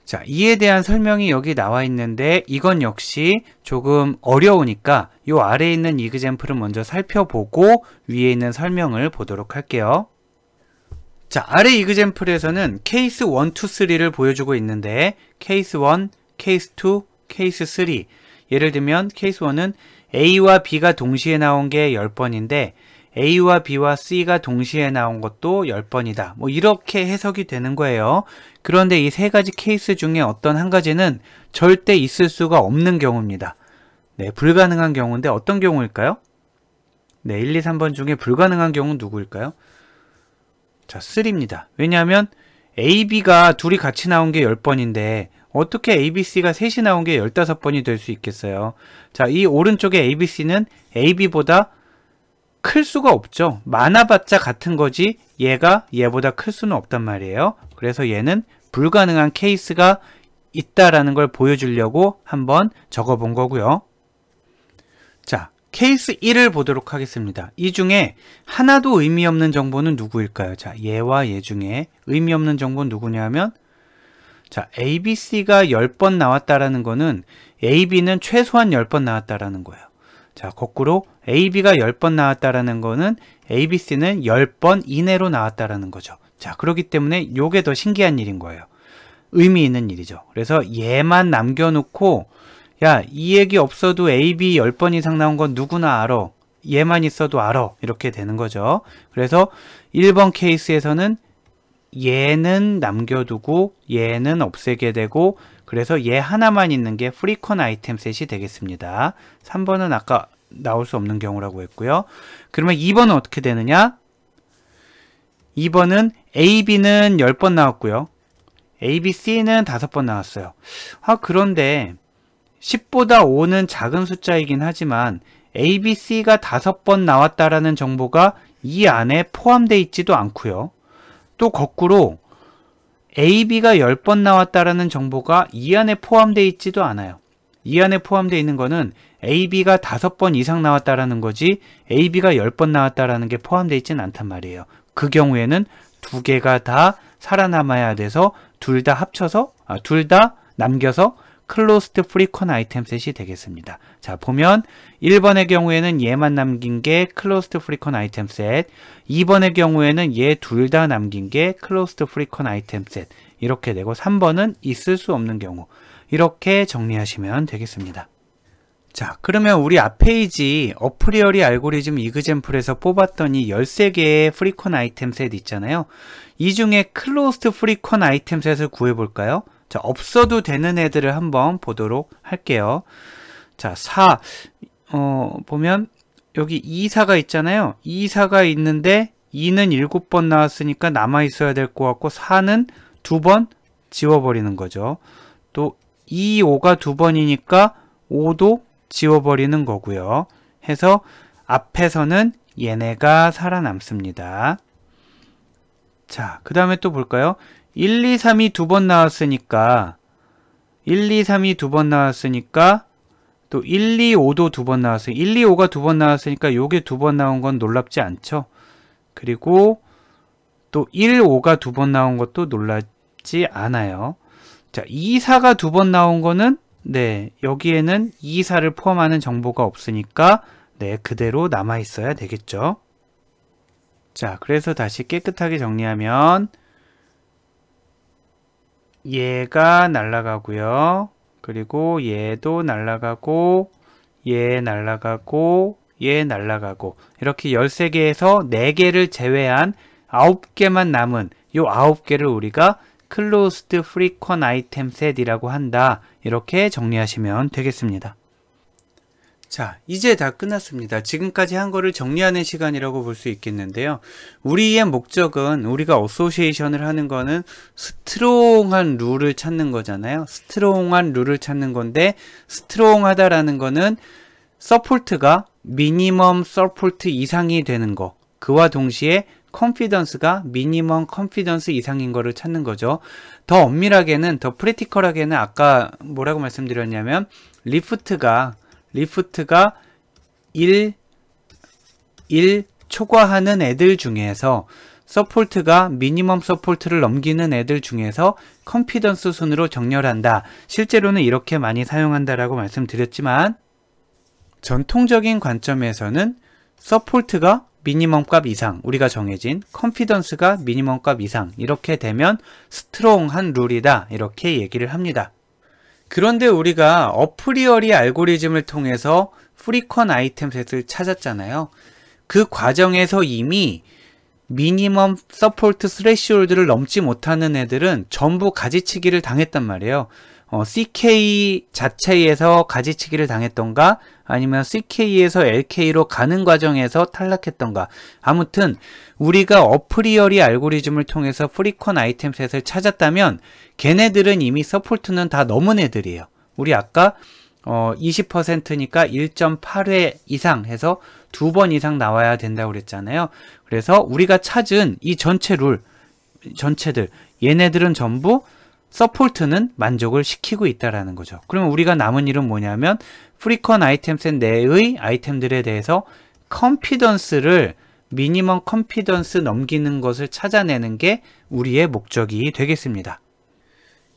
자, 이에 대한 설명이 여기 나와 있는데 이건 역시 조금 어려우니까 이 아래에 있는 이그젬플을 먼저 살펴보고 위에 있는 설명을 보도록 할게요. 자, 아래 이그젬플에서는 케이스 1, 2, 3를 보여주고 있는데 케이스 1, 케이스 2, 케이스 3 예를 들면 케이스 1은 A와 B가 동시에 나온 게 10번인데 A와 B와 C가 동시에 나온 것도 10번이다. 뭐 이렇게 해석이 되는 거예요. 그런데 이 세 가지 케이스 중에 어떤 한 가지는 절대 있을 수가 없는 경우입니다. 네, 불가능한 경우인데 어떤 경우일까요? 네, 1, 2, 3번 중에 불가능한 경우는 누구일까요? 자, 3입니다. 왜냐하면 A, B가 둘이 같이 나온 게 10번인데 어떻게 A, B, C가 셋이 나온 게 15번이 될 수 있겠어요? 자, 이 오른쪽에 A, B, C는 A, B보다 클 수가 없죠. 많아봤자 같은 거지 얘가 얘보다 클 수는 없단 말이에요. 그래서 얘는 불가능한 케이스가 있다라는 걸 보여주려고 한번 적어본 거고요. 자, 케이스 1을 보도록 하겠습니다. 이 중에 하나도 의미 없는 정보는 누구일까요? 자, 얘와 얘 중에 의미 없는 정보는 누구냐면 자, A, B, C가 10번 나왔다라는 거는 A, B는 최소한 10번 나왔다라는 거예요. 자, 거꾸로 A, B가 10번 나왔다라는 거는 A, B, C는 10번 이내로 나왔다라는 거죠. 자, 그렇기 때문에 요게 더 신기한 일인 거예요. 의미 있는 일이죠. 그래서 얘만 남겨놓고 야, 이 얘기 없어도 A, B 10번 이상 나온 건 누구나 알아. 얘만 있어도 알아. 이렇게 되는 거죠. 그래서 1번 케이스에서는 얘는 남겨두고 얘는 없애게 되고 그래서 얘 하나만 있는 게 Frequent Item Set이 되겠습니다. 3번은 아까 나올 수 없는 경우라고 했고요. 그러면 2번은 어떻게 되느냐? 2번은 A, B는 10번 나왔고요. A, B, C는 5번 나왔어요. 그런데 10보다 5는 작은 숫자이긴 하지만 A, B, C가 5번 나왔다라는 정보가 이 안에 포함되어 있지도 않고요. 또 거꾸로 A, B가 10번 나왔다라는 정보가 이 안에 포함되어 있지도 않아요. 이 안에 포함되어 있는 거는 A, B가 5번 이상 나왔다라는 거지 A, B가 10번 나왔다라는 게 포함되어 있지는 않단 말이에요. 그 경우에는 두 개가 다 살아남아야 돼서 둘 다 합쳐서 둘 다 남겨서 Closed Frequent Item Set이 되겠습니다. 자, 보면 1번의 경우에는 얘만 남긴 게 Closed Frequent Item Set, 2번의 경우에는 얘 둘 다 남긴 게 Closed Frequent Item Set 이렇게 되고 3번은 있을 수 없는 경우 이렇게 정리하시면 되겠습니다. 자, 그러면 우리 앞 페이지 어프리어리 알고리즘 이그젬플에서 뽑았던 이 13개의 Frequent Item Set 있잖아요. 이 중에 Closed Frequent Item Set을 구해볼까요? 자, 없어도 되는 애들을 한번 보도록 할게요. 자, 4. 보면 여기 2, 4가 있잖아요. 2, 4가 있는데 2는 7번 나왔으니까 남아있어야 될 것 같고 4는 2번 지워버리는 거죠. 또 2, 5가 2번이니까 5도 지워버리는 거고요. 해서 앞에서는 얘네가 살아남습니다. 자, 그 다음에 또 볼까요? 1, 2, 3이 2번 나왔으니까 1, 2, 3이 2번 나왔으니까 또 1, 2, 5도 2번 나왔어요. 1, 2, 5가 2번 나왔으니까 요게 2번 나온 건 놀랍지 않죠. 그리고 또 1, 5가 2번 나온 것도 놀랍지 않아요. 자, 2, 4가 2번 나온 거는 네, 여기에는 2, 4를 포함하는 정보가 없으니까 네, 그대로 남아 있어야 되겠죠. 자, 그래서 다시 깨끗하게 정리하면 얘가 날아가고요. 그리고 얘도 날아가고 얘 날아가고 얘 날아가고 이렇게 13개에서 4개를 제외한 9개만 남은 이 9개를 우리가 Closed Frequent Item Set이라고 한다. 이렇게 정리하시면 되겠습니다. 자, 이제 다 끝났습니다. 지금까지 한 거를 정리하는 시간이라고 볼 수 있겠는데요. 우리의 목적은 우리가 어소시에이션을 하는 거는 스트롱한 룰을 찾는 거잖아요. 스트롱한 룰을 찾는 건데 스트롱하다라는 거는 서포트가 미니멈 서포트 이상이 되는 거, 그와 동시에 컨피던스가 미니멈 컨피던스 이상인 거를 찾는 거죠. 더 엄밀하게는, 더 프랙티컬하게는 아까 뭐라고 말씀드렸냐면 리프트가 1 초과하는 애들 중에서 서포트가 미니멈 서포트를 넘기는 애들 중에서 컨피던스 순으로 정렬한다. 실제로는 이렇게 많이 사용한다라고 말씀드렸지만 전통적인 관점에서는 서포트가 미니멈 값 이상, 우리가 정해진 컨피던스가 미니멈 값 이상, 이렇게 되면 스트롱한 룰이다, 이렇게 얘기를 합니다. 그런데 우리가 어프리어리 알고리즘을 통해서 프리퀀 아이템 셋을 찾았잖아요. 그 과정에서 이미 미니멈 서포트 스레시홀드를 넘지 못하는 애들은 전부 가지치기를 당했단 말이에요. CK 자체에서 가지치기를 당했던가 아니면 CK에서 LK로 가는 과정에서 탈락했던가, 아무튼 우리가 어프리어리 알고리즘을 통해서 프리퀀 아이템 셋을 찾았다면 걔네들은 이미 서포트는 다 넘은 애들이에요. 우리 아까 20%니까 1.8회 이상 해서 2번 이상 나와야 된다고 그랬잖아요. 그래서 우리가 찾은 이 전체 룰, 전체들, 얘네들은 전부 서포트는 만족을 시키고 있다라는 거죠. 그러면 우리가 남은 일은 뭐냐면 프리퀀 아이템 셋 내의 아이템들에 대해서 컨피던스를 미니멈 컨피던스 넘기는 것을 찾아내는 게 우리의 목적이 되겠습니다.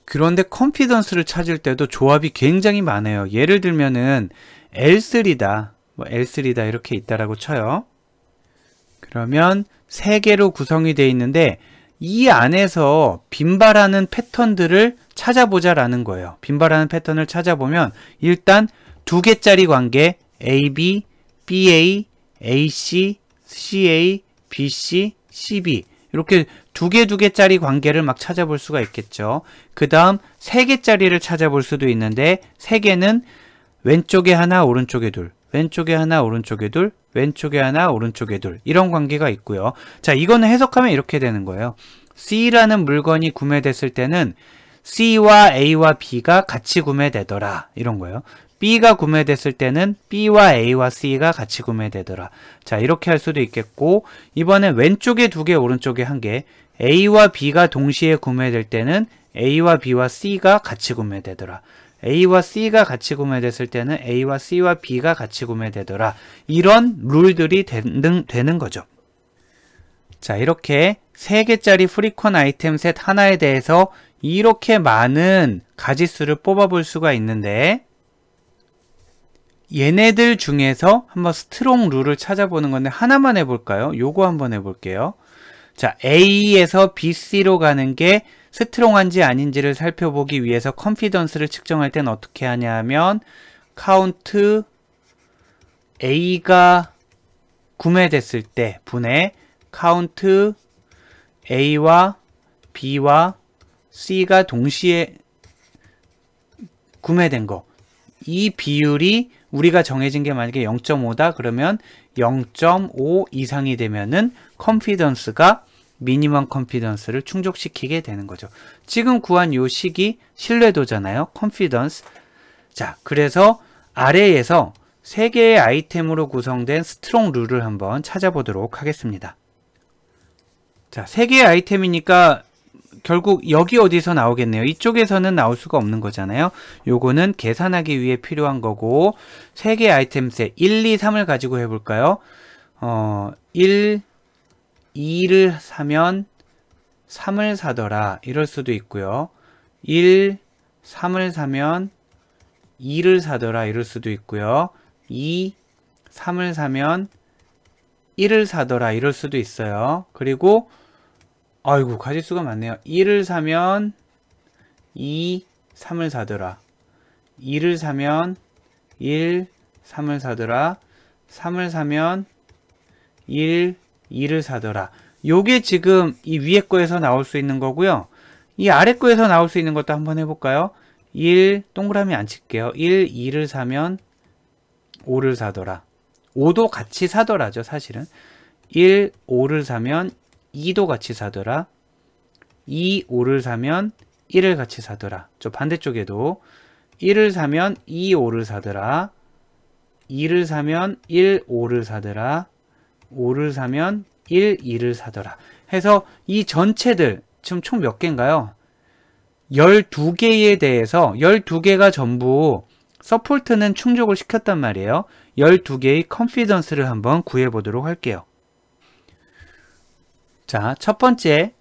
그런데 컨피던스를 찾을 때도 조합이 굉장히 많아요. 예를 들면은 L3다, L3다 이렇게 있다라고 쳐요. 그러면 3개로 구성이 되어 있는데 이 안에서 빈발하는 패턴들을 찾아보자라는 거예요. 빈발하는 패턴을 찾아보면 일단 2개짜리 관계 AB, BA, AC, CA, BC, CB 이렇게 2개짜리 관계를 막 찾아볼 수가 있겠죠. 그 다음 3개짜리를 찾아볼 수도 있는데 3개는 왼쪽에 하나, 오른쪽에 둘, 왼쪽에 하나, 오른쪽에 둘, 왼쪽에 하나, 오른쪽에 둘, 이런 관계가 있고요. 자, 이거는 해석하면 이렇게 되는 거예요. C라는 물건이 구매됐을 때는 C와 A와 B가 같이 구매되더라, 이런 거예요. B가 구매됐을 때는 B와 A와 C가 같이 구매되더라. 자, 이렇게 할 수도 있겠고, 이번엔 왼쪽에 2개, 오른쪽에 1개, A와 B가 동시에 구매될 때는 A와 B와 C가 같이 구매되더라. A와 C가 같이 구매됐을 때는 A와 C와 B가 같이 구매되더라. 이런 룰들이 되는 거죠. 자, 이렇게 3개짜리 프리퀀 아이템 셋 하나에 대해서 이렇게 많은 가지수를 뽑아볼 수가 있는데, 얘네들 중에서 한번 스트롱 룰을 찾아보는 건데 하나만 해볼까요? 요거 한번 해볼게요. 자, A에서 BC로 가는 게 스트롱한지 아닌지를 살펴보기 위해서 컨피던스를 측정할 때는 어떻게 하냐 하면 카운트 A가 구매됐을 때 분의 카운트 A와 B와 C가 동시에 구매된 거, 이 비율이 우리가 정해진 게 만약에 0.5다 그러면 0.5 이상이 되면은 컨피던스가 미니멈 컨피던스를 충족시키게 되는 거죠. 지금 구한 요 식이 신뢰도잖아요. 컨피던스. 자, 그래서 아래에서 3개의 아이템으로 구성된 스트롱 룰을 한번 찾아보도록 하겠습니다. 자, 3개의 아이템이니까 결국 여기 어디서 나오겠네요. 이쪽에서는 나올 수가 없는 거잖아요. 요거는 계산하기 위해 필요한 거고, 3개의 아이템 셋 1, 2, 3을 가지고 해볼까요? 1, 2를 사면 3을 사더라, 이럴 수도 있고요. 1, 3을 사면 2를 사더라, 이럴 수도 있고요. 2, 3을 사면 1을 사더라, 이럴 수도 있어요. 그리고 아이고, 가지수가 많네요. 1을 사면 2, 3을 사더라. 2를 사면 1, 3을 사더라. 3을 사면 1, 2를 사더라. 요게 지금 이 위에 거에서 나올 수 있는 거고요. 이 아래 거에서 나올 수 있는 것도 한번 해볼까요? 1, 동그라미 안 칠게요. 1, 2를 사면 5를 사더라. 5도 같이 사더라죠, 사실은. 1, 5를 사면 2도 같이 사더라. 2, 5를 사면 1을 같이 사더라. 저 반대쪽에도 1을 사면 2, 5를 사더라. 2를 사면 1, 5를 사더라. 5를 사면 1, 2를 사더라. 해서 이 전체들 지금 총 몇 개인가요? 12개에 대해서 12개가 전부 서포트는 충족을 시켰단 말이에요. 12개의 컨피던스를 한번 구해보도록 할게요. 자, 첫 번째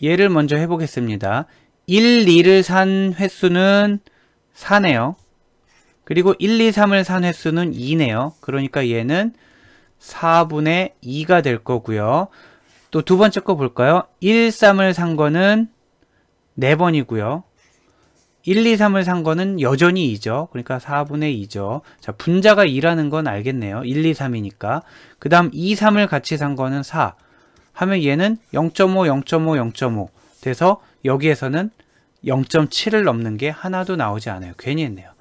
얘를 먼저 해보겠습니다. 1, 2를 산 횟수는 4네요. 그리고 1, 2, 3을 산 횟수는 2네요. 그러니까 얘는 4분의 2가 될 거고요. 또 두 번째 거 볼까요? 1, 3을 산 거는 4번이고요. 1, 2, 3을 산 거는 여전히 2죠. 그러니까 4분의 2죠. 자, 분자가 2라는 건 알겠네요. 1, 2, 3이니까. 그 다음 2, 3을 같이 산 거는 4. 하면 얘는 0.5, 0.5, 0.5 돼서 여기에서는 0.7을 넘는 게 하나도 나오지 않아요. 괜히 했네요.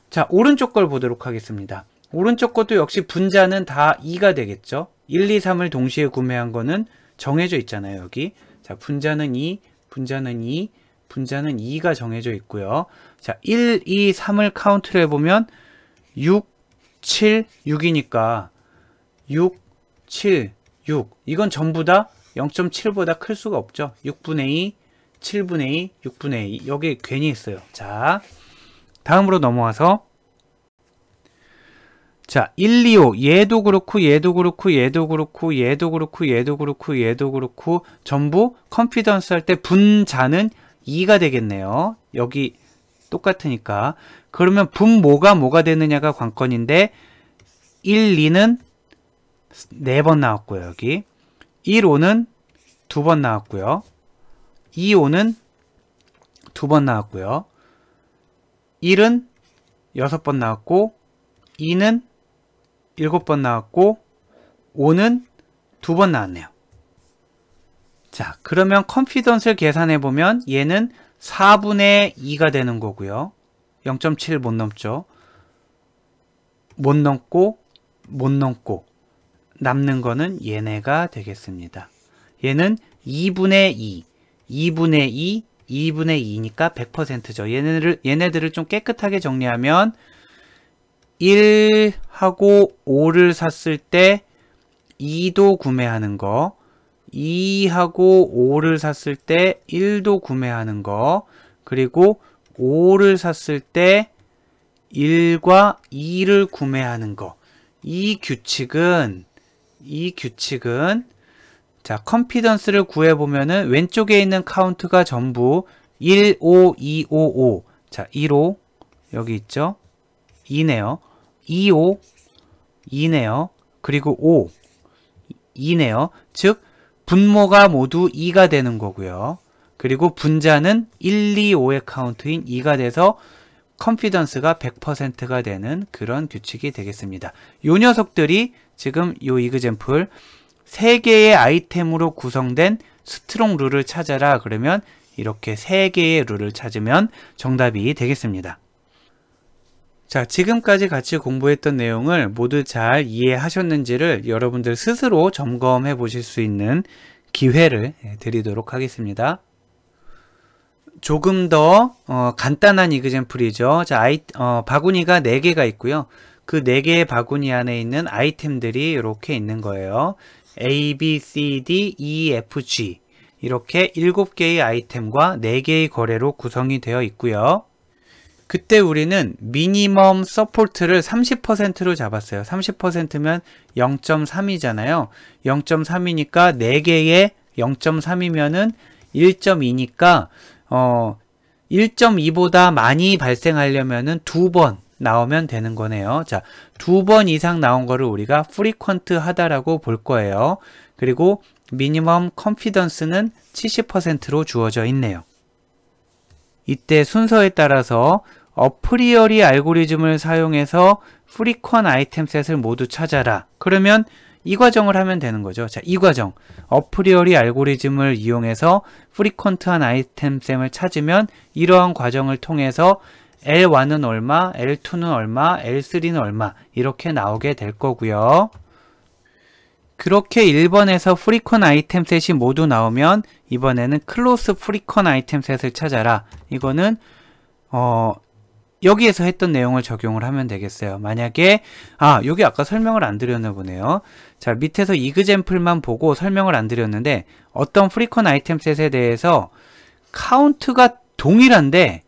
자, 오른쪽 걸 보도록 하겠습니다. 오른쪽 것도 역시 분자는 다 2가 되겠죠. 1, 2, 3을 동시에 구매한 거는 정해져 있잖아요. 여기. 자, 분자는 2, 분자는 2, 분자는 2가 정해져 있고요. 자, 1, 2, 3을 카운트를 해보면 6, 7, 6이니까 6, 7, 6. 이건 전부 다 0.7보다 클 수가 없죠. 6분의 2, 7분의 2, 6분의 2. 여기 괜히 했어요. 자, 다음으로 넘어와서 자, 1, 2, 5. 얘도 그렇고 얘도 그렇고 얘도 그렇고 얘도 그렇고 얘도 그렇고 얘도 그렇고 전부 컨피던스 할 때 분자는 2가 되겠네요. 여기 똑같으니까. 그러면 분모가 뭐가 되느냐가 관건인데 1, 2는 4번 나왔고요. 여기 1, 5는 2번 나왔고요. 2, 5는 2번 나왔고요. 1은 6번 나왔고 2는 7번 나왔고 5는 2번 나왔네요. 자, 그러면 컨피던스를 계산해 보면 얘는 4분의 2가 되는 거고요. 0.7 못 넘죠. 못 넘고 못 넘고 남는 거는 얘네가 되겠습니다. 얘는 2분의 2, 2분의 2, 2분의 2니까 100%죠. 얘네들을 좀 깨끗하게 정리하면 1하고 5를 샀을 때 2도 구매하는 거, 2하고 5를 샀을 때 1도 구매하는 거, 그리고 5를 샀을 때 1과 2를 구매하는 거. 이 규칙은 자, 컨피던스를 구해보면은 왼쪽에 있는 카운트가 전부 1, 5, 2, 5, 5. 자, 1, 5 여기 있죠? 2네요. 2, 5 2네요. 그리고 5 2네요. 즉 분모가 모두 2가 되는 거고요. 그리고 분자는 1, 2, 5의 카운트인 2가 돼서 컨피던스가 100%가 되는 그런 규칙이 되겠습니다. 요 녀석들이 지금 요 이그젬플 3개의 아이템으로 구성된 스트롱 룰을 찾아라. 그러면 이렇게 3개의 룰을 찾으면 정답이 되겠습니다. 자, 지금까지 같이 공부했던 내용을 모두 잘 이해하셨는지를 여러분들 스스로 점검해 보실 수 있는 기회를 드리도록 하겠습니다. 조금 더 간단한 이그젬플이죠. 자, 바구니가 4개가 있고요. 그 4개의 바구니 안에 있는 아이템들이 이렇게 있는 거예요. A, B, C, D, E, F, G 이렇게 7개의 아이템과 4개의 거래로 구성이 되어 있고요. 그때 우리는 미니멈 서포트를 30%로 잡았어요. 30%면 0.3이잖아요. 0.3이니까 4개에 0.3이면은 1.2니까 1.2보다 많이 발생하려면은 2번 나오면 되는 거네요. 자, 2번 이상 나온 거를 우리가 프리퀀트 하다라고 볼 거예요. 그리고 미니멈 컨피던스는 70%로 주어져 있네요. 이때 순서에 따라서 어프리어리 알고리즘을 사용해서 프리퀀 아이템 셋을 모두 찾아라. 그러면 이 과정을 하면 되는 거죠. 자, 이 과정. 어프리어리 알고리즘을 이용해서 프리퀀트한 아이템 셋을 찾으면 이러한 과정을 통해서 L1은 얼마, L2는 얼마, L3는 얼마 이렇게 나오게 될 거고요. 그렇게 1번에서 프리퀀 아이템 셋이 모두 나오면 이번에는 클로스 프리퀀 아이템 셋을 찾아라. 이거는 여기에서 했던 내용을 적용을 하면 되겠어요. 만약에 여기 아까 설명을 안 드렸나 보네요. 자, 밑에서 이그젬플만 보고 설명을 안 드렸는데 어떤 프리퀀 아이템셋에 대해서 카운트가 동일한데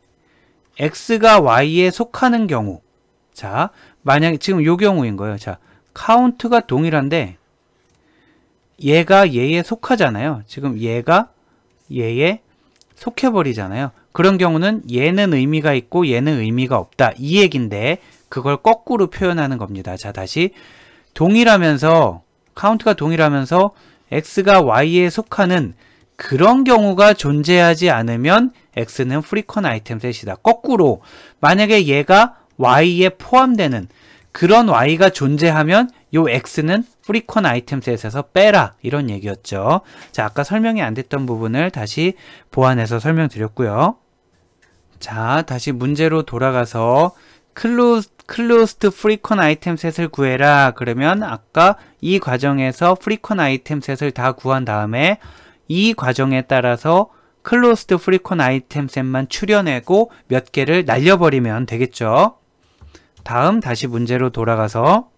x가 y에 속하는 경우, 자, 만약에 지금 요 경우인 거예요. 자, 카운트가 동일한데 얘가 얘에 속하잖아요. 지금 얘가 얘에 속해버리잖아요. 그런 경우는 얘는 의미가 있고 얘는 의미가 없다, 이 얘긴데 그걸 거꾸로 표현하는 겁니다. 자, 다시 동일하면서 카운트가 동일하면서 x가 y에 속하는 그런 경우가 존재하지 않으면 x는 프리퀀 아이템셋이다. 거꾸로 만약에 얘가 y에 포함되는 그런 y가 존재하면 요 x는 프리퀀 아이템셋에서 빼라, 이런 얘기였죠. 자, 아까 설명이 안 됐던 부분을 다시 보완해서 설명드렸고요. 자, 다시 문제로 돌아가서 클로스드 프리퀀 아이템셋을 구해라. 그러면 아까 이 과정에서 프리퀀 아이템셋을 다 구한 다음에 이 과정에 따라서 클로스드 프리퀀 아이템셋만 추려내고 몇 개를 날려버리면 되겠죠. 다음 다시 문제로 돌아가서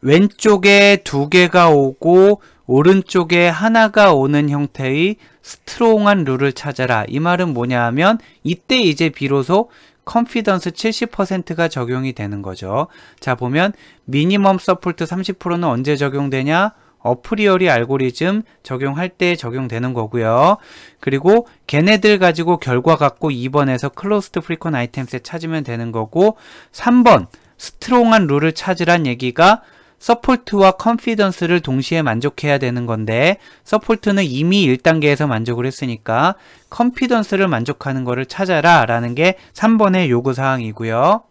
왼쪽에 2개가 오고 오른쪽에 하나가 오는 형태의 스트롱한 룰을 찾아라. 이 말은 뭐냐 하면 이때 이제 비로소 컨피던스 70%가 적용이 되는 거죠. 자, 보면 미니멈 서포트 30%는 언제 적용되냐? 어프리어리 알고리즘 적용할 때 적용되는 거고요. 그리고 걔네들 가지고 결과 갖고 2번에서 클로스드 프리퀀 아이템셋 찾으면 되는 거고, 3번 스트롱한 룰을 찾으란 얘기가 서포트와 컨피던스를 동시에 만족해야 되는 건데 서포트는 이미 1단계에서 만족을 했으니까 컨피던스를 만족하는 거를 찾아라 라는 게 3번의 요구사항이고요.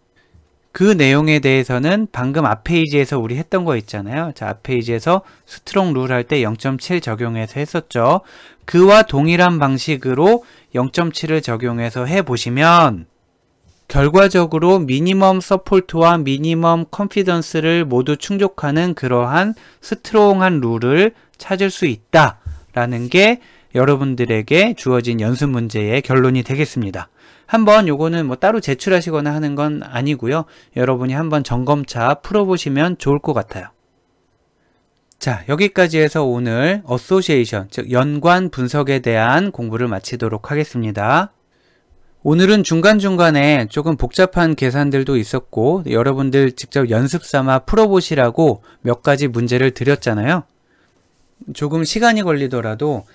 그 내용에 대해서는 방금 앞 페이지에서 우리 했던 거 있잖아요. 자, 앞 페이지에서 스트롱 룰 할 때 0.7 적용해서 했었죠. 그와 동일한 방식으로 0.7을 적용해서 해보시면 결과적으로 미니멈 서포트와 미니멈 컨피던스를 모두 충족하는 그러한 스트롱한 룰을 찾을 수 있다라는 게 여러분들에게 주어진 연습 문제의 결론이 되겠습니다. 한번 요거는 뭐 따로 제출하시거나 하는 건 아니고요. 여러분이 한번 점검차 풀어보시면 좋을 것 같아요. 자, 여기까지 해서 오늘 어소시에이션, 즉 연관 분석에 대한 공부를 마치도록 하겠습니다. 오늘은 중간중간에 조금 복잡한 계산들도 있었고 여러분들 직접 연습 삼아 풀어보시라고 몇 가지 문제를 드렸잖아요. 조금 시간이 걸리더라도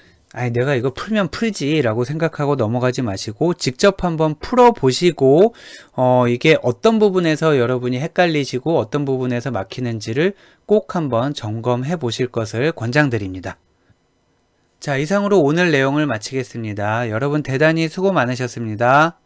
내가 이거 풀면 풀지 라고 생각하고 넘어가지 마시고 직접 한번 풀어보시고 이게 어떤 부분에서 여러분이 헷갈리시고 어떤 부분에서 막히는지를 꼭 한번 점검해 보실 것을 권장드립니다. 자, 이상으로 오늘 내용을 마치겠습니다. 여러분 대단히 수고 많으셨습니다.